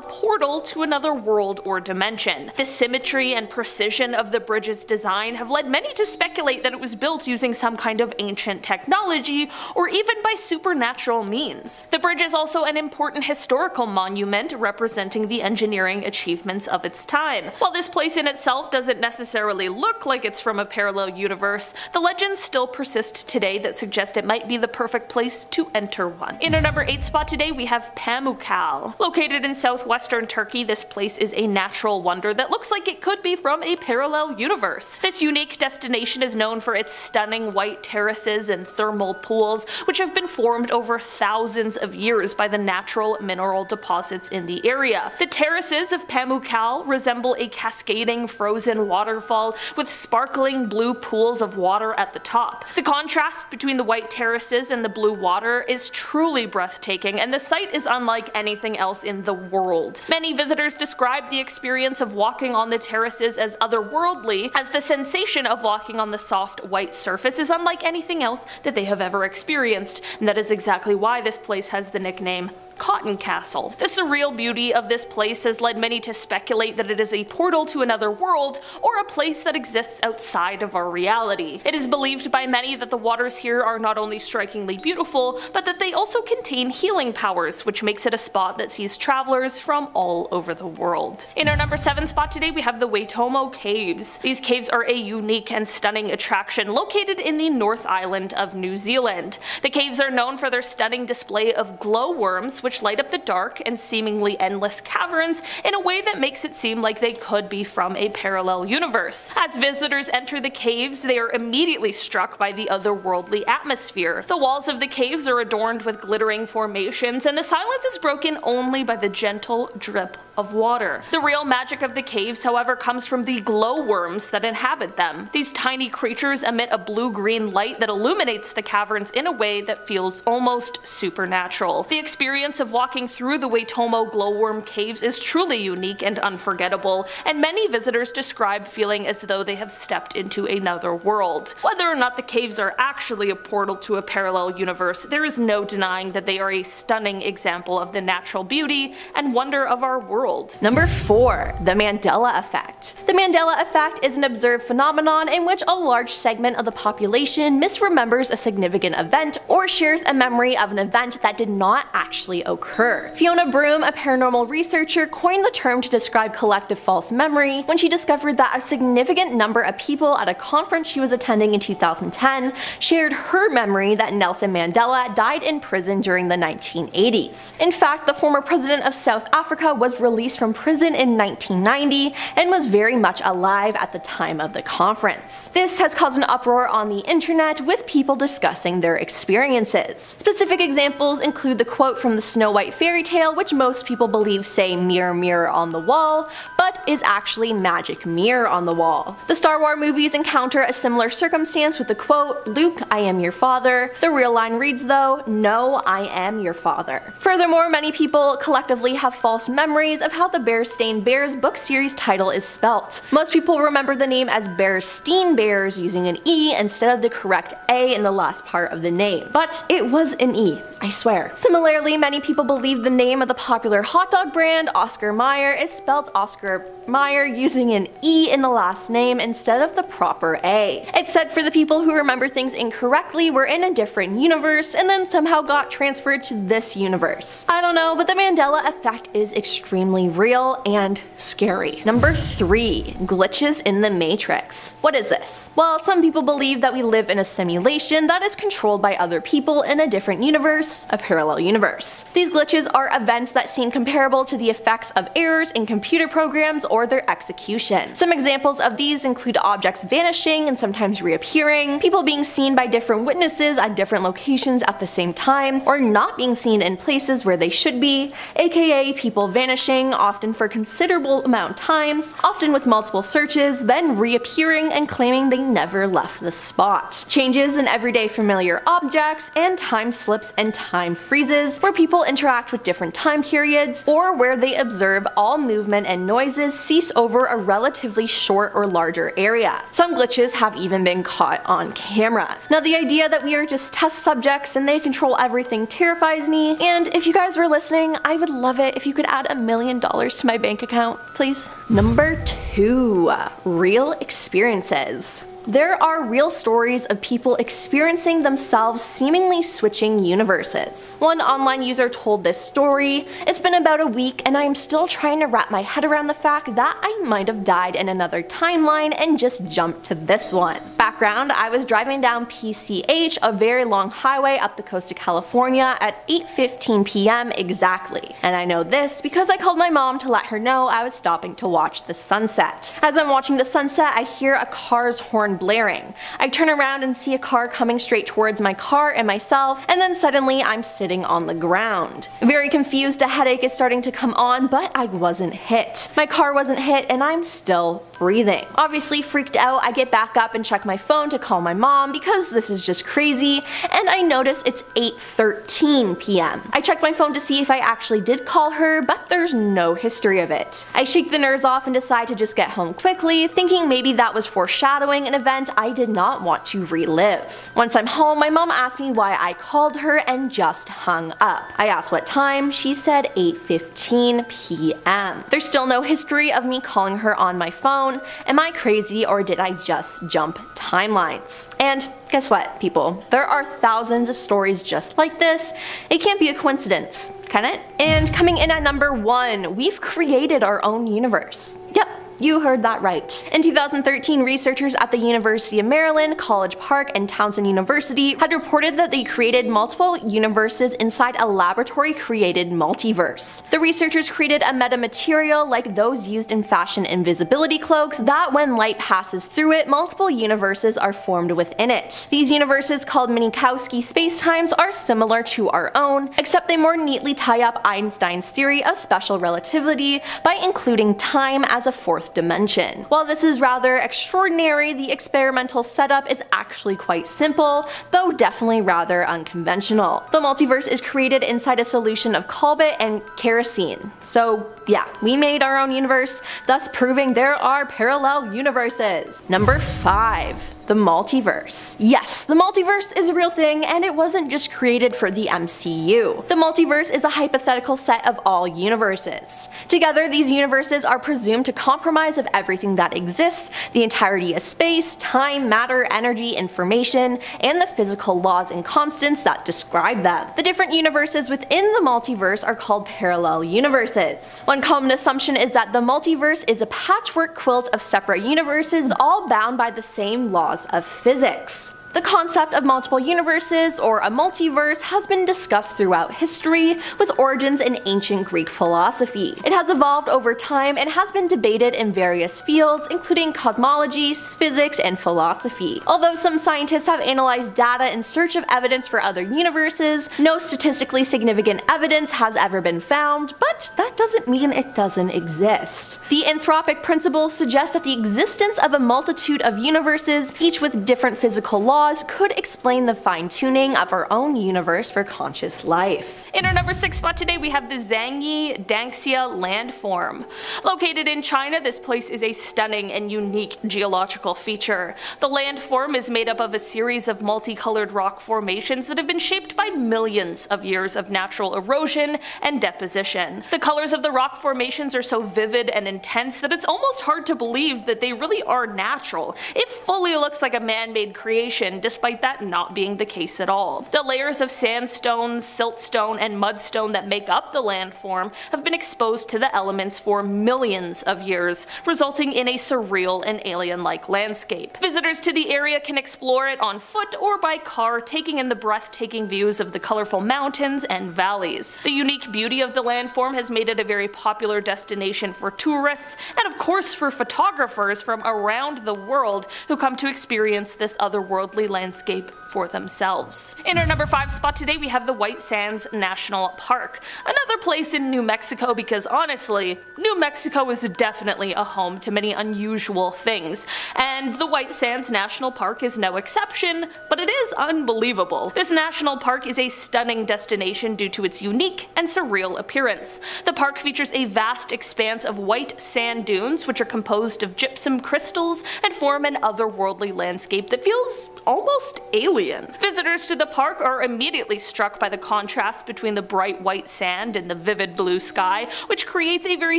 Speaker 3: portal to another world or dimension. The symmetry and precision of the bridge's design have led many to speculate that it was built using some kind of ancient technology or even by supernatural means. The bridge is also an important historical monument representing the engineering achievements of its time. While this place in itself doesn't necessarily look like it's from a parallel universe, the legends still persist today that suggest it might be the perfect place to enter one. In our number 8 spot today we have Pamukkale. Located in southwestern Turkey, this place is a natural wonder that looks like it could be from a parallel universe. This unique destination is known for its stunning white terraces and thermal pools, which have been formed over thousands of years by the natural mineral deposits in the area. The terraces of Pamukkale resemble a cascading frozen waterfall with sparkling blue pools of water at the top. The contrast between the white terraces and the blue water is truly breathtaking, and the site is unlike anything else in the world. Many visitors describe the experience of walking on the terraces as otherworldly, as the sensation of walking on the soft white surface is unlike anything else that they have ever experienced, and that is exactly why this place has the nickname Cotton Castle. The surreal beauty of this place has led many to speculate that it is a portal to another world or a place that exists outside of our reality. It is believed by many that the waters here are not only strikingly beautiful, but that they also contain healing powers, which makes it a spot that sees travelers from all over the world. In our number 7 spot today we have the Waitomo Caves. These caves are a unique and stunning attraction located in the North Island of New Zealand. The caves are known for their stunning display of glowworms, which light up the dark and seemingly endless caverns in a way that makes it seem like they could be from a parallel universe. As visitors enter the caves, they are immediately struck by the otherworldly atmosphere. The walls of the caves are adorned with glittering formations, and the silence is broken only by the gentle drip of water. The real magic of the caves, however, comes from the glowworms that inhabit them. These tiny creatures emit a blue-green light that illuminates the caverns in a way that feels almost supernatural. The experience of walking through the Waitomo glowworm caves is truly unique and unforgettable, and many visitors describe feeling as though they have stepped into another world. Whether or not the caves are actually a portal to a parallel universe, there is no denying that they are a stunning example of the natural beauty and wonder of our world.
Speaker 5: Number 4. The Mandela Effect. The Mandela Effect is an observed phenomenon in which a large segment of the population misremembers a significant event or shares a memory of an event that did not actually occur. Fiona Broom, a paranormal researcher, coined the term to describe collective false memory when she discovered that a significant number of people at a conference she was attending in 2010 shared her memory that Nelson Mandela died in prison during the 1980s. In fact, the former president of South Africa was released from prison in 1990 and was very much alive at the time of the conference. This has caused an uproar on the internet, with people discussing their experiences. Specific examples include the quote from the Snow White fairy tale, which most people believe say mirror mirror on the wall, but is actually magic mirror on the wall. The Star Wars movies encounter a similar circumstance with the quote, "Luke, I am your father." The real line reads though, "No, I am your father." Furthermore, many people collectively have false memories of how the Bearstein Bears book series title is spelt. Most people remember the name as Bearstein Bears using an E instead of the correct A in the last part of the name. But it was an E, I swear. Similarly, many people believe the name of the popular hot dog brand, Oscar Mayer, is spelled Oscar Mayer using an E in the last name instead of the proper A. It's said for the people who remember things incorrectly were in a different universe and then somehow got transferred to this universe. I don't know, but the Mandela Effect is extremely real and scary. Number 3. Glitches in the Matrix. What is this? Well, some people believe that we live in a simulation that is controlled by other people in a different universe, a parallel universe. These glitches are events that seem comparable to the effects of errors in computer programs programs or their execution. Some examples of these include objects vanishing and sometimes reappearing, people being seen by different witnesses at different locations at the same time, or not being seen in places where they should be, aka people vanishing, often for considerable amount of times, often with multiple searches, then reappearing and claiming they never left the spot. Changes in everyday familiar objects, and time slips and time freezes, where people interact with different time periods, or where they observe all movement and noises cease over a relatively short or larger area. Some glitches have even been caught on camera. Now, the idea that we are just test subjects and they control everything terrifies me, and if you guys were listening, I would love it if you could add $1 million to my bank account, please. Number 2. Real experiences. There are real stories of people experiencing themselves seemingly switching universes. One online user told this story: "It's been about a week and I am still trying to wrap my head around the fact that I might have died in another timeline and just jumped to this one." Background: I was driving down PCH, a very long highway up the coast of California, at 8:15 p.m. exactly. And I know this because I called my mom to let her know I was stopping to watch the sunset. As I'm watching the sunset, I hear a car's horn blaring. I turn around and see a car coming straight towards my car and myself, and then suddenly I'm sitting on the ground. Very confused, a headache is starting to come on, but I wasn't hit. My car wasn't hit and I'm still breathing. Obviously freaked out, I get back up and check my phone to call my mom because this is just crazy, and I notice it's 8:13 p.m. I check my phone to see if I actually did call her, but there's no history of it. I shake the nerves off and decide to just get home quickly, thinking maybe that was foreshadowing an event I did not want to relive. Once I'm home, my mom asked me why I called her and just hung up. I asked what time, she said 8:15 p.m. There's still no history of me calling her on my phone. Am I crazy, or did I just jump timelines? And guess what, people? There are thousands of stories just like this. It can't be a coincidence, can it? And coming in at number 1, we've created our own universe. Yep. You heard that right. In 2013, researchers at the University of Maryland, College Park, and Towson University had reported that they created multiple universes inside a laboratory-created multiverse. The researchers created a metamaterial like those used in fashion invisibility cloaks that when light passes through it, multiple universes are formed within it. These universes, called Minkowski spacetimes, are similar to our own, except they more neatly tie up Einstein's theory of special relativity by including time as a fourth dimension. While this is rather extraordinary, the experimental setup is actually quite simple, though definitely rather unconventional. The multiverse is created inside a solution of Colbit and kerosene. So yeah, we made our own universe, thus proving there are parallel universes. Number 5. The multiverse. Yes, the multiverse is a real thing, and it wasn't just created for the MCU. The multiverse is a hypothetical set of all universes. Together, these universes are presumed to comprise of everything that exists, the entirety of space, time, matter, energy, information, and the physical laws and constants that describe them. The different universes within the multiverse are called parallel universes. One common assumption is that the multiverse is a patchwork quilt of separate universes, all bound by the same laws of physics. The concept of multiple universes, or a multiverse, has been discussed throughout history, with origins in ancient Greek philosophy. It has evolved over time and has been debated in various fields, including cosmology, physics, and philosophy. Although some scientists have analyzed data in search of evidence for other universes, no statistically significant evidence has ever been found, but that doesn't mean it doesn't exist. The anthropic principle suggests that the existence of a multitude of universes, each with different physical laws, could explain the fine-tuning of our own universe for conscious life.
Speaker 3: In our number 6 spot today, we have the Zhangyi Danxia landform. Located in China, this place is a stunning and unique geological feature. The landform is made up of a series of multicolored rock formations that have been shaped by millions of years of natural erosion and deposition. The colors of the rock formations are so vivid and intense that it's almost hard to believe that they really are natural. It fully looks like a man-made creation, ocean, despite that not being the case at all. The layers of sandstone, siltstone, and mudstone that make up the landform have been exposed to the elements for millions of years, resulting in a surreal and alien-like landscape. Visitors to the area can explore it on foot or by car, taking in the breathtaking views of the colorful mountains and valleys. The unique beauty of the landform has made it a very popular destination for tourists, and of course for photographers from around the world who come to experience this otherworldly landscape for themselves. In our number 5 spot today, we have the White Sands National Park, another place in New Mexico, because honestly, New Mexico is definitely a home to many unusual things, and the White Sands National Park is no exception, but it is unbelievable. This national park is a stunning destination due to its unique and surreal appearance. The park features a vast expanse of white sand dunes, which are composed of gypsum crystals and form an otherworldly landscape that feels almost alien. Visitors to the park are immediately struck by the contrast between the bright white sand and the vivid blue sky, which creates a very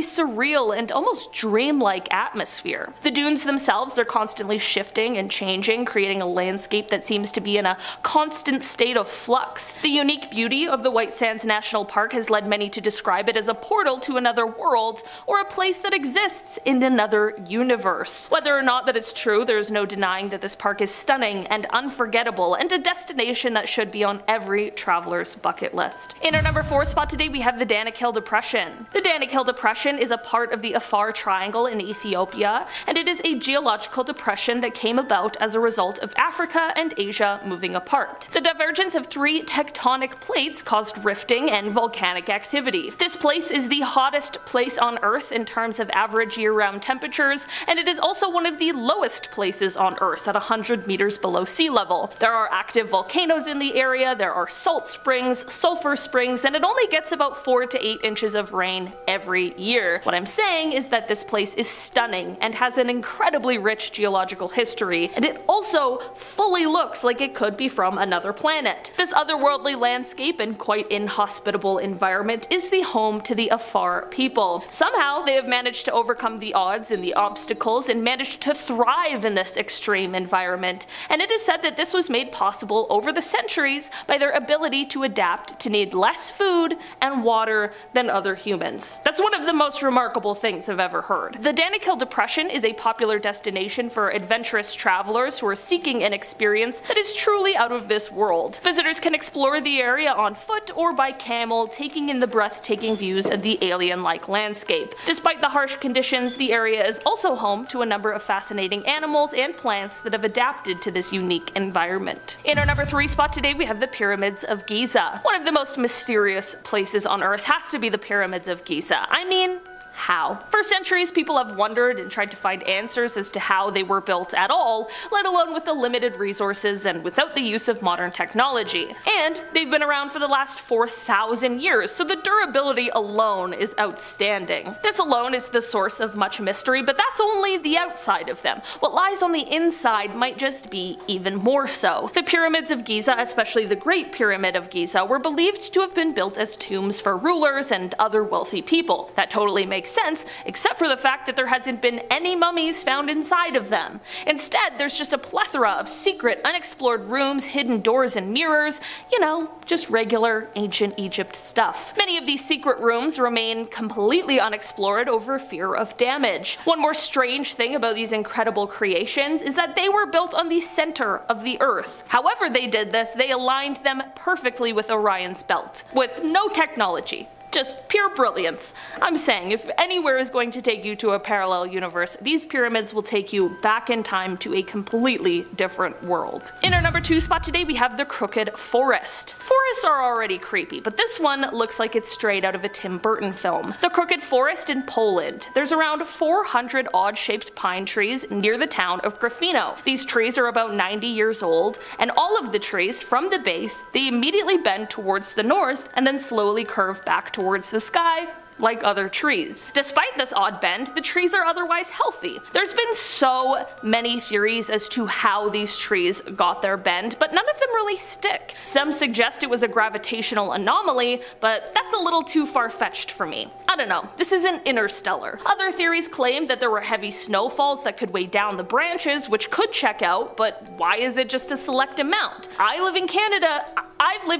Speaker 3: surreal and almost dreamlike atmosphere. The dunes themselves are constantly shifting and changing, creating a landscape that seems to be in a constant state of flux. The unique beauty of the White Sands National Park has led many to describe it as a portal to another world, or a place that exists in another universe. Whether or not that is true, there is no denying that this park is stunning and unforgettable, and a destination that should be on every traveler's bucket list. In our number 4 spot today, we have the Danakil Depression. The Danakil Depression is a part of the Afar Triangle in Ethiopia, and it is a geological depression that came about as a result of Africa and Asia moving apart. The divergence of 3 tectonic plates caused rifting and volcanic activity. This place is the hottest place on Earth in terms of average year-round temperatures, and it is also one of the lowest places on Earth at 100 meters below sea level. There are active volcanoes in the area, there are salt springs, sulfur springs, and it only gets about 4 to 8 inches of rain every year. What I'm saying is that this place is stunning and has an incredibly rich geological history, and it also fully looks like it could be from another planet. This otherworldly landscape and quite inhospitable environment is the home to the Afar people. Somehow they have managed to overcome the odds and the obstacles and managed to thrive in this extreme environment, and it is said that this was made possible over the centuries by their ability to adapt to need less food and water than other humans. That's one of the most remarkable things I've ever heard. The Danakil Depression is a popular destination for adventurous travelers who are seeking an experience that is truly out of this world. Visitors can explore the area on foot or by camel, taking in the breathtaking views of the alien-like landscape. Despite the harsh conditions, the area is also home to a number of fascinating animals and plants that have adapted to this unique environment. In our number 3 spot today, we have the Pyramids of Giza. One of the most mysterious places on Earth has to be the Pyramids of Giza. I mean, how? For centuries, people have wondered and tried to find answers as to how they were built at all, let alone with the limited resources and without the use of modern technology. And they've been around for the last 4,000 years, so the durability alone is outstanding. This alone is the source of much mystery, but that's only the outside of them. What lies on the inside might just be even more so. The Pyramids of Giza, especially the Great Pyramid of Giza, were believed to have been built as tombs for rulers and other wealthy people. That totally makes sense, except for the fact that there hasn't been any mummies found inside of them. Instead, there's just a plethora of secret, unexplored rooms, hidden doors and mirrors, you know, just regular ancient Egypt stuff. Many of these secret rooms remain completely unexplored over fear of damage. One more strange thing about these incredible creations is that they were built on the center of the Earth. However they did this, they aligned them perfectly with Orion's belt, with no technology. Just pure brilliance. I'm saying, if anywhere is going to take you to a parallel universe, these pyramids will take you back in time to a completely different world. In our number 2 spot today, we have the Crooked Forest. Forests are already creepy, but this one looks like it's straight out of a Tim Burton film. The Crooked Forest in Poland. There's around 400 odd-shaped pine trees near the town of Grafino. These trees are about 90 years old, and all of the trees, from the base, they immediately bend towards the north and then slowly curve back towards the sky like other trees. Despite this odd bend, the trees are otherwise healthy. There's been so many theories as to how these trees got their bend, but none of them really stick. Some suggest it was a gravitational anomaly, but that's a little too far-fetched for me. I don't know, this isn't Interstellar. Other theories claim that there were heavy snowfalls that could weigh down the branches, which could check out, but why is it just a select amount? I've lived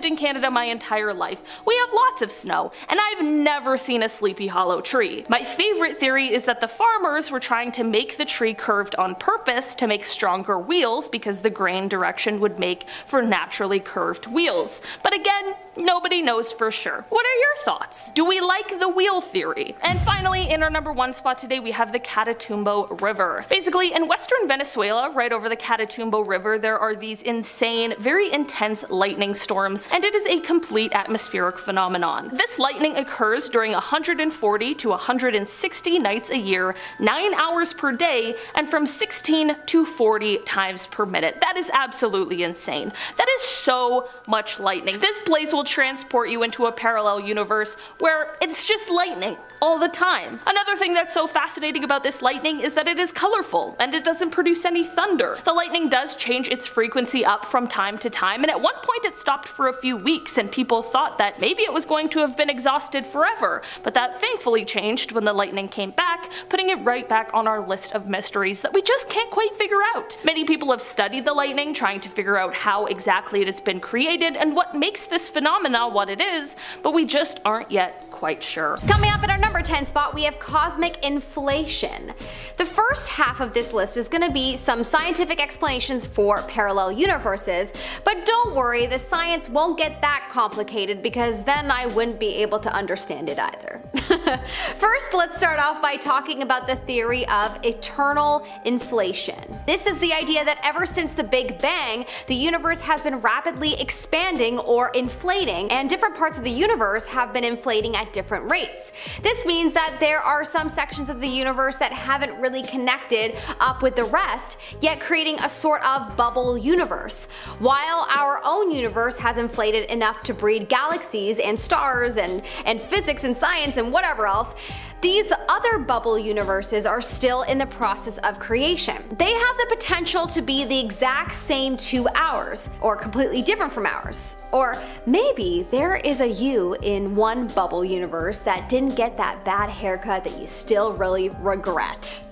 Speaker 3: in Canada my entire life. We have lots of snow, and I've never seen a Sleepy Hollow tree. My favorite theory is that the farmers were trying to make the tree curved on purpose to make stronger wheels because the grain direction would make for naturally curved wheels. But again, nobody knows for sure. What are your thoughts? Do we like the wheel theory? And finally, in our number 1 spot today, we have the Catatumbo River. Basically, in western Venezuela, right over the Catatumbo River, there are these insane, very intense lightning storms, and it is a complete atmospheric phenomenon. This lightning occurs during 140 to 160 nights a year, 9 hours per day, and from 16 to 40 times per minute. That is absolutely insane. That is so much lightning. This place will transport you into a parallel universe where it's just lightning all the time. Another thing that's so fascinating about this lightning is that it is colorful and it doesn't produce any thunder. The lightning does change its frequency up from time to time, and at one point it stopped for a few weeks and people thought that maybe it was going to have been exhausted forever, but that thankfully changed when the lightning came back, putting it right back on our list of mysteries that we just can't quite figure out. Many people have studied the lightning, trying to figure out how exactly it has been created and what makes this phenomena what it is, but we just aren't yet quite sure.
Speaker 4: Coming up at our number 10 spot, we have cosmic inflation. The first half of this list is going to be some scientific explanations for parallel universes, but don't worry, the science won't get that complicated because then I wouldn't be able to understand it either. First, let's start off by talking about the theory of eternal inflation. This is the idea that ever since the Big Bang, the universe has been rapidly expanding or inflating, and different parts of the universe have been inflating at different rates. This means that there are some sections of the universe that haven't really connected up with the rest, yet creating a sort of bubble universe. While our own universe has inflated enough to breed galaxies and stars and physics and science and whatever else, these other bubble universes are still in the process of creation. They have the potential to be the exact same to ours, or completely different from ours. Or maybe there is a you in one bubble universe that didn't get that bad haircut that you still really regret.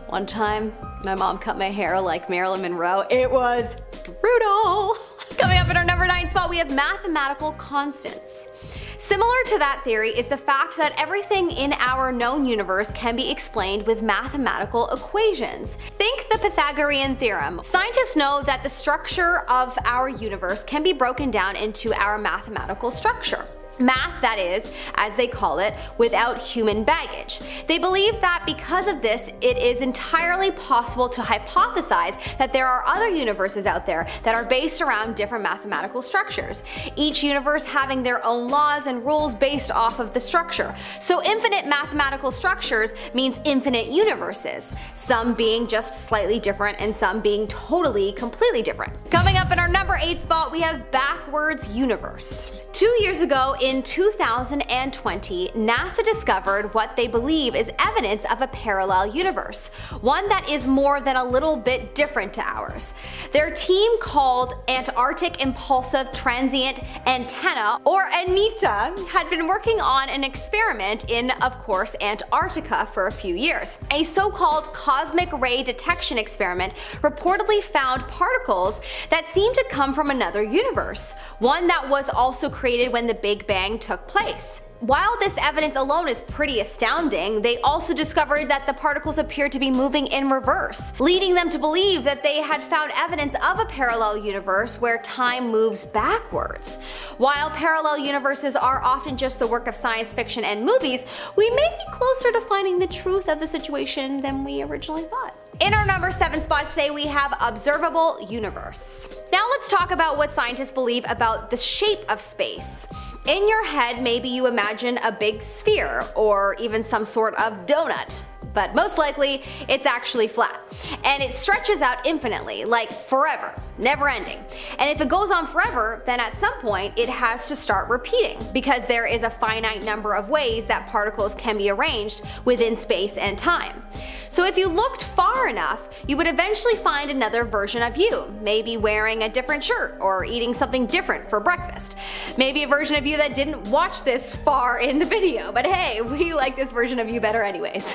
Speaker 4: One time, my mom cut my hair like Marilyn Monroe. It was brutal. Coming up at our number 9 spot, we have mathematical constants. Similar to that theory is the fact that everything in our known universe can be explained with mathematical equations. Think the Pythagorean theorem. Scientists know that the structure of our universe can be broken down into our mathematical structure. Math, that is, as they call it, without human baggage. They believe that because of this, it is entirely possible to hypothesize that there are other universes out there that are based around different mathematical structures, each universe having their own laws and rules based off of the structure. So infinite mathematical structures means infinite universes, some being just slightly different and some being completely different. Coming up in our number 8 spot, we have backwards universe. 2 years ago, in 2020, NASA discovered what they believe is evidence of a parallel universe, one that is more than a little bit different to ours. Their team, called Antarctic Impulsive Transient Antenna, or ANITA, had been working on an experiment in, of course, Antarctica for a few years. A so-called cosmic ray detection experiment reportedly found particles that seemed to come from another universe, one that was also created when the Big Bang took place. While this evidence alone is pretty astounding, they also discovered that the particles appeared to be moving in reverse, leading them to believe that they had found evidence of a parallel universe where time moves backwards. While parallel universes are often just the work of science fiction and movies, we may be closer to finding the truth of the situation than we originally thought. In our number 7 spot today, we have observable universe. Now let's talk about what scientists believe about the shape of space. In your head, maybe you imagine a big sphere or even some sort of donut, but most likely it's actually flat, and it stretches out infinitely, like forever. never ending. And if it goes on forever, then at some point it has to start repeating, because there is a finite number of ways that particles can be arranged within space and time. So if you looked far enough, you would eventually find another version of you, maybe wearing a different shirt or eating something different for breakfast. Maybe a version of you that didn't watch this far in the video, but hey, we like this version of you better anyways.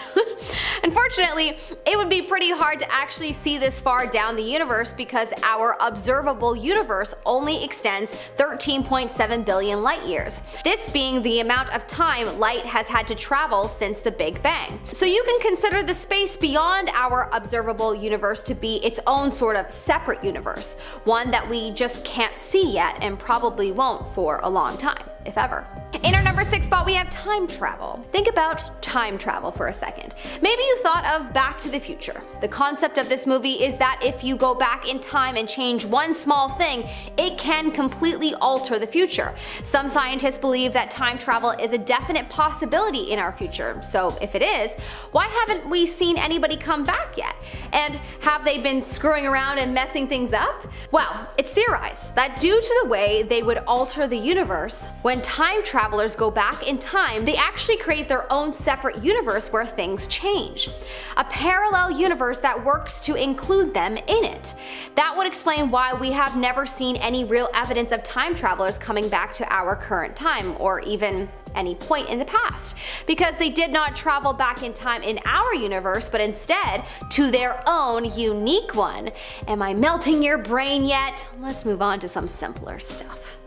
Speaker 4: Unfortunately, it would be pretty hard to actually see this far down the universe because our observable universe only extends 13.7 billion light years, this being the amount of time light has had to travel since the Big Bang. So you can consider the space beyond our observable universe to be its own sort of separate universe, one that we just can't see yet and probably won't for a long time, if ever. In our number 6 spot, we have time travel. Think about time travel for a second. Maybe you thought of Back to the Future. The concept of this movie is that if you go back in time and change one small thing, it can completely alter the future. Some scientists believe that time travel is a definite possibility in our future. So if it is, why haven't we seen anybody come back yet? And have they been screwing around and messing things up? Well, it's theorized that due to the way they would alter the universe, when time travelers go back in time, they actually create their own separate universe where things change. A parallel universe that works to include them in it. That would explain why we have never seen any real evidence of time travelers coming back to our current time, or even any point in the past, because they did not travel back in time in our universe, but instead to their own unique one. Am I melting your brain yet? Let's move on to some simpler stuff.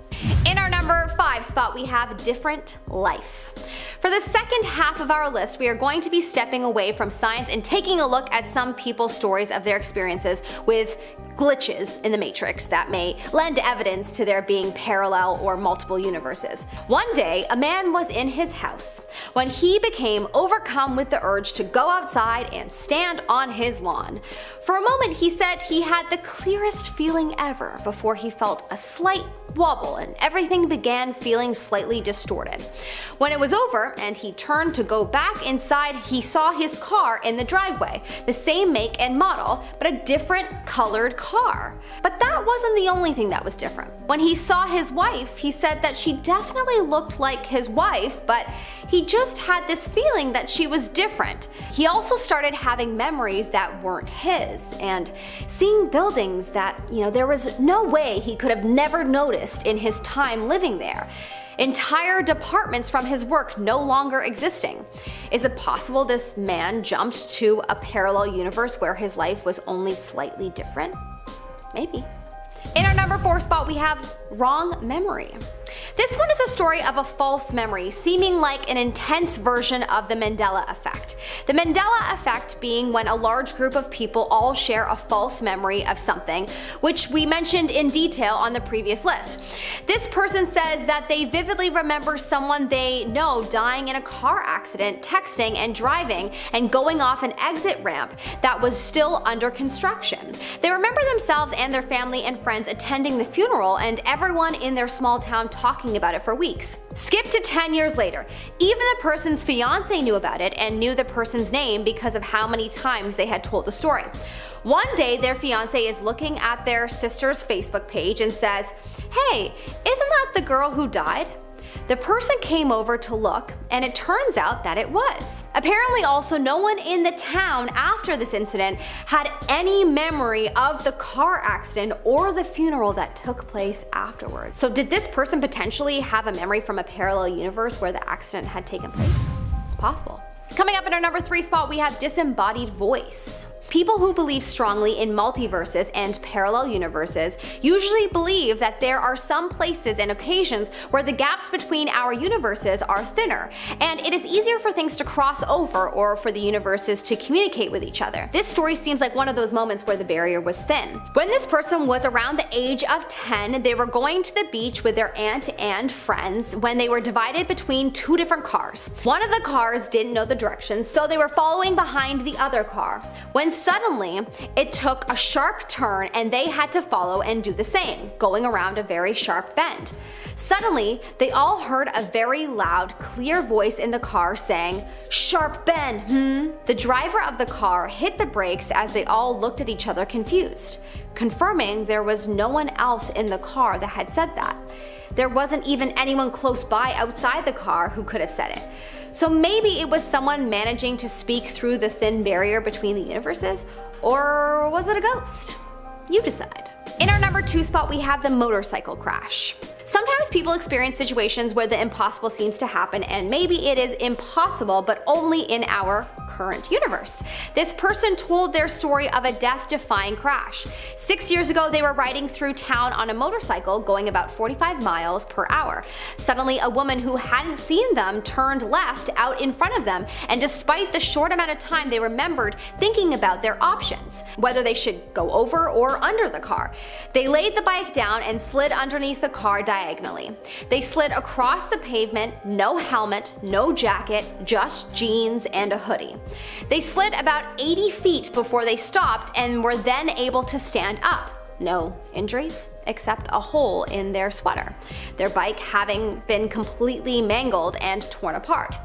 Speaker 4: In our number 5 spot, we have different life. For the second half of our list, we are going to be stepping away from science and taking a look at some people's stories of their experiences with glitches in the Matrix that may lend evidence to there being parallel or multiple universes. One day, a man was in his house when he became overcome with the urge to go outside and stand on his lawn. For a moment, he said he had the clearest feeling ever before he felt a slight wobble and everything began feeling slightly distorted. When it was over and he turned to go back inside, he saw his car in the driveway, the same make and model, but a different colored car. But that wasn't the only thing that was different. When he saw his wife, he said that she definitely looked like his wife, but he just had this feeling that she was different. He also started having memories that weren't his, and seeing buildings that, there was no way he could have never noticed in his time living there. Entire departments from his work no longer existing. Is it possible this man jumped to a parallel universe where his life was only slightly different? Maybe. In our number 4 spot, we have wrong memory. This one is a story of a false memory, seeming like an intense version of the Mandela effect. The Mandela effect being when a large group of people all share a false memory of something, which we mentioned in detail on the previous list. This person says that they vividly remember someone they know dying in a car accident, texting and driving and going off an exit ramp that was still under construction. They remember themselves and their family and friends attending the funeral and everyone in their small town talking about it for weeks. Skip to 10 years later. Even the person's fiance knew about it and knew the person's name because of how many times they had told the story. One day their fiance is looking at their sister's Facebook page and says, "Hey, isn't that the girl who died?" The person came over to look, and it turns out that it was. Apparently also no one in the town after this incident had any memory of the car accident or the funeral that took place afterwards. So did this person potentially have a memory from a parallel universe where the accident had taken place? It's possible. Coming up in our number 3 spot, we have disembodied voice. People who believe strongly in multiverses and parallel universes usually believe that there are some places and occasions where the gaps between our universes are thinner, and it is easier for things to cross over or for the universes to communicate with each other. This story seems like one of those moments where the barrier was thin. When this person was around the age of 10, they were going to the beach with their aunt and friends when they were divided between 2 different cars. One of the cars didn't know the directions, so they were following behind the other car. When suddenly, it took a sharp turn and they had to follow and do the same, going around a very sharp bend. Suddenly, they all heard a very loud, clear voice in the car saying, "Sharp bend, The driver of the car hit the brakes as they all looked at each other confused, confirming there was no one else in the car that had said that. There wasn't even anyone close by outside the car who could have said it. So maybe it was someone managing to speak through the thin barrier between the universes, or was it a ghost? You decide." In our number 2 spot, we have the motorcycle crash. Sometimes people experience situations where the impossible seems to happen, and maybe it is impossible, but only in our current universe. This person told their story of a death-defying crash. 6 years ago, they were riding through town on a motorcycle going about 45 miles per hour. Suddenly, a woman who hadn't seen them turned left out in front of them, and despite the short amount of time, they remembered thinking about their options, whether they should go over or under the car. They laid the bike down and slid underneath the car diagonally. They slid across the pavement, no helmet, no jacket, just jeans and a hoodie. They slid about 80 feet before they stopped and were then able to stand up. No injuries, except a hole in their sweater, their bike having been completely mangled and torn apart.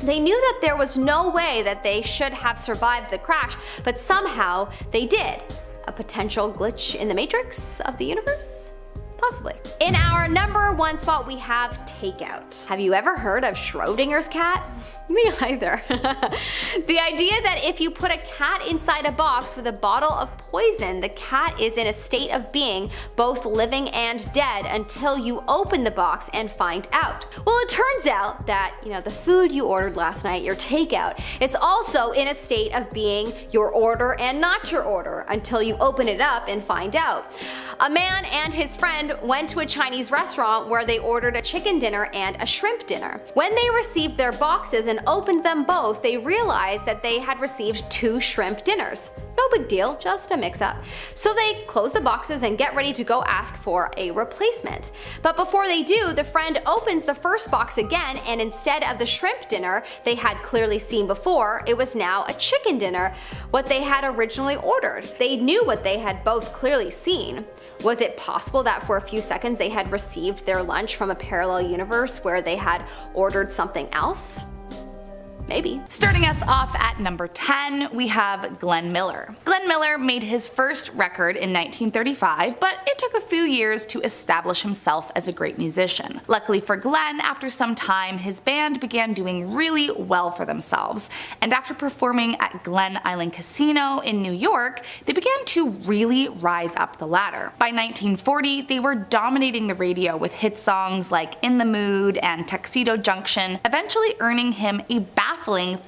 Speaker 4: They knew that there was no way that they should have survived the crash, but somehow they did. A potential glitch in the matrix of the universe? Possibly. In our number 1 spot, we have takeout. Have you ever heard of Schrodinger's cat? Me either. The idea that if you put a cat inside a box with a bottle of poison, the cat is in a state of being both living and dead until you open the box and find out. Well, it turns out that, the food you ordered last night, your takeout, is also in a state of being your order and not your order until you open it up and find out. A man and his friend went to a Chinese restaurant where they ordered a chicken dinner and a shrimp dinner. When they received their boxes and opened them both, they realized that they had received 2 shrimp dinners. No big deal, just a mix-up. So they close the boxes and get ready to go ask for a replacement. But before they do, the friend opens the first box again, and instead of the shrimp dinner they had clearly seen before, it was now a chicken dinner, what they had originally ordered. They knew what they had both clearly seen. Was it possible that for a few seconds they had received their lunch from a parallel universe where they had ordered something else? Maybe.
Speaker 6: Starting us off at number 10, we have Glenn Miller. Glenn Miller made his first record in 1935, but it took a few years to establish himself as a great musician. Luckily for Glenn, after some time, his band began doing really well for themselves, and after performing at Glen Island Casino in New York, they began to really rise up the ladder. By 1940, they were dominating the radio with hit songs like In the Mood and Tuxedo Junction, eventually earning him a baffling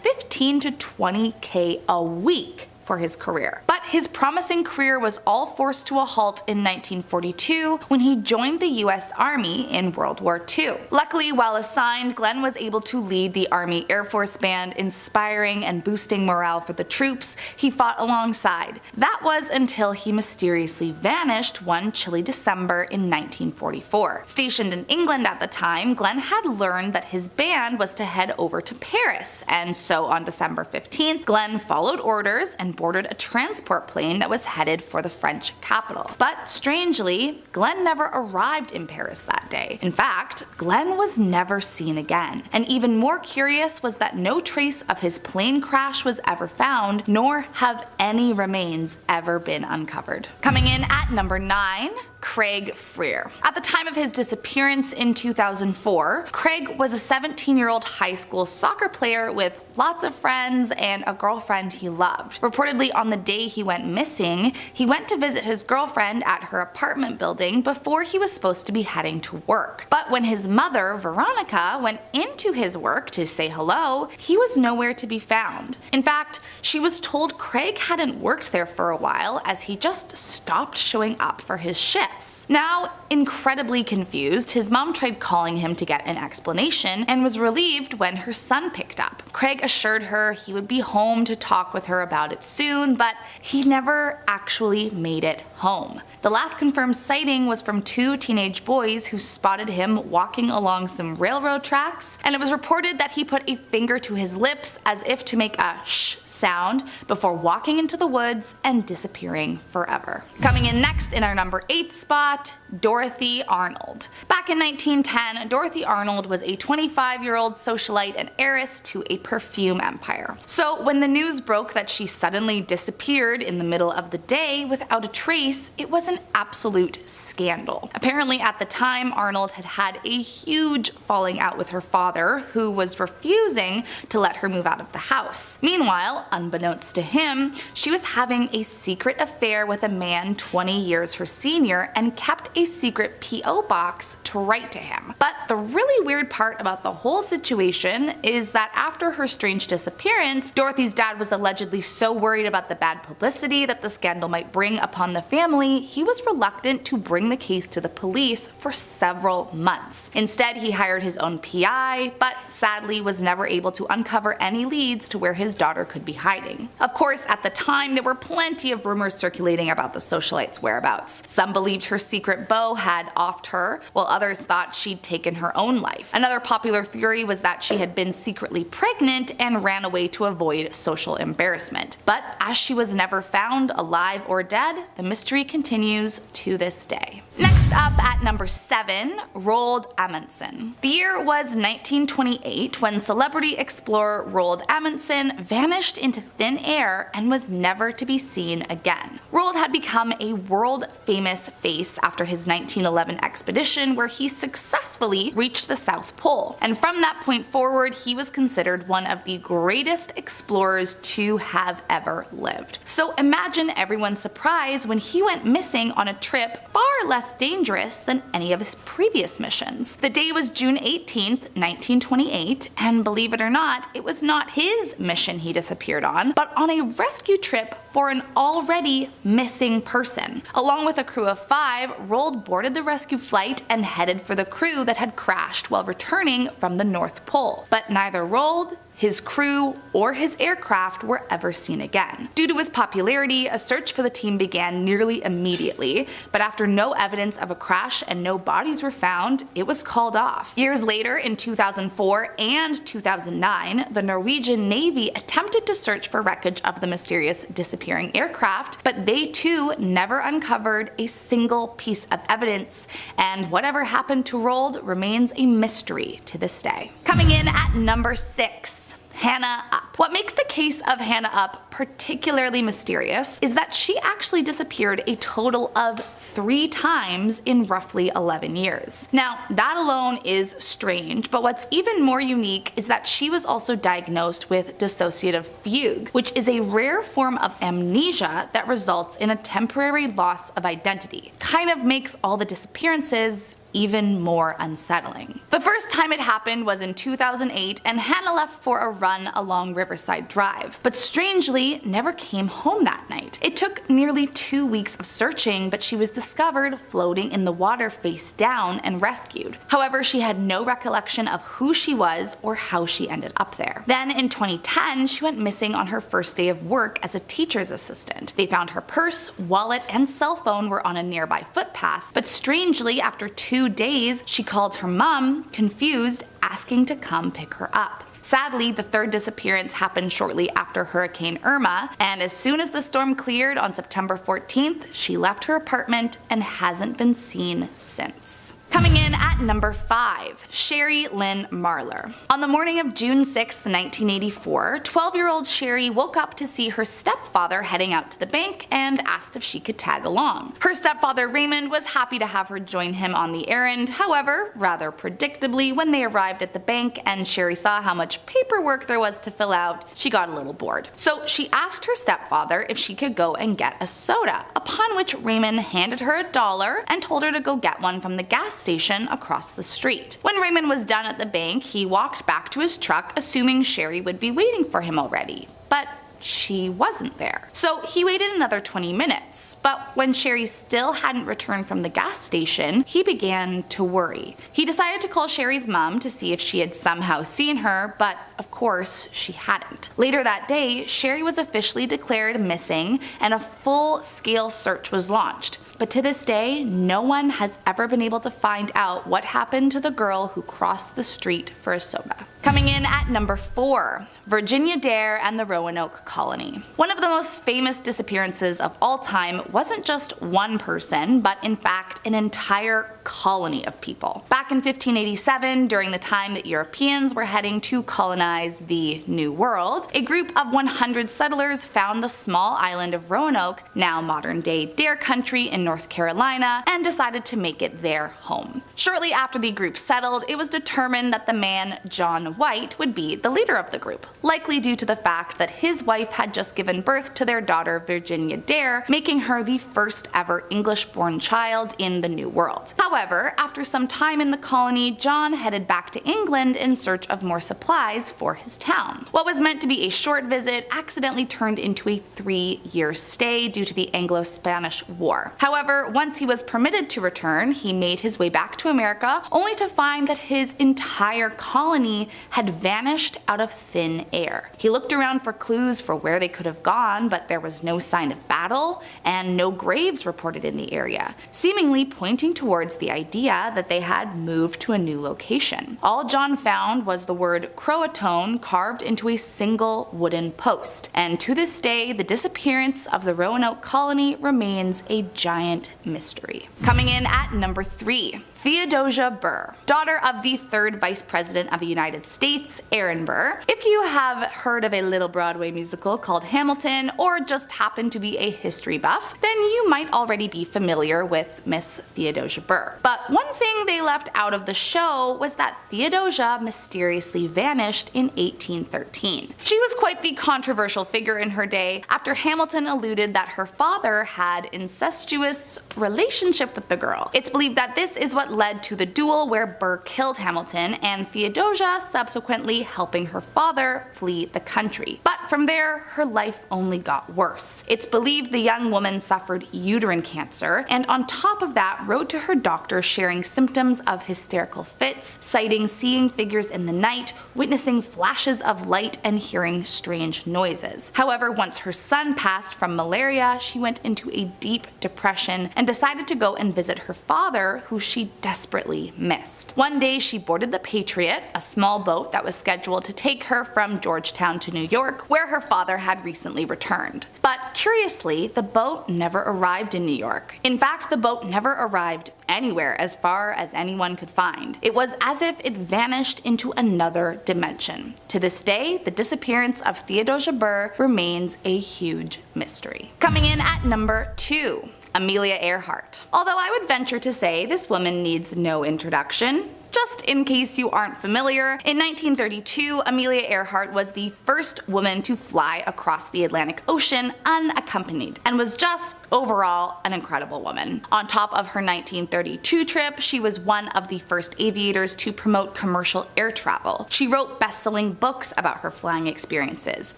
Speaker 6: 15 to 20K a week for his career. But his promising career was all forced to a halt in 1942 when he joined the US Army in World War II. Luckily, while assigned, Glenn was able to lead the Army Air Force Band, inspiring and boosting morale for the troops he fought alongside. That was until he mysteriously vanished one chilly December in 1944. Stationed in England at the time, Glenn had learned that his band was to head over to Paris, and so on December 15th, Glenn followed orders and boarded a transport plane that was headed for the French capital. But strangely, Glenn never arrived in Paris that day. In fact, Glenn was never seen again. And even more curious was that no trace of his plane crash was ever found, nor have any remains ever been uncovered. Coming in at number 9, Craig Freer. At the time of his disappearance in 2004, Craig was a 17-year-old high school soccer player with lots of friends and a girlfriend he loved. Reportedly, on the day he went missing, he went to visit his girlfriend at her apartment building before he was supposed to be heading to work. But when his mother, Veronica, went into his work to say hello, he was nowhere to be found. In fact, she was told Craig hadn't worked there for a while as he just stopped showing up for his shift. Now, incredibly confused, his mom tried calling him to get an explanation and was relieved when her son picked up. Craig assured her he would be home to talk with her about it soon, but he never actually made it home. The last confirmed sighting was from 2 teenage boys who spotted him walking along some railroad tracks, and it was reported that he put a finger to his lips as if to make a shh sound before walking into the woods and disappearing forever. Coming in next in our number 8 spot, Dorothy Arnold. Back in 1910, Dorothy Arnold was a 25-year-old socialite and heiress to a perfume empire. So when the news broke that she suddenly disappeared in the middle of the day without a trace, it was an absolute scandal. Apparently at the time, Arnold had had a huge falling out with her father, who was refusing to let her move out of the house. Meanwhile, unbeknownst to him, she was having a secret affair with a man 20 years her senior and kept a secret P.O. box to write to him. But the really weird part about the whole situation is that after her strange disappearance, Dorothy's dad was allegedly so worried about the bad publicity that the scandal might bring upon the family, he was reluctant to bring the case to the police for several months. Instead, he hired his own PI, but sadly was never able to uncover any leads to where his daughter could be hiding. Of course, at the time, there were plenty of rumors circulating about the socialite's whereabouts. Some believed her secret beau had offed her, while others thought she'd taken her own life. Another popular theory was that she had been secretly pregnant and ran away to avoid social embarrassment. But as she was never found alive or dead, the mystery continues to this day. Next up at number 7, Roald Amundsen. The year was 1928 when celebrity explorer Roald Amundsen vanished into thin air and was never to be seen again. Roald had become a world-famous face after his 1911 expedition where he successfully reached the South Pole, and from that point forward he was considered one of the greatest explorers to have ever lived. So imagine everyone's surprise when he went missing on a trip far less dangerous than any of his previous missions. The day was June 18th, 1928, and believe it or not, it was not his mission he disappeared on, but on a rescue trip for an already missing person. Along with a crew of 5, Roald boarded the rescue flight and headed for the crew that had crashed while returning from the North Pole. But neither Roald, his crew, or his aircraft were ever seen again. Due to his popularity, a search for the team began nearly immediately, but after no evidence of a crash and no bodies were found, it was called off. Years later, in 2004 and 2009, the Norwegian Navy attempted to search for wreckage of the mysterious disappearing aircraft, but they too never uncovered a single piece of evidence, and whatever happened to Roald remains a mystery to this day. Coming in at number 6. Hannah Up. What makes the case of Hannah Up particularly mysterious is that she actually disappeared a total of 3 times in roughly 11 years. Now, that alone is strange, but what's even more unique is that she was also diagnosed with dissociative fugue, which is a rare form of amnesia that results in a temporary loss of identity. Kind of makes all the disappearances even more unsettling. The first time it happened was in 2008, and Hannah left for a run along Riverside Drive, but strangely never came home that night. It took nearly 2 weeks of searching, but she was discovered floating in the water face down and rescued. However, she had no recollection of who she was or how she ended up there. Then in 2010, she went missing on her first day of work as a teacher's assistant. They found her purse, wallet, and cell phone were on a nearby footpath, but strangely, after 2 days, she called her mom, confused, asking to come pick her up. Sadly, the third disappearance happened shortly after Hurricane Irma, and as soon as the storm cleared on September 14th, she left her apartment and hasn't been seen since. Coming in at number 5, Sherry Lynn Marler. On the morning of June 6, 1984, 12-year-old Sherry woke up to see her stepfather heading out to the bank and asked if she could tag along. Her stepfather Raymond was happy to have her join him on the errand. However, rather predictably, when they arrived at the bank and Sherry saw how much paperwork there was to fill out, she got a little bored. So she asked her stepfather if she could go and get a soda, upon which Raymond handed her $1 and told her to go get one from the gas station across the street. When Raymond was done at the bank, he walked back to his truck, assuming Sherry would be waiting for him already. But she wasn't there. So he waited another 20 minutes, but when Sherry still hadn't returned from the gas station, he began to worry. He decided to call Sherry's mom to see if she had somehow seen her, but of course she hadn't. Later that day, Sherry was officially declared missing and a full-scale search was launched. But to this day, no one has ever been able to find out what happened to the girl who crossed the street for a soda. Coming in at number 4, Virginia Dare and the Roanoke Colony. One of the most famous disappearances of all time wasn't just one person, but in fact an entire colony of people. Back in 1587, during the time that Europeans were heading to colonize the New World, a group of 100 settlers found the small island of Roanoke, now modern-day Dare Country in North Carolina, and decided to make it their home. Shortly after the group settled, it was determined that the man John White would be the leader of the group, likely due to the fact that his wife had just given birth to their daughter Virginia Dare, making her the first ever English-born child in the New World. However, after some time in the colony, John headed back to England in search of more supplies for his town. What was meant to be a short visit accidentally turned into a 3-year stay due to the Anglo-Spanish War. However, once he was permitted to return, he made his way back to America, only to find that his entire colony had vanished out of thin air. He looked around for clues for where they could have gone, but there was no sign of battle and no graves reported in the area, seemingly pointing towards the idea that they had moved to a new location. All John found was the word Croatoan carved into a single wooden post, and to this day the disappearance of the Roanoke colony remains a giant mystery. Coming in at number 3, Theodosia Burr, daughter of the 3rd Vice President of the United States, Aaron Burr. If you have heard of a little Broadway musical called Hamilton, or just happen to be a history buff, then you might already be familiar with Miss Theodosia Burr. But one thing they left out of the show was that Theodosia mysteriously vanished in 1813. She was quite the controversial figure in her day, after Hamilton alluded that her father had incestuous relationship with the girl. It's believed that this is what led to the duel where Burr killed Hamilton, and Theodosia subsequently helping her father flee the country. But from there, her life only got worse. It's believed the young woman suffered uterine cancer, and on top of that wrote to her doctor sharing symptoms of hysterical fits, citing seeing figures in the night, witnessing flashes of light, and hearing strange noises. However, once her son passed from malaria, she went into a deep depression and decided to go and visit her father, who she desperately missed. One day she boarded the Patriot, a small boat that was scheduled to take her from Georgetown to New York, where her father had recently returned. But curiously, the boat never arrived in New York. In fact, the boat never arrived anywhere as far as anyone could find. It was as if it vanished into another dimension. To this day, the disappearance of Theodosia Burr remains a huge mystery. Coming in at number 2. Amelia Earhart. Although I would venture to say this woman needs no introduction. Just in case you aren't familiar, in 1932, Amelia Earhart was the first woman to fly across the Atlantic Ocean unaccompanied, and was just overall an incredible woman. On top of her 1932 trip, she was one of the first aviators to promote commercial air travel. She wrote best-selling books about her flying experiences,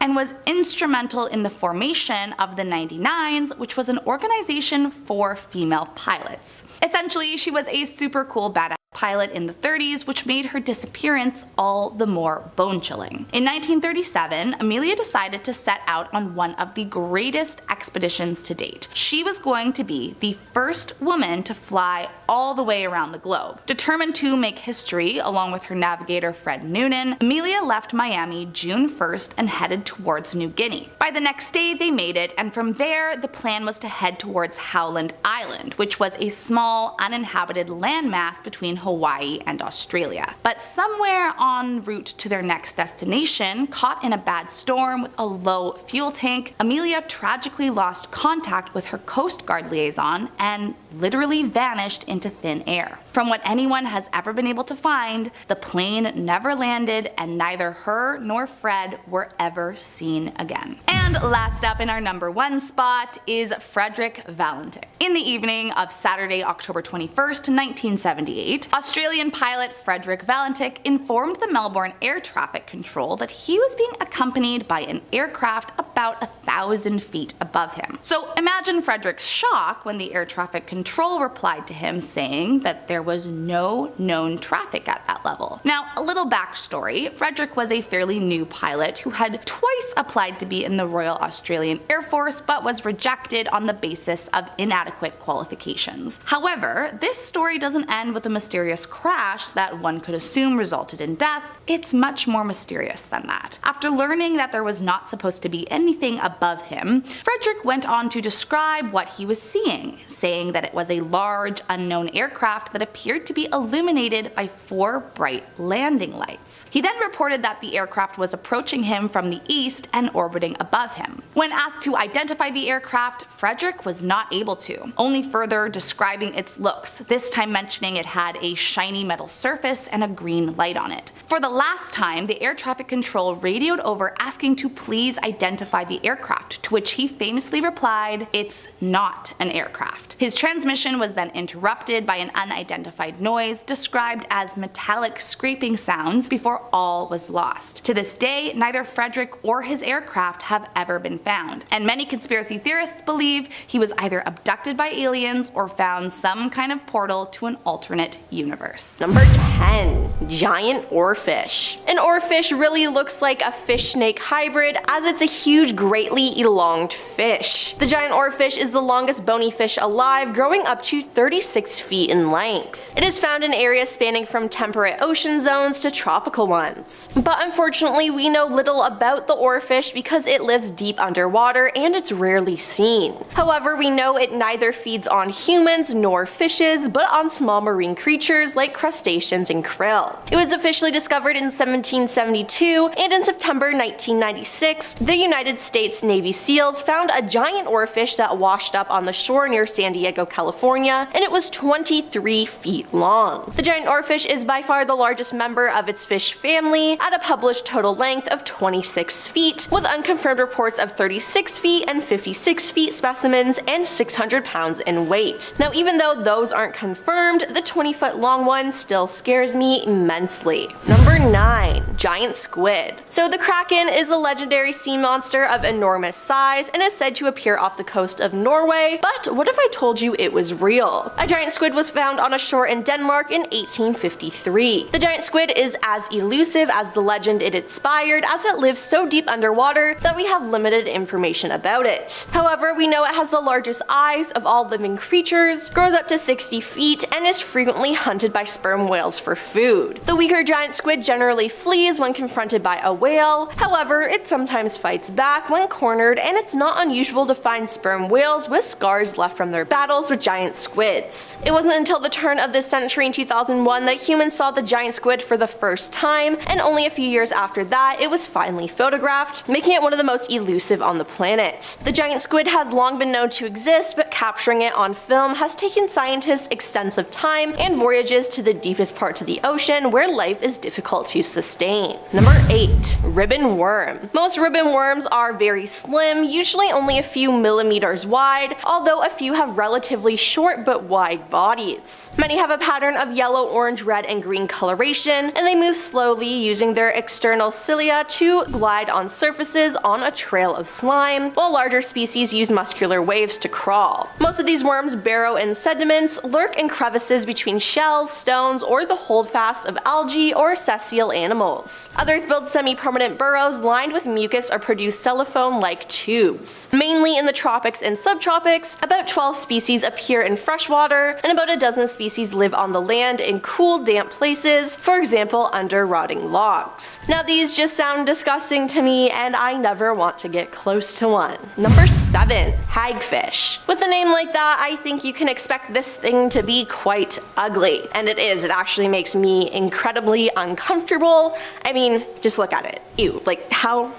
Speaker 6: and was instrumental in the formation of the 99s, which was an organization for female pilots. Essentially, she was a super cool badass pilot in the 30s, which made her disappearance all the more bone-chilling. In 1937, Amelia decided to set out on one of the greatest expeditions to date. She was going to be the first woman to fly all the way around the globe. Determined to make history, along with her navigator Fred Noonan, Amelia left Miami June 1st and headed towards New Guinea. By the next day, they made it, and from there, the plan was to head towards Howland Island, which was a small, uninhabited landmass between Hawaii and Australia. But somewhere en route to their next destination, caught in a bad storm with a low fuel tank, Amelia tragically lost contact with her Coast Guard liaison and literally vanished into thin air. From what anyone has ever been able to find, the plane never landed, and neither her nor Fred were ever seen again. And last up in our number 1 spot is Frederick Valentic. In the evening of Saturday, October 21st, 1978, Australian pilot Frederick Valentic informed the Melbourne Air Traffic Control that he was being accompanied by an aircraft about about 1,000 feet above him. So imagine Frederick's shock when the air traffic control replied to him saying that there was no known traffic at that level. Now, a little backstory. Frederick was a fairly new pilot who had twice applied to be in the Royal Australian Air Force but was rejected on the basis of inadequate qualifications. However, this story doesn't end with a mysterious crash that one could assume resulted in death. It's much more mysterious than that. After learning that there was not supposed to be anything above him, Frederick went on to describe what he was seeing, saying that it was a large, unknown aircraft that appeared to be illuminated by 4 bright landing lights. He then reported that the aircraft was approaching him from the east and orbiting above him. When asked to identify the aircraft, Frederick was not able to, only further describing its looks, this time mentioning it had a shiny metal surface and a green light on it. For the last time, the air traffic control radioed over asking to please identify the aircraft, to which he famously replied, "It's not an aircraft." His transmission was then interrupted by an unidentified noise described as metallic scraping sounds before all was lost. To this day, neither Frederick or his aircraft have ever been found, and many conspiracy theorists believe he was either abducted by aliens or found some kind of portal to an alternate universe.
Speaker 5: Number 10. Giant oarfish. An oarfish really looks like a fish-snake hybrid as it's a huge, greatly elonged fish. The giant oarfish is the longest bony fish alive, growing up to 36 feet in length. It is found in areas spanning from temperate ocean zones to tropical ones. But unfortunately, we know little about the oarfish because it lives deep underwater and it's rarely seen. However, we know it neither feeds on humans nor fishes, but on small marine creatures like crustaceans and krill. It was officially discovered in 1772, and in September 1996, the United States Navy SEALs found a giant oarfish that washed up on the shore near San Diego, California, and it was 23 feet long. The giant oarfish is by far the largest member of its fish family, at a published total length of 26 feet, with unconfirmed reports of 36 feet and 56 feet specimens and 600 pounds in weight. Now, even though those aren't confirmed, the 20-foot long one still scares me immensely. Number 9. Giant squid. So the kraken is a legendary sea monster of enormous size and is said to appear off the coast of Norway, but what if I told you it was real? A giant squid was found on a shore in Denmark in 1853. The giant squid is as elusive as the legend it inspired, as it lives so deep underwater that we have limited information about it. However, we know it has the largest eyes of all living creatures, grows up to 60 feet, and is frequently hunted by sperm whales for food. The weaker giant squid generally flees when confronted by a whale. However, it sometimes fights back when cornered, and it's not unusual to find sperm whales with scars left from their battles with giant squids. It wasn't until the turn of this century in 2001 that humans saw the giant squid for the first time, and only a few years after that it was finally photographed, making it one of the most elusive on the planet. The giant squid has long been known to exist, but capturing it on film has taken scientists extensive time and voyages to the deepest parts of the ocean where life is difficult to sustain. Number 8. Ribbon worm. Most ribbon worms are very slim, usually only a few millimeters wide, although a few have relatively short but wide bodies. Many have a pattern of yellow, orange, red, and green coloration, and they move slowly using their external cilia to glide on surfaces on a trail of slime, while larger species use muscular waves to crawl. Most of these worms burrow in sediments, lurk in crevices between shells, stones, or the holdfasts of algae or sessile animals. Others build semi-permanent burrows lined with mucus or produce cellophane-like tubes. Mainly in the tropics and subtropics, about 12 species appear in freshwater, and about a dozen species live on the land in cool, damp places, for example under rotting logs. Now these just sound disgusting to me, and I never want to get close to one. Number 7. Hagfish. With a name like that, I think you can expect this thing to be quite ugly. And it is. It actually makes me incredibly uncomfortable. I mean, just look at it. Ew, like how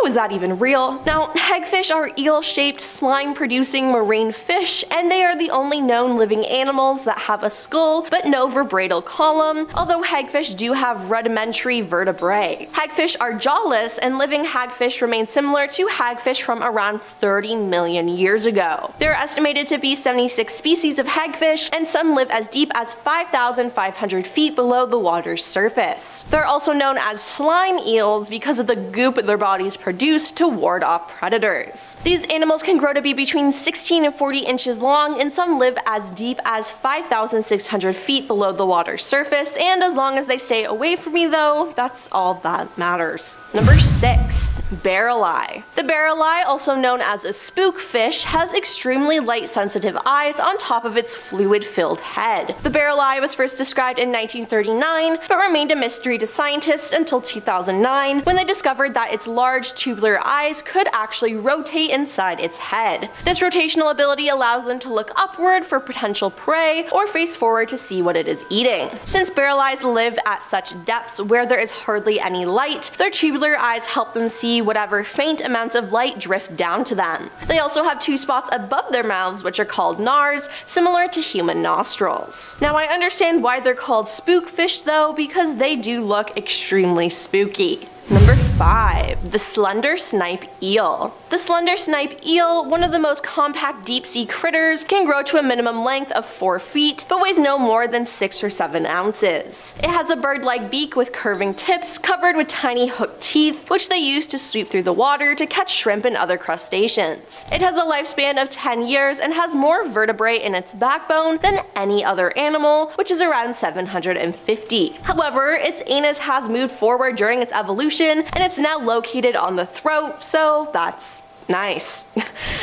Speaker 5: is that even real? Now, hagfish are eel-shaped, slime-producing marine fish, and they are the only known living animals that have a skull but no vertebral column, although hagfish do have rudimentary vertebrae. Hagfish are jawless, and living hagfish remain similar to hagfish from around 30 million years ago. There are estimated to be 76 species of hagfish, and some live as deep as 5,500 feet below the water's surface. They're also known as slime eels because of the goop their bodies produce, used to ward off predators. These animals can grow to be between 16 and 40 inches long, and some live as deep as 5,600 feet below the water's surface, and as long as they stay away from me though, that's all that matters. Number 6. Barrel eye. The barrel eye, also known as a spook fish, has extremely light-sensitive eyes on top of its fluid-filled head. The barrel eye was first described in 1939, but remained a mystery to scientists until 2009, when they discovered that its large tubular eyes could actually rotate inside its head. This rotational ability allows them to look upward for potential prey or face forward to see what it is eating. Since barrel eyes live at such depths where there is hardly any light, their tubular eyes help them see whatever faint amounts of light drift down to them. They also have 2 spots above their mouths which are called nars, similar to human nostrils. Now I understand why they're called spook fish though, because they do look extremely spooky. Number 5. The slender snipe eel. The slender snipe eel, one of the most compact deep-sea critters, can grow to a minimum length of 4 feet, but weighs no more than 6 or 7 ounces. It has a bird-like beak with curving tips covered with tiny hooked teeth, which they use to sweep through the water to catch shrimp and other crustaceans. It has a lifespan of 10 years and has more vertebrae in its backbone than any other animal, which is around 750. However, its anus has moved forward during its evolution, and it's now located on the throat, so that's nice.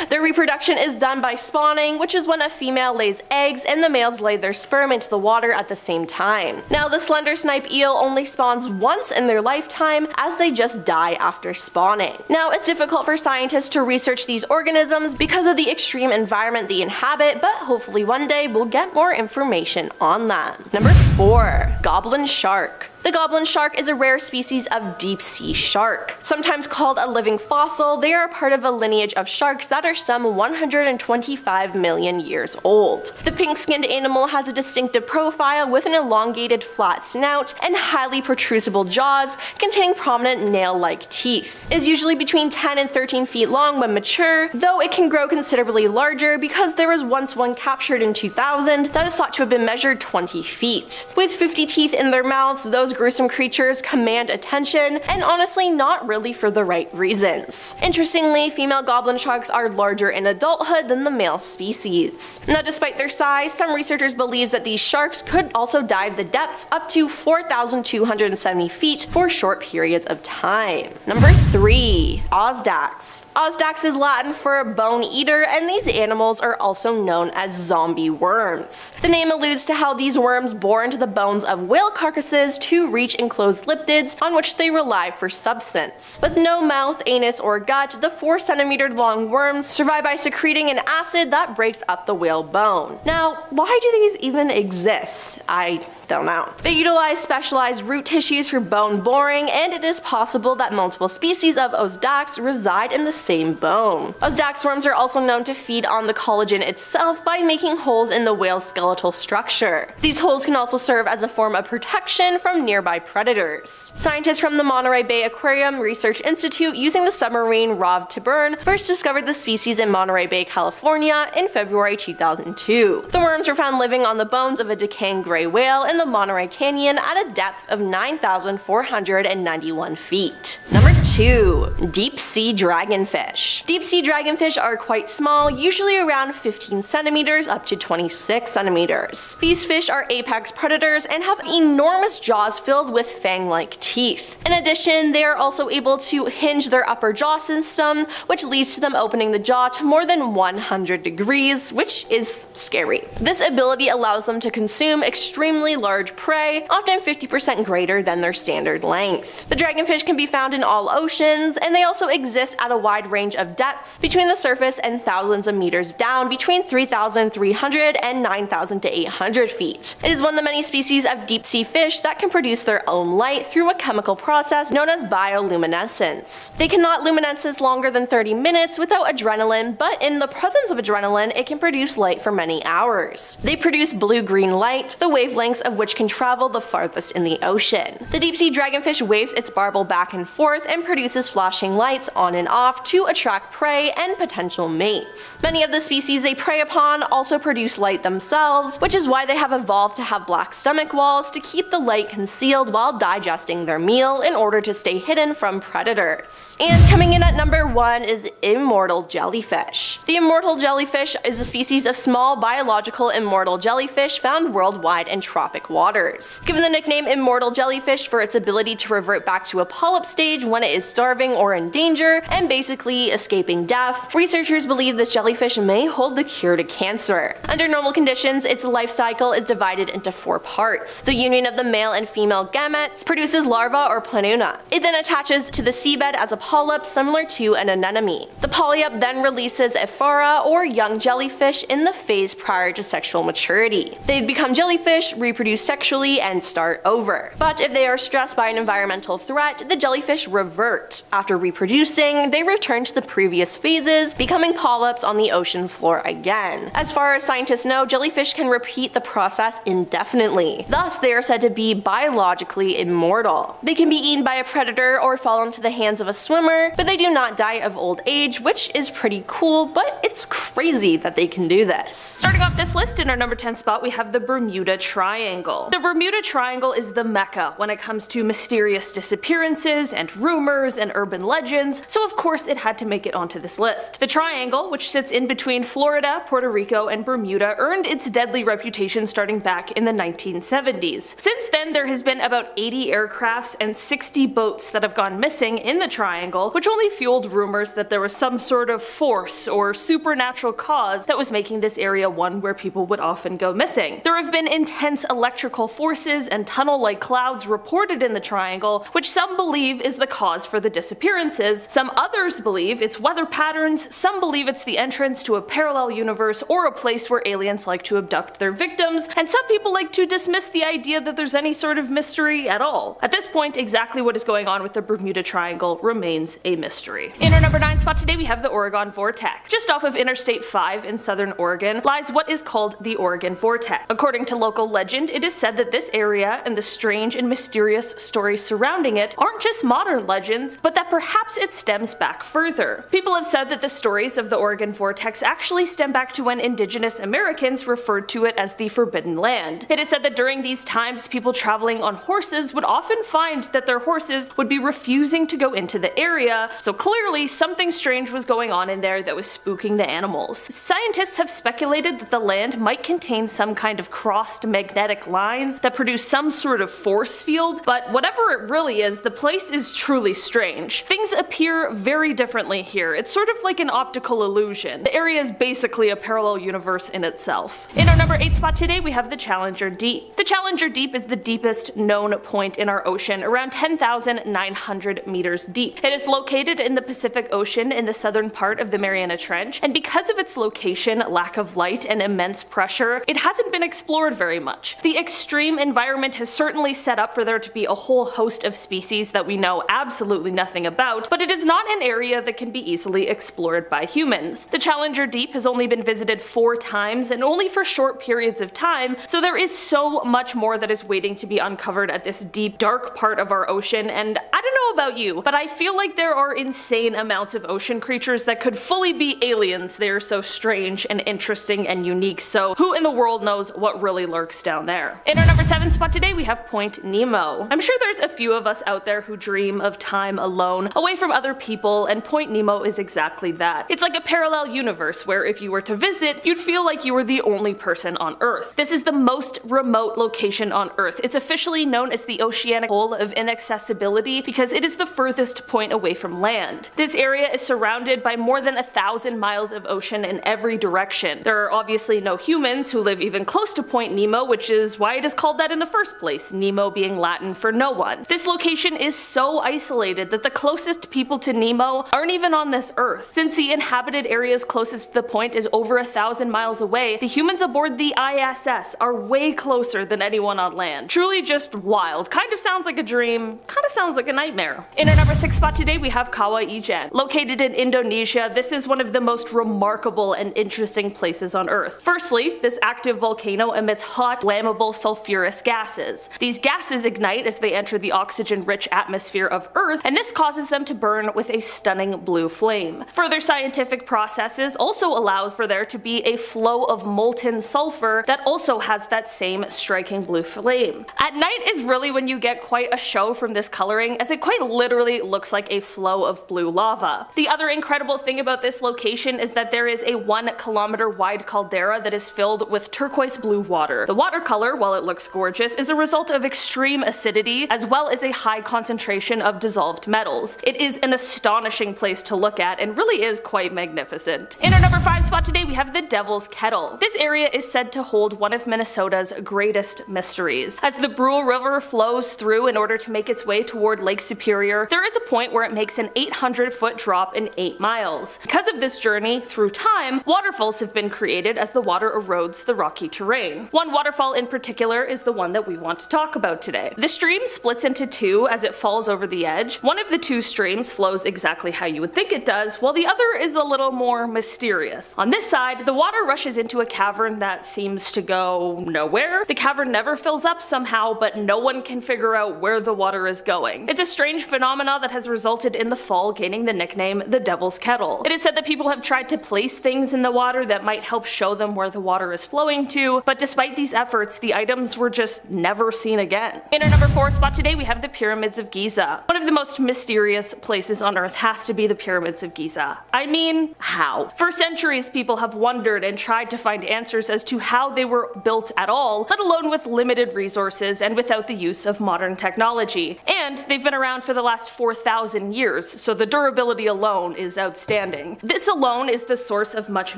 Speaker 5: Their reproduction is done by spawning, which is when a female lays eggs and the males lay their sperm into the water at the same time. Now, the slender snipe eel only spawns once in their lifetime, as they just die after spawning. Now, it's difficult for scientists to research these organisms because of the extreme environment they inhabit, but hopefully one day we'll get more information on them. Number 4. Goblin shark. The goblin shark is a rare species of deep-sea shark. Sometimes called a living fossil, they are part of a lineage of sharks that are some 125 million years old. The pink-skinned animal has a distinctive profile with an elongated flat snout and highly protrusible jaws containing prominent nail-like teeth. It is usually between 10 and 13 feet long when mature, though it can grow considerably larger because there was once one captured in 2000 that is thought to have been measured 20 feet. With 50 teeth in their mouths, those gruesome creatures command attention, and honestly not really for the right reasons. Interestingly, female goblin sharks are larger in adulthood than the male species. Now, despite their size, some researchers believe that these sharks could also dive the depths up to 4,270 feet for short periods of time. Number 3. Ozdax. Ozdax is Latin for bone eater, and these animals are also known as zombie worms. The name alludes to how these worms bore into the bones of whale carcasses to reach enclosed lipids on which they rely for substance. With no mouth, anus, or gut, the 4-centimeter long worms survive by secreting an acid that breaks up the whale bone. Now, why do these even exist? I don't know. They utilize specialized root tissues for bone boring, and it is possible that multiple species of Ozdax reside in the same bone. Ozdax worms are also known to feed on the collagen itself by making holes in the whale's skeletal structure. These holes can also serve as a form of protection from nearby predators. Scientists from the Monterey Bay Aquarium Research Institute, using the submarine ROV Tiburn, first discovered the species in Monterey Bay, California in February 2002. The worms were found living on the bones of a decaying gray whale in the Monterey Canyon at a depth of 9,491 feet. Number 2. Deep-sea dragonfish. Deep-sea dragonfish are quite small, usually around 15 centimeters up to 26 centimeters. These fish are apex predators and have enormous jaws filled with fang-like teeth. In addition, they are also able to hinge their upper jaw system, which leads to them opening the jaw to more than 100 degrees, which is scary. This ability allows them to consume extremely large prey, often 50% greater than their standard length. The dragonfish can be found in all oceans, and they also exist at a wide range of depths between the surface and thousands of meters down, between 3,300 and 9,800 feet. It is one of the many species of deep-sea fish that can produce their own light through a chemical process known as bioluminescence. They cannot luminesce longer than 30 minutes without adrenaline, but in the presence of adrenaline, it can produce light for many hours. They produce blue-green light, the wavelengths of which can travel the farthest in the ocean. The deep-sea dragonfish waves its barbel back and forth and produces produces flashing lights on and off to attract prey and potential mates. Many of the species they prey upon also produce light themselves, which is why they have evolved to have black stomach walls to keep the light concealed while digesting their meal in order to stay hidden from predators. And coming in at number 1 is immortal jellyfish. The immortal jellyfish is a species of small biological immortal jellyfish found worldwide in tropic waters. Given the nickname immortal jellyfish for its ability to revert back to a polyp stage when it is starving or in danger and basically escaping death, researchers believe this jellyfish may hold the cure to cancer. Under normal conditions, its life cycle is divided into 4 parts. The union of the male and female gametes produces larva or planula. It then attaches to the seabed as a polyp similar to an anemone. The polyp then releases ephora or young jellyfish in the phase prior to sexual maturity. They become jellyfish, reproduce sexually, and start over. But if they are stressed by an environmental threat, the jellyfish revert. After reproducing, they return to the previous phases, becoming polyps on the ocean floor again. As far as scientists know, jellyfish can repeat the process indefinitely. Thus, they are said to be biologically immortal. They can be eaten by a predator or fall into the hands of a swimmer, but they do not die of old age, which is pretty cool, but it's crazy that they can do this.
Speaker 3: Starting off this list, in our number 10 spot, we have the Bermuda Triangle. The Bermuda Triangle is the mecca when it comes to mysterious disappearances and rumors and urban legends, so of course it had to make it onto this list. The triangle, which sits in between Florida, Puerto Rico, and Bermuda, earned its deadly reputation starting back in the 1970s. Since then, there has been about 80 aircrafts and 60 boats that have gone missing in the triangle, which only fueled rumors that there was some sort of force or supernatural cause that was making this area one where people would often go missing. There have been intense electrical forces and tunnel-like clouds reported in the triangle, which some believe is the cause for the disappearances. Some others believe it's weather patterns, some believe it's the entrance to a parallel universe or a place where aliens like to abduct their victims, and some people like to dismiss the idea that there's any sort of mystery at all. At this point, exactly what is going on with the Bermuda Triangle remains a mystery. In our number 9 spot today, we have the Oregon Vortex. Just off of Interstate 5 in southern Oregon lies what is called the Oregon Vortex. According to local legend, it is said that this area and the strange and mysterious stories surrounding it aren't just modern legends, but that perhaps it stems back further. People have said that the stories of the Oregon Vortex actually stem back to when Indigenous Americans referred to it as the Forbidden Land. It is said that during these times, people traveling on horses would often find that their horses would be refusing to go into the area, so clearly something strange was going on in there that was spooking the animals. Scientists have speculated that the land might contain some kind of crossed magnetic lines that produce some sort of force field, but whatever it really is, the place is truly strange. Things appear very differently here. It's sort of like an optical illusion. The area is basically a parallel universe in itself. In our number 8 spot today, we have the Challenger Deep. The Challenger Deep is the deepest known point in our ocean, around 10,900 meters deep. It is located in the Pacific Ocean in the southern part of the Mariana Trench, and because of its location, lack of light, and immense pressure, it hasn't been explored very much. The extreme environment has certainly set up for there to be a whole host of species that we know absolutely nothing about, but it is not an area that can be easily explored by humans. The Challenger Deep has only been visited 4 times, and only for short periods of time, so there is so much more that is waiting to be uncovered at this deep, dark part of our ocean, and I don't know about you, but I feel like there are insane amounts of ocean creatures that could fully be aliens. They are so strange and interesting and unique, so who in the world knows what really lurks down there. In our number 7 spot today, we have Point Nemo. I'm sure there's a few of us out there who dream of time alone, away from other people, and Point Nemo is exactly that. It's like a parallel universe where if you were to visit, you'd feel like you were the only person on Earth. This is the most remote location on Earth. It's officially known as the oceanic hole of inaccessibility because it is the furthest point away from land. This area is surrounded by more than 1,000 miles of ocean in every direction. There are obviously no humans who live even close to Point Nemo, which is why it is called that in the first place, Nemo being Latin for no one. This location is so isolated that the closest people to Nemo aren't even on this Earth. Since the inhabited areas closest to the point is over 1,000 miles away, the humans aboard the ISS are way closer than anyone on land. Truly just wild. Kind of sounds like a dream, kind of sounds like a nightmare. nightmare. In our number 6 spot today, we have Kawah Ijen. Located in Indonesia, this is one of the most remarkable and interesting places on Earth. Firstly, this active volcano emits hot, flammable, sulfurous gases. These gases ignite as they enter the oxygen-rich atmosphere of Earth, and this causes them to burn with a stunning blue flame. Further scientific processes also allows for there to be a flow of molten sulfur that also has that same striking blue flame. At night is really when you get quite a show from this coloring, as it quite literally looks like a flow of blue lava. The other incredible thing about this location is that there is a 1 kilometer wide caldera that is filled with turquoise blue water. The watercolor, while it looks gorgeous, is a result of extreme acidity as well as a high concentration of dissolved metals. It is an astonishing place to look at and really is quite magnificent. In our number 5 spot today, we have the Devil's Kettle. This area is said to hold one of Minnesota's greatest mysteries. As the Brule River flows through in order to make its way toward Lake Superior, there is a point where it makes an 800-foot drop in 8 miles. Because of this journey through time, waterfalls have been created as the water erodes the rocky terrain. One waterfall in particular is the one that we want to talk about today. The stream splits into 2 as it falls over the edge. One of the 2 streams flows exactly how you would think it does, while the other is a little more mysterious. On this side, the water rushes into a cavern that seems to go nowhere. The cavern never fills up somehow, but no one can figure out where the water is going. It's a strange phenomena that has resulted in the fall gaining the nickname the Devil's Kettle. It is said that people have tried to place things in the water that might help show them where the water is flowing to, but despite these efforts, the items were just never seen again. In our number 4 spot today, we have the Pyramids of Giza. One of the most mysterious places on Earth has to be the Pyramids of Giza. I mean, how? For centuries, people have wondered and tried to find answers as to how they were built at all, let alone with limited resources and without the use of modern technology. And they've been around for the last 4,000 years, so the durability alone is outstanding. This alone is the source of much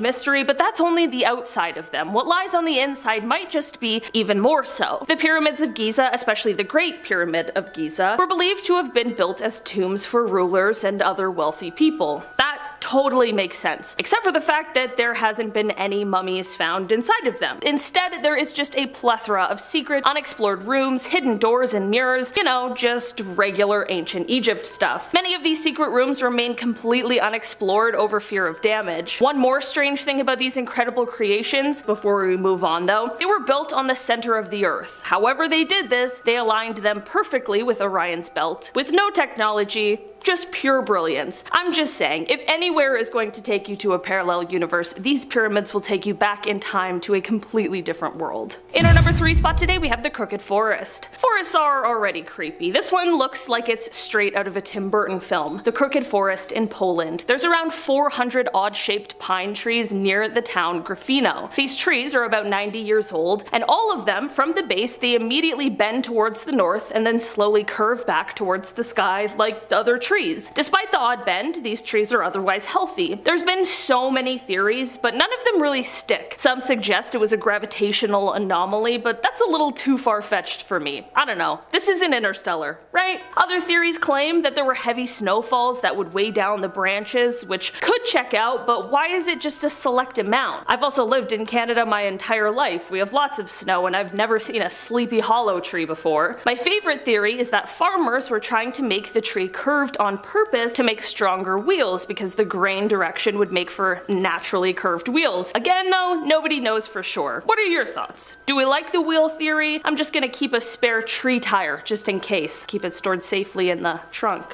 Speaker 3: mystery, but that's only the outside of them. What lies on the inside might just be even more so. The Pyramids of Giza, especially the Great Pyramid of Giza, were believed to have been built as tombs for rulers and other wealthy people. That totally makes sense, except for the fact that there hasn't been any mummies found inside of them. Instead, there is just a plethora of secret, unexplored rooms, hidden doors and mirrors, you know, just regular ancient Egypt stuff. Many of these secret rooms remain completely unexplored over fear of damage. One more strange thing about these incredible creations, before we move on though, they were built on the center of the Earth. However they did this, they aligned them perfectly with Orion's belt, with no technology, just pure brilliance. I'm just saying, if anywhere is going to take you to a parallel universe, these pyramids will take you back in time to a completely different world. In our number 3 spot today, we have the Crooked Forest. Forests are already creepy. This one looks like it's straight out of a Tim Burton film. The Crooked Forest in Poland. There's around 400 odd-shaped pine trees near the town Gryfino. These trees are about 90 years old, and all of them, from the base, they immediately bend towards the north and then slowly curve back towards the sky like the other trees. Despite the odd bend, these trees are otherwise healthy. There's been so many theories, but none of them really stick. Some suggest it was a gravitational anomaly, but that's a little too far-fetched for me. I don't know. This isn't Interstellar, right? Other theories claim that there were heavy snowfalls that would weigh down the branches, which could check out, but why is it just a select amount? I've also lived in Canada my entire life. We have lots of snow, and I've never seen a Sleepy Hollow tree before. My favorite theory is that farmers were trying to make the tree curved on purpose to make stronger wheels, because the grain direction would make for naturally curved wheels. Again though, nobody knows for sure. What are your thoughts? Do we like the wheel theory? I'm just gonna keep a spare tree tire just in case. Keep it stored safely in the trunk.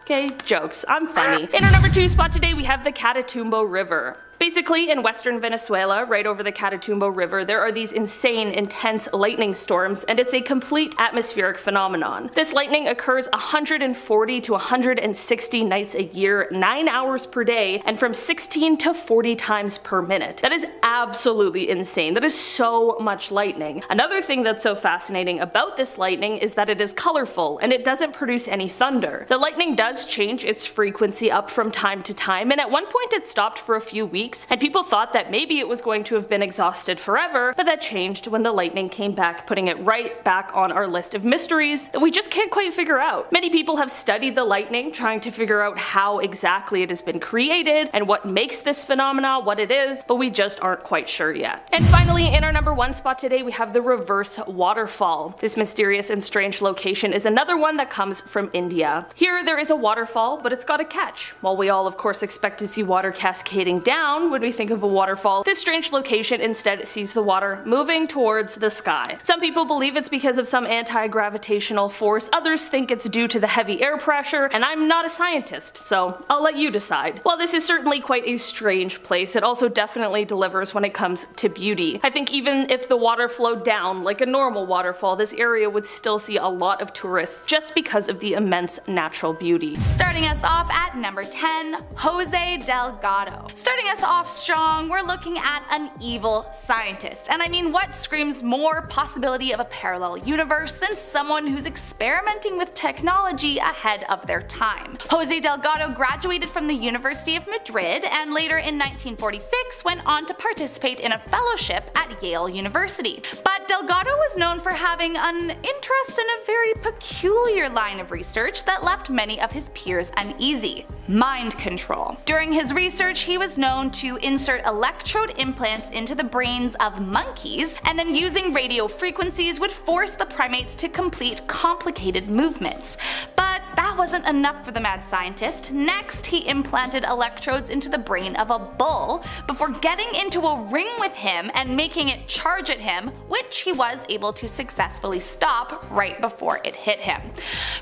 Speaker 3: Okay, jokes. I'm funny. In our number 2 spot today, we have the Catatumbo River. Basically, in western Venezuela, right over the Catatumbo River, there are these insane, intense lightning storms, and it's a complete atmospheric phenomenon. This lightning occurs 140 to 160 nights a year, 9 hours per day, and from 16 to 40 times per minute. That is absolutely insane. That is so much lightning. Another thing that's so fascinating about this lightning is that it is colorful, and it doesn't produce any thunder. The lightning does change its frequency up from time to time, and at one point it stopped for a few weeks, weeks, and people thought that maybe it was going to have been exhausted forever, but that changed when the lightning came back, putting it right back on our list of mysteries that we just can't quite figure out. Many people have studied the lightning, trying to figure out how exactly it has been created and what makes this phenomena what it is, but we just aren't quite sure yet. And finally, in our number 1 spot today, we have the reverse waterfall. This mysterious and strange location is another one that comes from India. Here there is a waterfall, but it's got a catch. While we all of course expect to see water cascading down when we think of a waterfall, this strange location instead sees the water moving towards the sky. Some people believe it's because of some anti-gravitational force, others think it's due to the heavy air pressure, and I'm not a scientist, so I'll let you decide. While this is certainly quite a strange place, it also definitely delivers when it comes to beauty. I think even if the water flowed down like a normal waterfall, this area would still see a lot of tourists just because of the immense natural beauty.
Speaker 6: Starting us off at number 10, Jose Delgado. Starting us off strong, we're looking at an evil scientist. And I mean, what screams more possibility of a parallel universe than someone who's experimenting with technology ahead of their time? Jose Delgado graduated from the University of Madrid and later in 1946 went on to participate in a fellowship at Yale University. But Delgado was known for having an interest in a very peculiar line of research that left many of his peers uneasy: mind control. During his research, he was known to insert electrode implants into the brains of monkeys, and then using radio frequencies would force the primates to complete complicated movements. But that wasn't enough for the mad scientist. Next, he implanted electrodes into the brain of a bull before getting into a ring with him and making it charge at him, which he was able to successfully stop right before it hit him.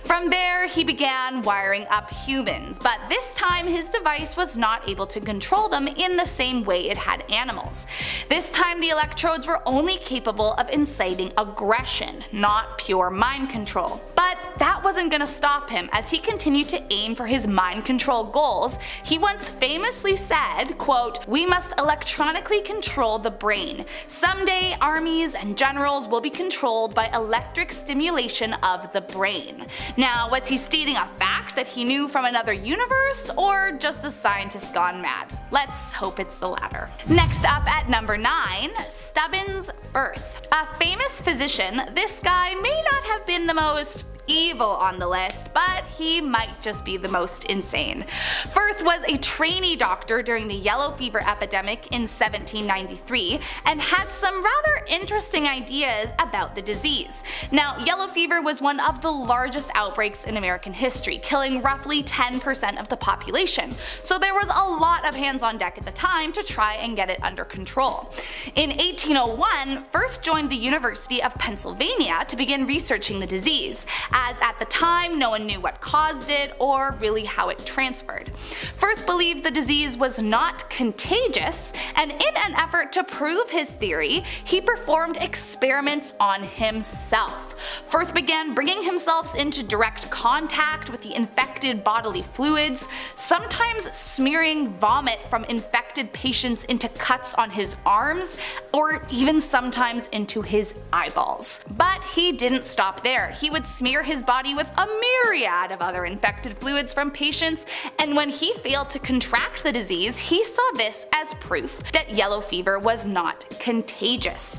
Speaker 6: From there, he began wiring up humans, but this time his device was not able to control them in the same way it had animals. This time the electrodes were only capable of inciting aggression, not pure mind control. But that wasn't gonna stop him. As he continued to aim for his mind control goals, he once famously said, quote, "We must electronically control the brain. Someday armies and generals will be controlled by electric stimulation of the brain." Now, was he stating a fact that he knew from another universe, or just a scientist gone mad? Let's hope it's the latter. Next up at number 9, Stubbins Firth. A famous physician, this guy may not have been the most evil on the list, but he might just be the most insane. Firth was a trainee doctor during the yellow fever epidemic in 1793 and had some rather interesting ideas about the disease. Now, yellow fever was one of the largest outbreaks in American history, killing roughly 10% of the population, so there was a lot of hands on deck at the time to try and get it under control. In 1801, Firth joined the University of Pennsylvania to begin researching the disease, as at the time no one knew what caused it or really how it transferred. Firth believed the disease was not contagious, and in an effort to prove his theory, he performed experiments on himself. Firth began bringing himself into direct contact with the infected bodily fluids, sometimes smearing vomit from infected patients into cuts on his arms, or even sometimes into his eyeballs. But he didn't stop there. He would smear his body with a myriad of other infected fluids from patients, and when he failed to contract the disease, he saw this as proof that yellow fever was not contagious.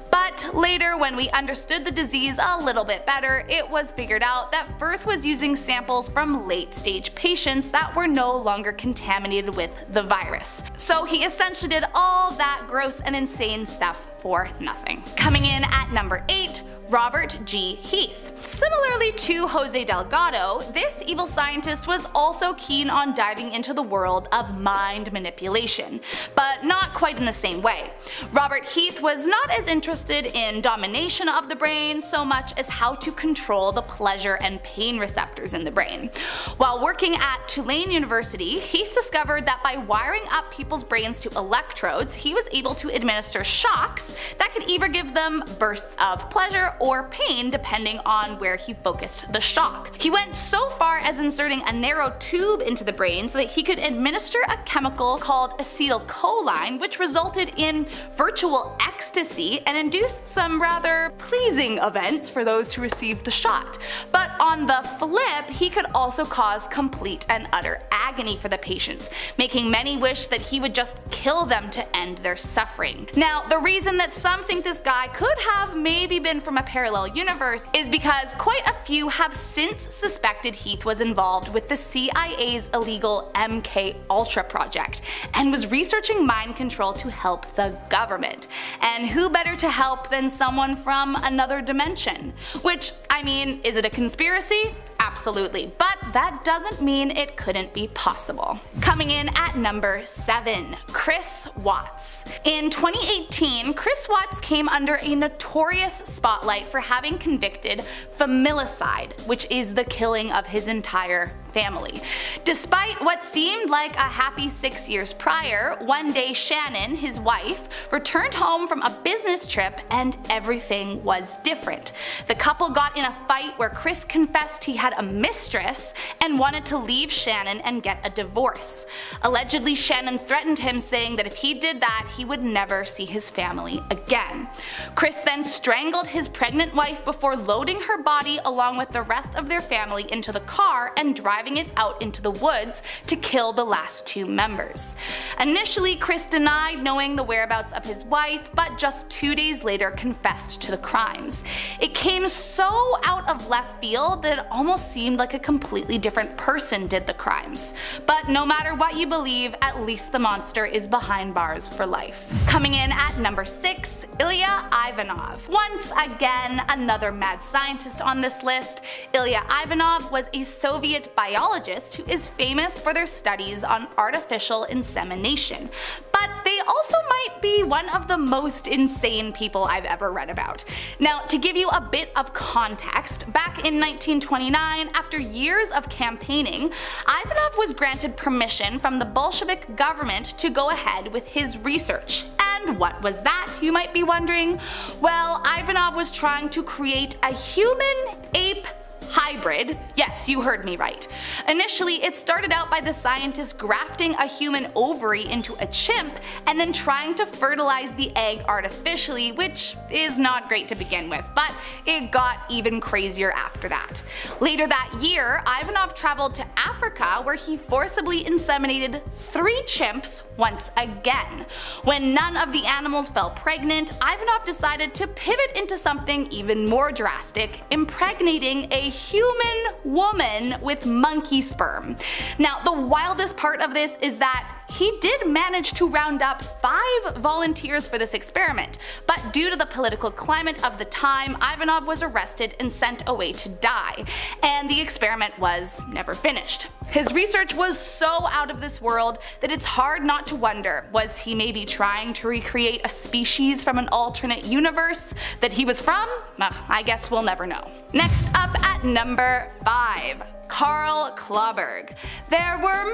Speaker 6: But later, when we understood the disease a little bit better, it was figured out that Firth was using samples from late-stage patients that were no longer contaminated with the virus. So he essentially did all that gross and insane stuff for nothing. Coming in at number 8, Robert G. Heath. Similarly to Jose Delgado, this evil scientist was also keen on diving into the world of mind manipulation, but not quite in the same way. Robert Heath was not as interested in domination of the brain so much as how to control the pleasure and pain receptors in the brain. While working at Tulane University, Heath discovered that by wiring up people's brains to electrodes, he was able to administer shocks that could either give them bursts of pleasure or pain depending on where he focused the shock. He went so far as inserting a narrow tube into the brain so that he could administer a chemical called acetylcholine, which resulted in virtual ecstasy and induced some rather pleasing events for those who received the shot. But on the flip, he could also cause complete and utter agony for the patients, making many wish that he would just kill them to end their suffering. Now, the reason that some think this guy could have maybe been from a parallel universe is because quite a few have since suspected Heath was involved with the CIA's illegal MKUltra project and was researching mind control to help the government. And who better to help than someone from another dimension? Which, I mean, is it a conspiracy? Absolutely, but that doesn't mean it couldn't be possible. Coming in at number 7, Chris Watts. In 2018, Chris Watts came under a notorious spotlight for having convicted familicide, which is the killing of his entire family. Despite what seemed like a happy 6 years prior, one day Shannon, his wife, returned home from a business trip and everything was different. The couple got in a fight where Chris confessed he had a mistress and wanted to leave Shannon and get a divorce. Allegedly, Shannon threatened him, saying that if he did that, he would never see his family again. Chris then strangled his pregnant wife before loading her body along with the rest of their family into the car and driving it out into the woods to kill the last 2 members. Initially, Chris denied knowing the whereabouts of his wife, but just 2 days later confessed to the crimes. It came so out of left field that it almost seemed like a completely different person did the crimes. But no matter what you believe, at least the monster is behind bars for life. Coming in at number 6, Ilya Ivanov. Once again, another mad scientist on this list. Ilya Ivanov was a Soviet biologist who is famous for their studies on artificial insemination. But they also might be one of the most insane people I've ever read about. Now, to give you a bit of context, back in 1929, after years of campaigning, Ivanov was granted permission from the Bolshevik government to go ahead with his research. And what was that, you might be wondering? Well, Ivanov was trying to create a human-ape hybrid. Yes, you heard me right. Initially, it started out by the scientists grafting a human ovary into a chimp and then trying to fertilize the egg artificially, which is not great to begin with, but it got even crazier after that. Later that year, Ivanov traveled to Africa where he forcibly inseminated 3 chimps once again. When none of the animals fell pregnant, Ivanov decided to pivot into something even more drastic, impregnating a human woman with monkey sperm. Now, the wildest part of this is that he did manage to round up 5 volunteers for this experiment, but due to the political climate of the time, Ivanov was arrested and sent away to die, and the experiment was never finished. His research was so out of this world that it's hard not to wonder, was he maybe trying to recreate a species from an alternate universe that he was from? I guess we'll never know. Next up at number 5. Karl Klauberg. There were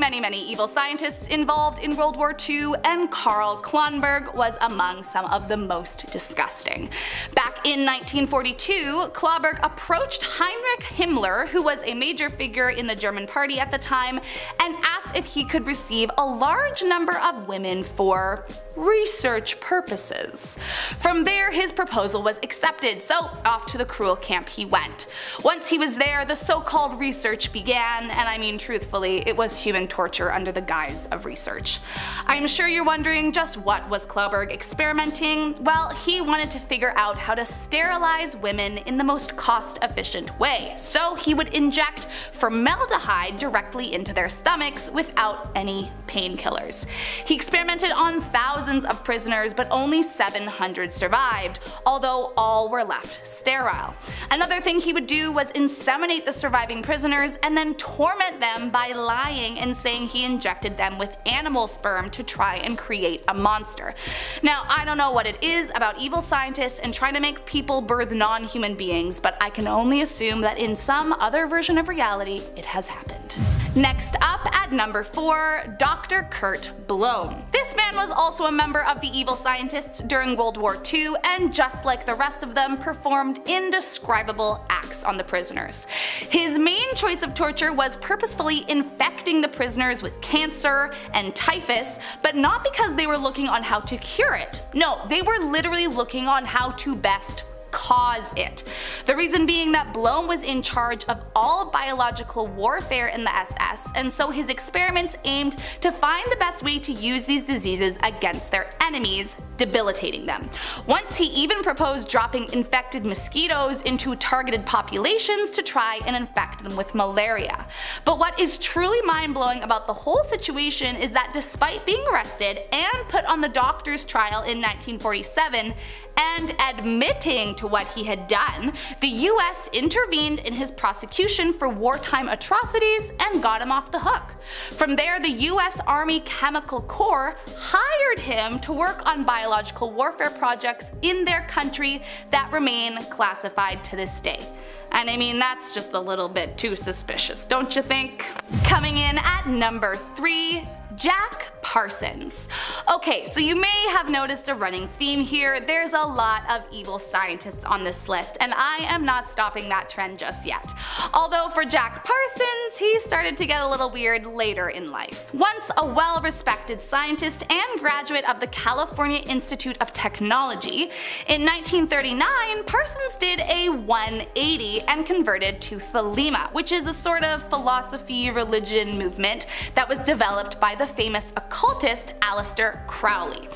Speaker 6: many evil scientists involved in World War II, and Karl Klauberg was among some of the most disgusting. Back in 1942, Klauberg approached Heinrich Himmler, who was a major figure in the German party at the time, and asked if he could receive a large number of women for research purposes. From there, his proposal was accepted, so off to the cruel camp he went. Once he was there, the so-called research began, and I mean truthfully, it was human torture under the guise of research. I'm sure you're wondering, just what was Klauberg experimenting? Well, he wanted to figure out how to sterilize women in the most cost-efficient way, so he would inject formaldehyde directly into their stomachs without any painkillers. He experimented on thousands of prisoners, but only 700 survived, although all were left sterile. Another thing he would do was inseminate the surviving prisoners and then torment them by lying and saying he injected them with animal sperm to try and create a monster. Now, I don't know what it is about evil scientists and trying to make people birth non-human beings, but I can only assume that in some other version of reality, it has happened. Next up at At number 4, Dr. Kurt Blohm. This man was also a member of the evil scientists during World War II, and just like the rest of them, performed indescribable acts on the prisoners. His main choice of torture was purposefully infecting the prisoners with cancer and typhus, but not because they were looking on how to cure it. No, they were literally looking on how to best cause it. The reason being that Blohm was in charge of all biological warfare in the SS, and so his experiments aimed to find the best way to use these diseases against their enemies, debilitating them. Once he even proposed dropping infected mosquitoes into targeted populations to try and infect them with malaria. But what is truly mind-blowing about the whole situation is that despite being arrested and put on the doctor's trial in 1947, and admitting to what he had done, the US intervened in his prosecution for wartime atrocities and got him off the hook. From there, the US Army Chemical Corps hired him to work on biological warfare projects in their country that remain classified to this day. And I mean, that's just a little bit too suspicious, don't you think? Coming in at number 3, Jack Parsons. Okay, so you may have noticed a running theme here. There's a lot of evil scientists on this list, and I am not stopping that trend just yet. Although for Jack Parsons, he started to get a little weird later in life. Once a well-respected scientist and graduate of the California Institute of Technology, in 1939, Parsons did a 180 and converted to Thelema, which is a sort of philosophy religion movement that was developed by the famous occultist Aleister Crowley.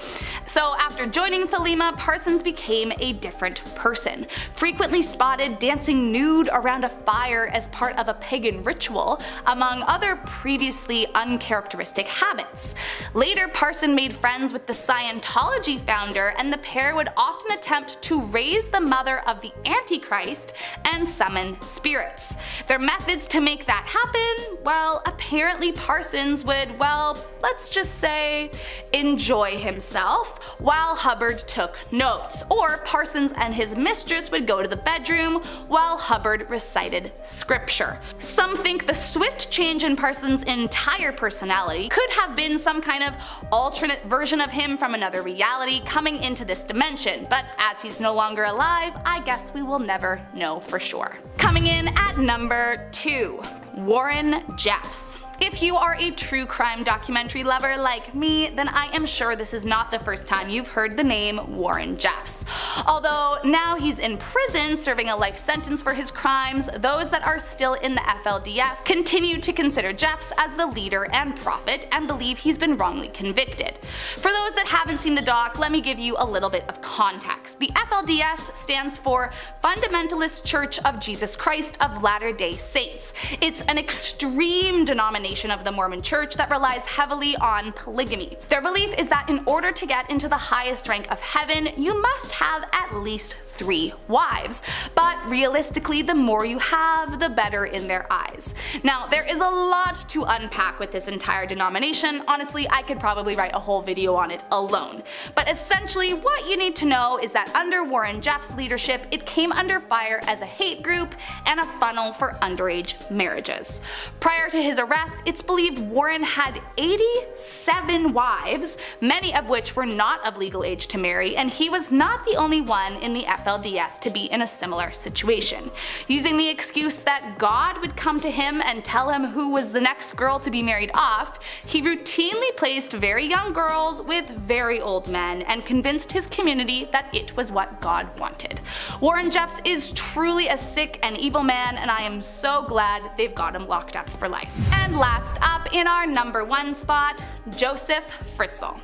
Speaker 6: So after joining Thelema, Parsons became a different person, frequently spotted dancing nude around a fire as part of a pagan ritual, among other previously uncharacteristic habits. Later, Parsons made friends with the Scientology founder, and the pair would often attempt to raise the mother of the Antichrist and summon spirits. Their methods to make that happen? Well, apparently Parsons would, well, let's just say, enjoy himself while Hubbard took notes, or Parsons and his mistress would go to the bedroom while Hubbard recited scripture. Some think the swift change in Parsons' entire personality could have been some kind of alternate version of him from another reality coming into this dimension, but as he's no longer alive, I guess we will never know for sure. Coming in at number 2, Warren Jeffs. If you are a true crime documentary lover like me, then I am sure this is not the first time you've heard the name Warren Jeffs. Although now he's in prison serving a life sentence for his crimes, those that are still in the FLDS continue to consider Jeffs as the leader and prophet and believe he's been wrongly convicted. For those that haven't seen the doc, let me give you a little bit of context. The FLDS stands for Fundamentalist Church of Jesus Christ of Latter-day Saints. It's an extreme denomination of the Mormon Church that relies heavily on polygamy. Their belief is that in order to get into the highest rank of heaven, you must have at least 3 wives. But realistically, the more you have, the better in their eyes. Now, there is a lot to unpack with this entire denomination. Honestly, I could probably write a whole video on it alone. But essentially, what you need to know is that under Warren Jeffs' leadership, it came under fire as a hate group and a funnel for underage marriages. Prior to his arrest, it's believed Warren had 87 wives, many of which were not of legal age to marry, and he was not the only one in the FLDS to be in a similar situation. Using the excuse that God would come to him and tell him who was the next girl to be married off, he routinely placed very young girls with very old men and convinced his community that it was what God wanted. Warren Jeffs is truly a sick and evil man, and I am so glad they've got him locked up for life. And last up in our number 1 spot, Joseph Fritzl.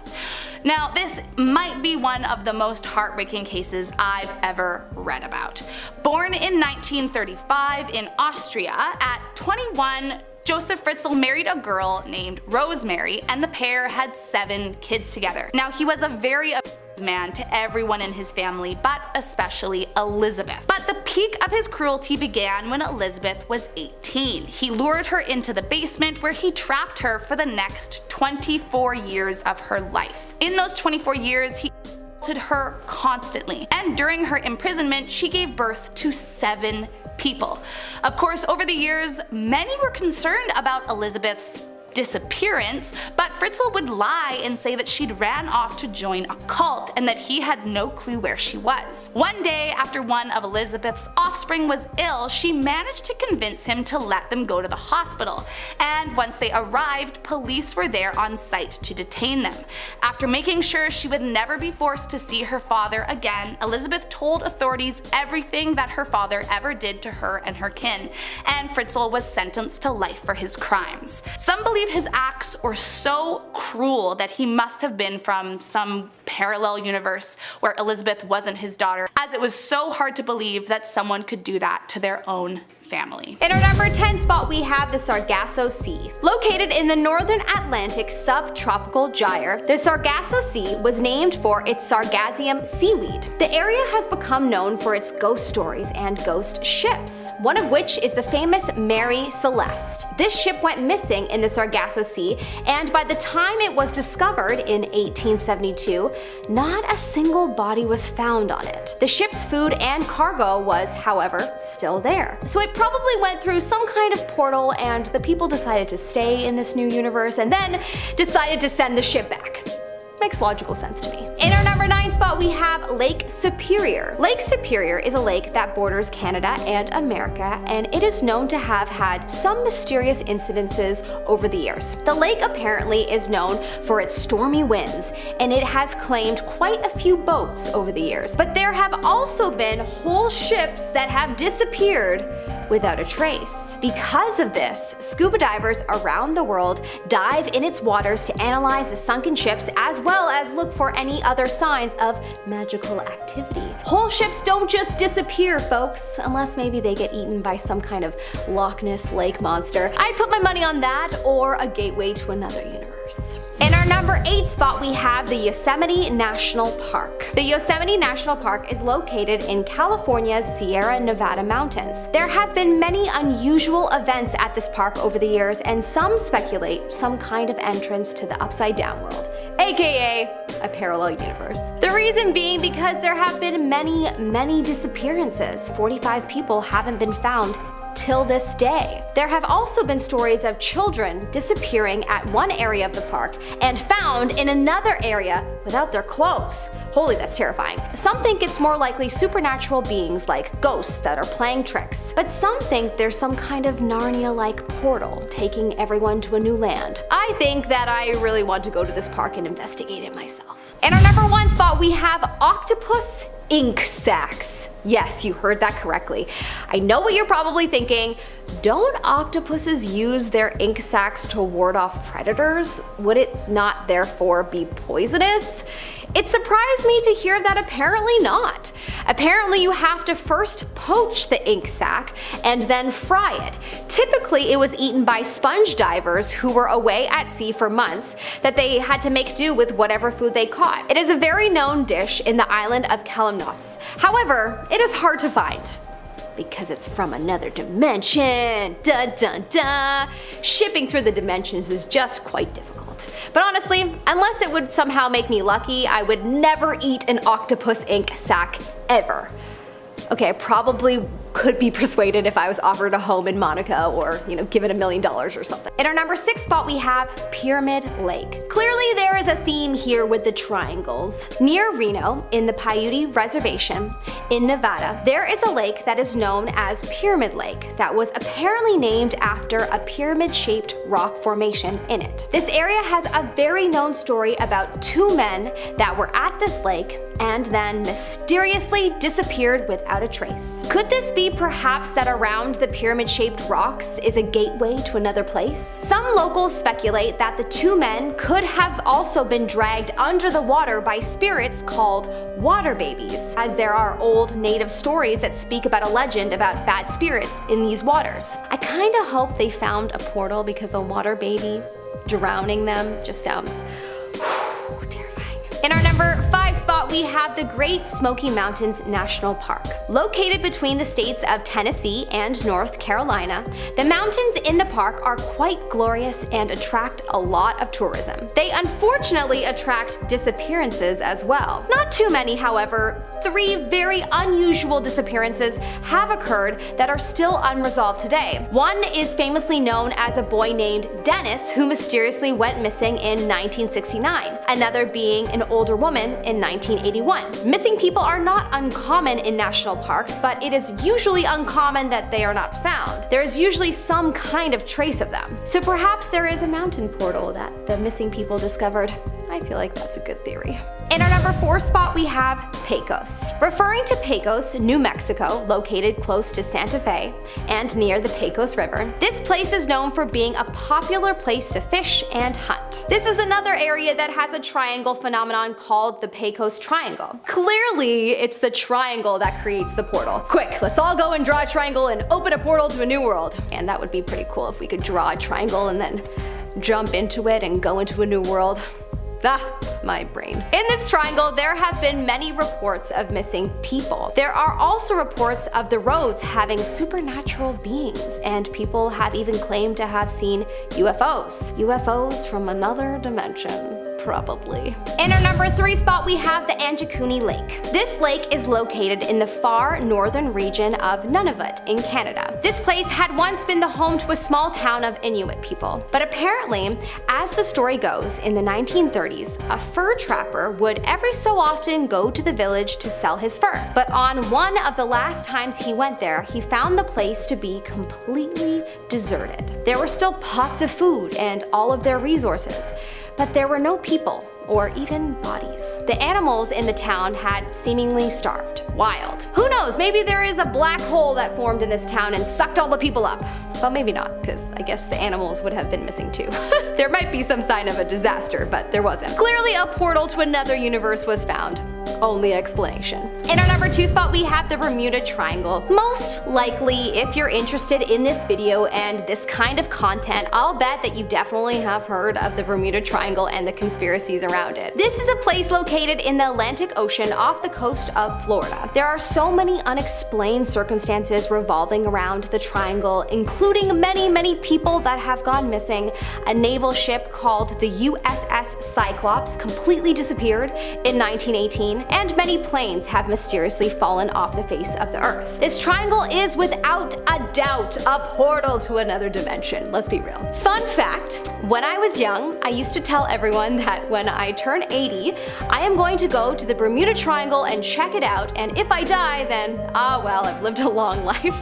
Speaker 6: Now, this might be one of the most heartbreaking cases I've ever read about. Born in 1935 in Austria, at 21, Joseph Fritzl married a girl named Rosemary, and the pair had 7 kids together. Now, he was a very man to everyone in his family, but especially Elizabeth. But the peak of his cruelty began when Elizabeth was 18. He lured her into the basement where he trapped her for the next 24 years of her life. In those 24 years, he assaulted her constantly, and during her imprisonment, she gave birth to 7 people. Of course, over the years, many were concerned about Elizabeth's disappearance, but Fritzl would lie and say that she'd ran off to join a cult and that he had no clue where she was. One day, after one of Elizabeth's offspring was ill, she managed to convince him to let them go to the hospital, and once they arrived, police were there on site to detain them. After making sure she would never be forced to see her father again, Elizabeth told authorities everything that her father ever did to her and her kin, and Fritzl was sentenced to life for his crimes. Some believe his acts were so cruel that he must have been from some parallel universe where Elizabeth wasn't his daughter, as it was so hard to believe that someone could do that to their own family.
Speaker 4: In our number 10 spot, we have the Sargasso Sea. Located in the northern Atlantic subtropical gyre, the Sargasso Sea was named for its Sargassum seaweed. The area has become known for its ghost stories and ghost ships, one of which is the famous Mary Celeste. This ship went missing in the Sargasso Sea, and by the time it was discovered in 1872, not a single body was found on it. The ship's food and cargo was, however, still there. So it probably went through some kind of portal, and the people decided to stay in this new universe and then decided to send the ship back. Makes logical sense to me. In our number 9 spot, we have Lake Superior. Lake Superior is a lake that borders Canada and America, and it is known to have had some mysterious incidences over the years. The lake apparently is known for its stormy winds, and it has claimed quite a few boats over the years. But there have also been whole ships that have disappeared without a trace. Because of this, scuba divers around the world dive in its waters to analyze the sunken ships as well as look for any other signs of magical activity. Whole ships don't just disappear, folks, unless maybe they get eaten by some kind of Loch Ness lake monster. I'd put my money on that or a gateway to another universe. In our number 8 spot, we have the Yosemite National Park. The Yosemite National Park is located in California's Sierra Nevada mountains. There have been many unusual events at this park over the years, and some speculate some kind of entrance to the upside down world, aka a parallel universe. The reason being because there have been many disappearances. 45 people haven't been found till this day. There have also been stories of children disappearing at one area of the park and found in another area without their clothes. Holy, that's terrifying. Some think it's more likely supernatural beings like ghosts that are playing tricks, but some think there's some kind of Narnia-like portal taking everyone to a new land. I think that I really want to go to this park and investigate it myself. In our number 1 spot, we have octopus ink sacs. Yes, you heard that correctly. I know what you're probably thinking. Don't octopuses use their ink sacs to ward off predators? Would it not therefore be poisonous? It surprised me to hear that apparently not. Apparently you have to first poach the ink sac and then fry it. Typically it was eaten by sponge divers who were away at sea for months that they had to make do with whatever food they caught. It is a very known dish in the island of Kalymnos. However, it is hard to find because it's from another dimension. Dun dun dun. Shipping through the dimensions is just quite difficult. But honestly, unless it would somehow make me lucky, I would never eat an octopus ink sac ever. Okay, I probably could be persuaded if I was offered a home in Monaco or, given $1 million or something. In our number 6 spot, we have Pyramid Lake. Clearly there is a theme here with the triangles. Near Reno, in the Paiute Reservation in Nevada, there is a lake that is known as Pyramid Lake that was apparently named after a pyramid-shaped rock formation in it. This area has a very known story about 2 men that were at this lake and then mysteriously disappeared without a trace. Could this be perhaps that around the pyramid-shaped rocks is a gateway to another place? Some locals speculate that the 2 men could have also been dragged under the water by spirits called water babies, as there are old native stories that speak about a legend about bad spirits in these waters. I kinda hope they found a portal because a water baby drowning them just sounds terrifying. In our number 5 spot, spot, we have the Great Smoky Mountains National Park. Located between the states of Tennessee and North Carolina, the mountains in the park are quite glorious and attract a lot of tourism. They unfortunately attract disappearances as well. Not too many, however. 3 very unusual disappearances have occurred that are still unresolved today. One is famously known as a boy named Dennis who mysteriously went missing in 1969, another being an older woman in 1981. Missing people are not uncommon in national parks, but it is usually uncommon that they are not found. There is usually some kind of trace of them. So perhaps there is a mountain portal that the missing people discovered. I feel like that's a good theory. In our number 4 spot, we have Pecos. Referring to Pecos, New Mexico, located close to Santa Fe and near the Pecos River, this place is known for being a popular place to fish and hunt. This is another area that has a triangle phenomenon called the Pecos Triangle. Clearly, it's the triangle that creates the portal. Quick, let's all go and draw a triangle and open a portal to a new world. And that would be pretty cool if we could draw a triangle and then jump into it and go into a new world. My brain. In this triangle, there have been many reports of missing people. There are also reports of the roads having supernatural beings, and people have even claimed to have seen UFOs. UFOs from another dimension. Probably. In our number 3 spot, we have the Anjikuni Lake. This lake is located in the far northern region of Nunavut in Canada. This place had once been the home to a small town of Inuit people. But apparently, as the story goes, in the 1930s, a fur trapper would every so often go to the village to sell his fur. But on one of the last times he went there, he found the place to be completely deserted. There were still pots of food and all of their resources, but there were no people or even bodies. The animals in the town had seemingly starved. Wild. Who knows, maybe there is a black hole that formed in this town and sucked all the people up. But maybe not, because I guess the animals would have been missing too. There might be some sign of a disaster, but there wasn't. Clearly a portal to another universe was found. Only explanation. In our number 2 spot, we have the Bermuda Triangle. Most likely, if you're interested in this video and this kind of content, I'll bet that you definitely have heard of the Bermuda Triangle and the conspiracies around it. This is a place located in the Atlantic Ocean off the coast of Florida. There are so many unexplained circumstances revolving around the triangle, including many people that have gone missing. A naval ship called the USS Cyclops completely disappeared in 1918, and many planes have mysteriously fallen off the face of the earth. This triangle is without a doubt a portal to another dimension, let's be real. Fun fact, when I was young, I used to tell everyone that when I turn 80, I am going to go to the Bermuda Triangle and check it out, and if I die, then, well, I've lived a long life.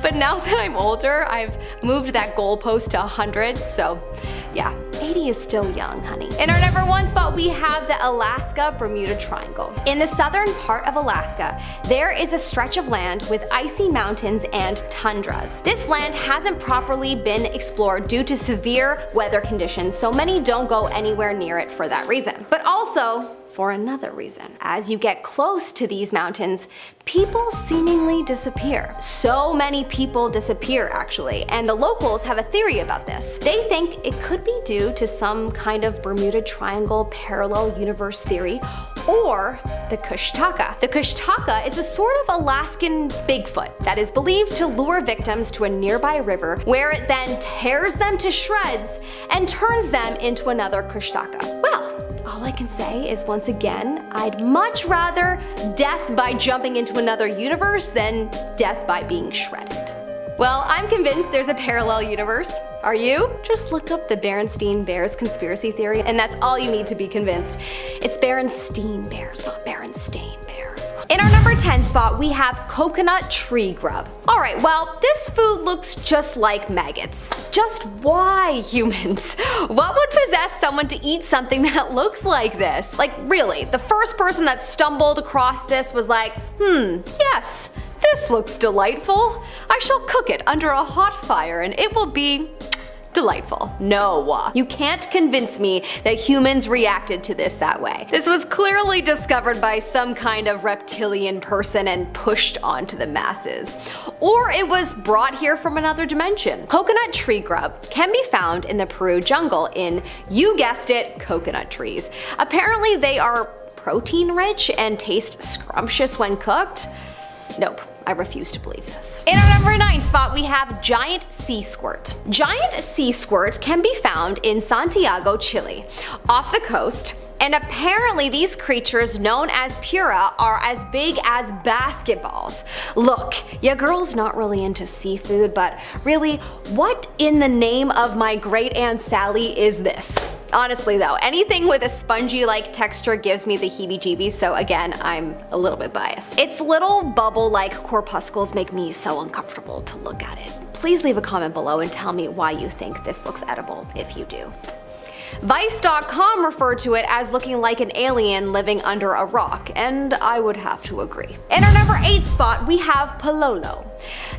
Speaker 4: But now that I'm older, I've moved that goalpost to 100, so yeah, 80 is still young, honey. In our number 1 spot, we have the Alaska Bermuda Triangle. In the southern part of Alaska, there is a stretch of land with icy mountains and tundras. This land hasn't properly been explored due to severe weather conditions, so many don't go anywhere near it for that reason. But also, for another reason. As you get close to these mountains, people seemingly disappear. So many people disappear, actually, and the locals have a theory about this. They think it could be due to some kind of Bermuda Triangle parallel universe theory, or the Kushtaka. The Kushtaka is a sort of Alaskan Bigfoot that is believed to lure victims to a nearby river, where it then tears them to shreds and turns them into another Kushtaka. Well, all I can say is, once again, I'd much rather death by jumping into another universe than death by being shredded. Well, I'm convinced there's a parallel universe. Are you? Just look up the Berenstein Bears conspiracy theory, and that's all you need to be convinced. It's Berenstein Bears, not Berenstain Bears. In our number 10 spot, we have coconut tree grub. Alright, well, this food looks just like maggots. Just why, humans? What would possess someone to eat something that looks like this? Like, really, the first person that stumbled across this was like, yes, this looks delightful. I shall cook it under a hot fire and it will be delightful. No, you can't convince me that humans reacted to this that way. This was clearly discovered by some kind of reptilian person and pushed onto the masses. Or it was brought here from another dimension. Coconut tree grub can be found in the Peru jungle in, you guessed it, coconut trees. Apparently they are protein rich and taste scrumptious when cooked? Nope. I refuse to believe this. In our number 9 spot, we have giant sea squirt. Giant sea squirt can be found in Santiago, Chile, off the coast. And apparently these creatures, known as pura, are as big as basketballs. Look, your girl's not really into seafood, but really, what in the name of my great Aunt Sally is this? Honestly though, anything with a spongy-like texture gives me the heebie-jeebies, so again, I'm a little bit biased. Its little bubble-like corpuscles make me so uncomfortable to look at it. Please leave a comment below and tell me why you think this looks edible, if you do. Vice.com referred to it as looking like an alien living under a rock, and I would have to agree. In our number 8 spot, we have pololo.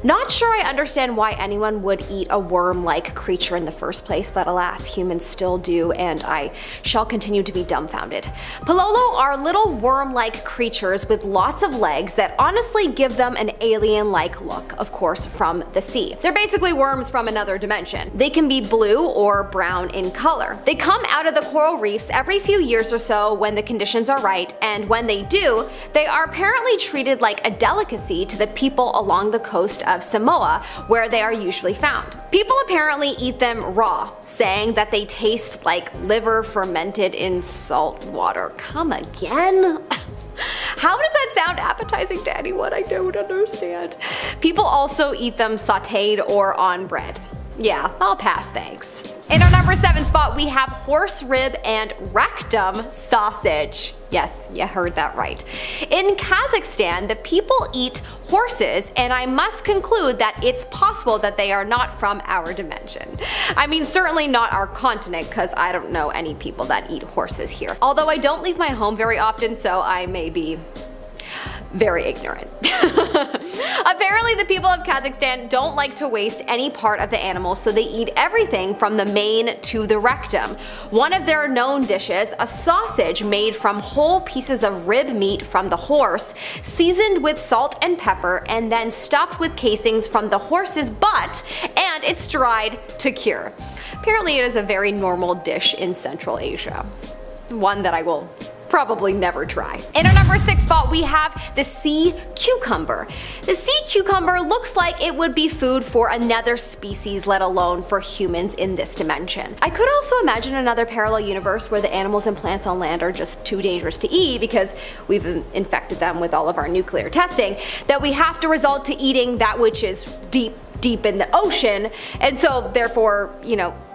Speaker 4: Not sure I understand why anyone would eat a worm-like creature in the first place, but alas, humans still do, and I shall continue to be dumbfounded. Pololo are little worm-like creatures with lots of legs that honestly give them an alien-like look, of course from the sea. They're basically worms from another dimension. They can be blue or brown in color. They come out of the coral reefs every few years or so when the conditions are right, and when they do, they are apparently treated like a delicacy to the people along the coast of Samoa, where they are usually found. People apparently eat them raw, saying that they taste like liver fermented in salt water. Come again? How does that sound appetizing to anyone? I don't understand. People also eat them sauteed or on bread. Yeah, I'll pass, thanks. In our number 7 spot, we have horse rib and rectum sausage. Yes, you heard that right. In Kazakhstan, the people eat horses, and I must conclude that it's possible that they are not from our dimension. I mean, certainly not our continent, because I don't know any people that eat horses here. Although I don't leave my home very often, so I may be very ignorant. Apparently the people of Kazakhstan don't like to waste any part of the animal, so they eat everything from the mane to the rectum. One of their known dishes, a sausage made from whole pieces of rib meat from the horse, seasoned with salt and pepper, and then stuffed with casings from the horse's butt, and it's dried to cure. Apparently it is a very normal dish in Central Asia. One that I will probably never try. In our number 6 spot, we have the sea cucumber. The sea cucumber looks like it would be food for another species, let alone for humans in this dimension. I could also imagine another parallel universe where the animals and plants on land are just too dangerous to eat because we've infected them with all of our nuclear testing, that we have to resort to eating that which is deep in the ocean, and so therefore,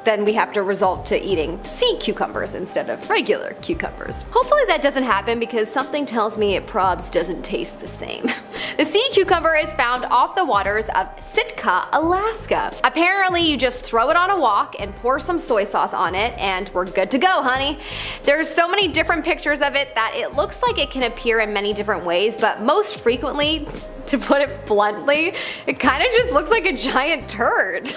Speaker 4: then we have to resort to eating sea cucumbers instead of regular cucumbers. Hopefully that doesn't happen because something tells me it probs doesn't taste the same. The sea cucumber is found off the waters of Sitka, Alaska. Apparently you just throw it on a wok and pour some soy sauce on it and we're good to go, honey. There's so many different pictures of it that it looks like it can appear in many different ways, but most frequently, to put it bluntly, it kind of just looks like a giant turd.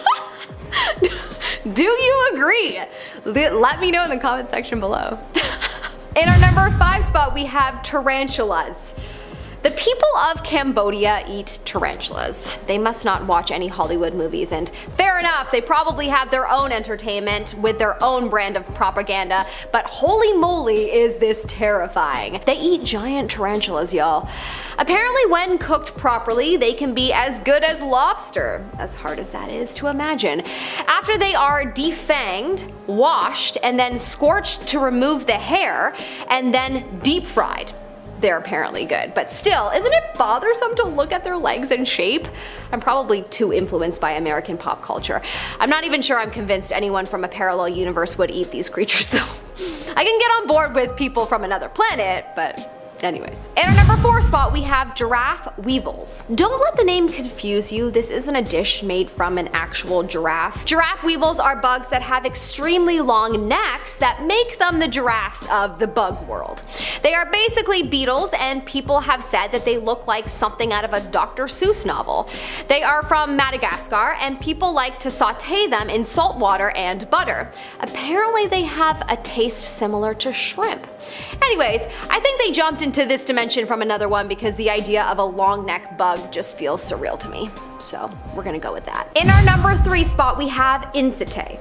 Speaker 4: Do you agree? Let me know in the comment section below. In our number 5 spot, we have tarantulas. The people of Cambodia eat tarantulas. They must not watch any Hollywood movies, and fair enough, they probably have their own entertainment with their own brand of propaganda, but holy moly is this terrifying. They eat giant tarantulas, y'all. Apparently when cooked properly, they can be as good as lobster, as hard as that is to imagine. After they are defanged, washed, and then scorched to remove the hair, and then deep fried. They're apparently good, but still, isn't it bothersome to look at their legs and shape? I'm probably too influenced by American pop culture. I'm not even sure I'm convinced anyone from a parallel universe would eat these creatures though. I can get on board with people from another planet, but anyways. In our number 4 spot, we have giraffe weevils. Don't let the name confuse you. This isn't a dish made from an actual giraffe. Giraffe weevils are bugs that have extremely long necks that make them the giraffes of the bug world. They are basically beetles, and people have said that they look like something out of a Dr. Seuss novel. They are from Madagascar, and people like to saute them in salt water and butter. Apparently they have a taste similar to shrimp. Anyways, I think they jumped into this dimension from another one because the idea of a long neck bug just feels surreal to me. So we're gonna go with that. In our number 3 spot, we have insectae.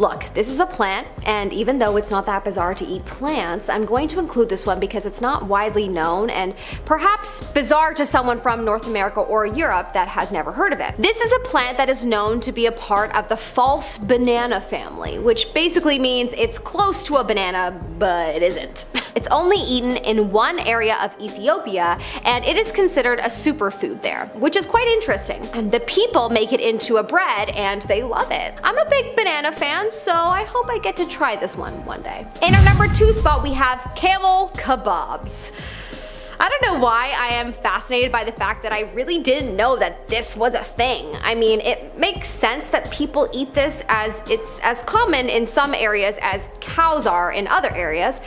Speaker 4: Look, this is a plant, and even though it's not that bizarre to eat plants, I'm going to include this one because it's not widely known and perhaps bizarre to someone from North America or Europe that has never heard of it. This is a plant that is known to be a part of the false banana family, which basically means it's close to a banana, but it isn't. It's only eaten in one area of Ethiopia, and it is considered a superfood there, which is quite interesting. And the people make it into a bread, and they love it. I'm a big banana fan, so I hope I get to try this one day. In our number 2 spot, we have camel kebabs. I don't know why I am fascinated by the fact that I really didn't know that this was a thing. I mean, it makes sense that people eat this as it's as common in some areas as cows are in other areas.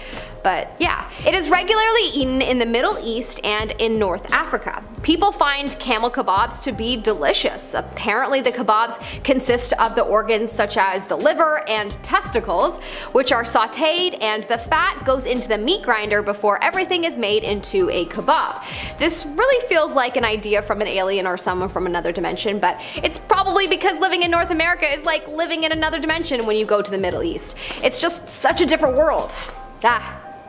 Speaker 4: But yeah, it is regularly eaten in the Middle East and in North Africa. People find camel kebabs to be delicious. Apparently the kebabs consist of the organs such as the liver and testicles, which are sauteed, and the fat goes into the meat grinder before everything is made into a kebab. This really feels like an idea from an alien or someone from another dimension, but it's probably because living in North America is like living in another dimension when you go to the Middle East. It's just such a different world.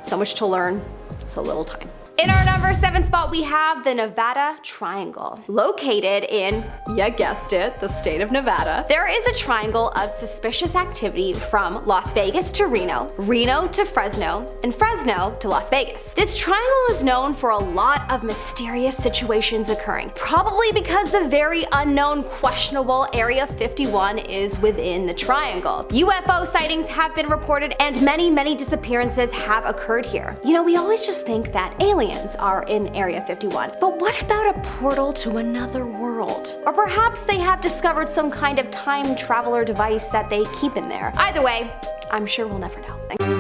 Speaker 4: So much to learn, so little time. In our number 7 spot, we have the Nevada Triangle. Located in, you guessed it, the state of Nevada, there is a triangle of suspicious activity from Las Vegas to Reno, Reno to Fresno, and Fresno to Las Vegas. This triangle is known for a lot of mysterious situations occurring, probably because the very unknown, questionable Area 51 is within the triangle. UFO sightings have been reported, and many disappearances have occurred here. You know, we always just think that aliens are in Area 51. But what about a portal to another world? Or perhaps they have discovered some kind of time traveler device that they keep in there. Either way, I'm sure we'll never know.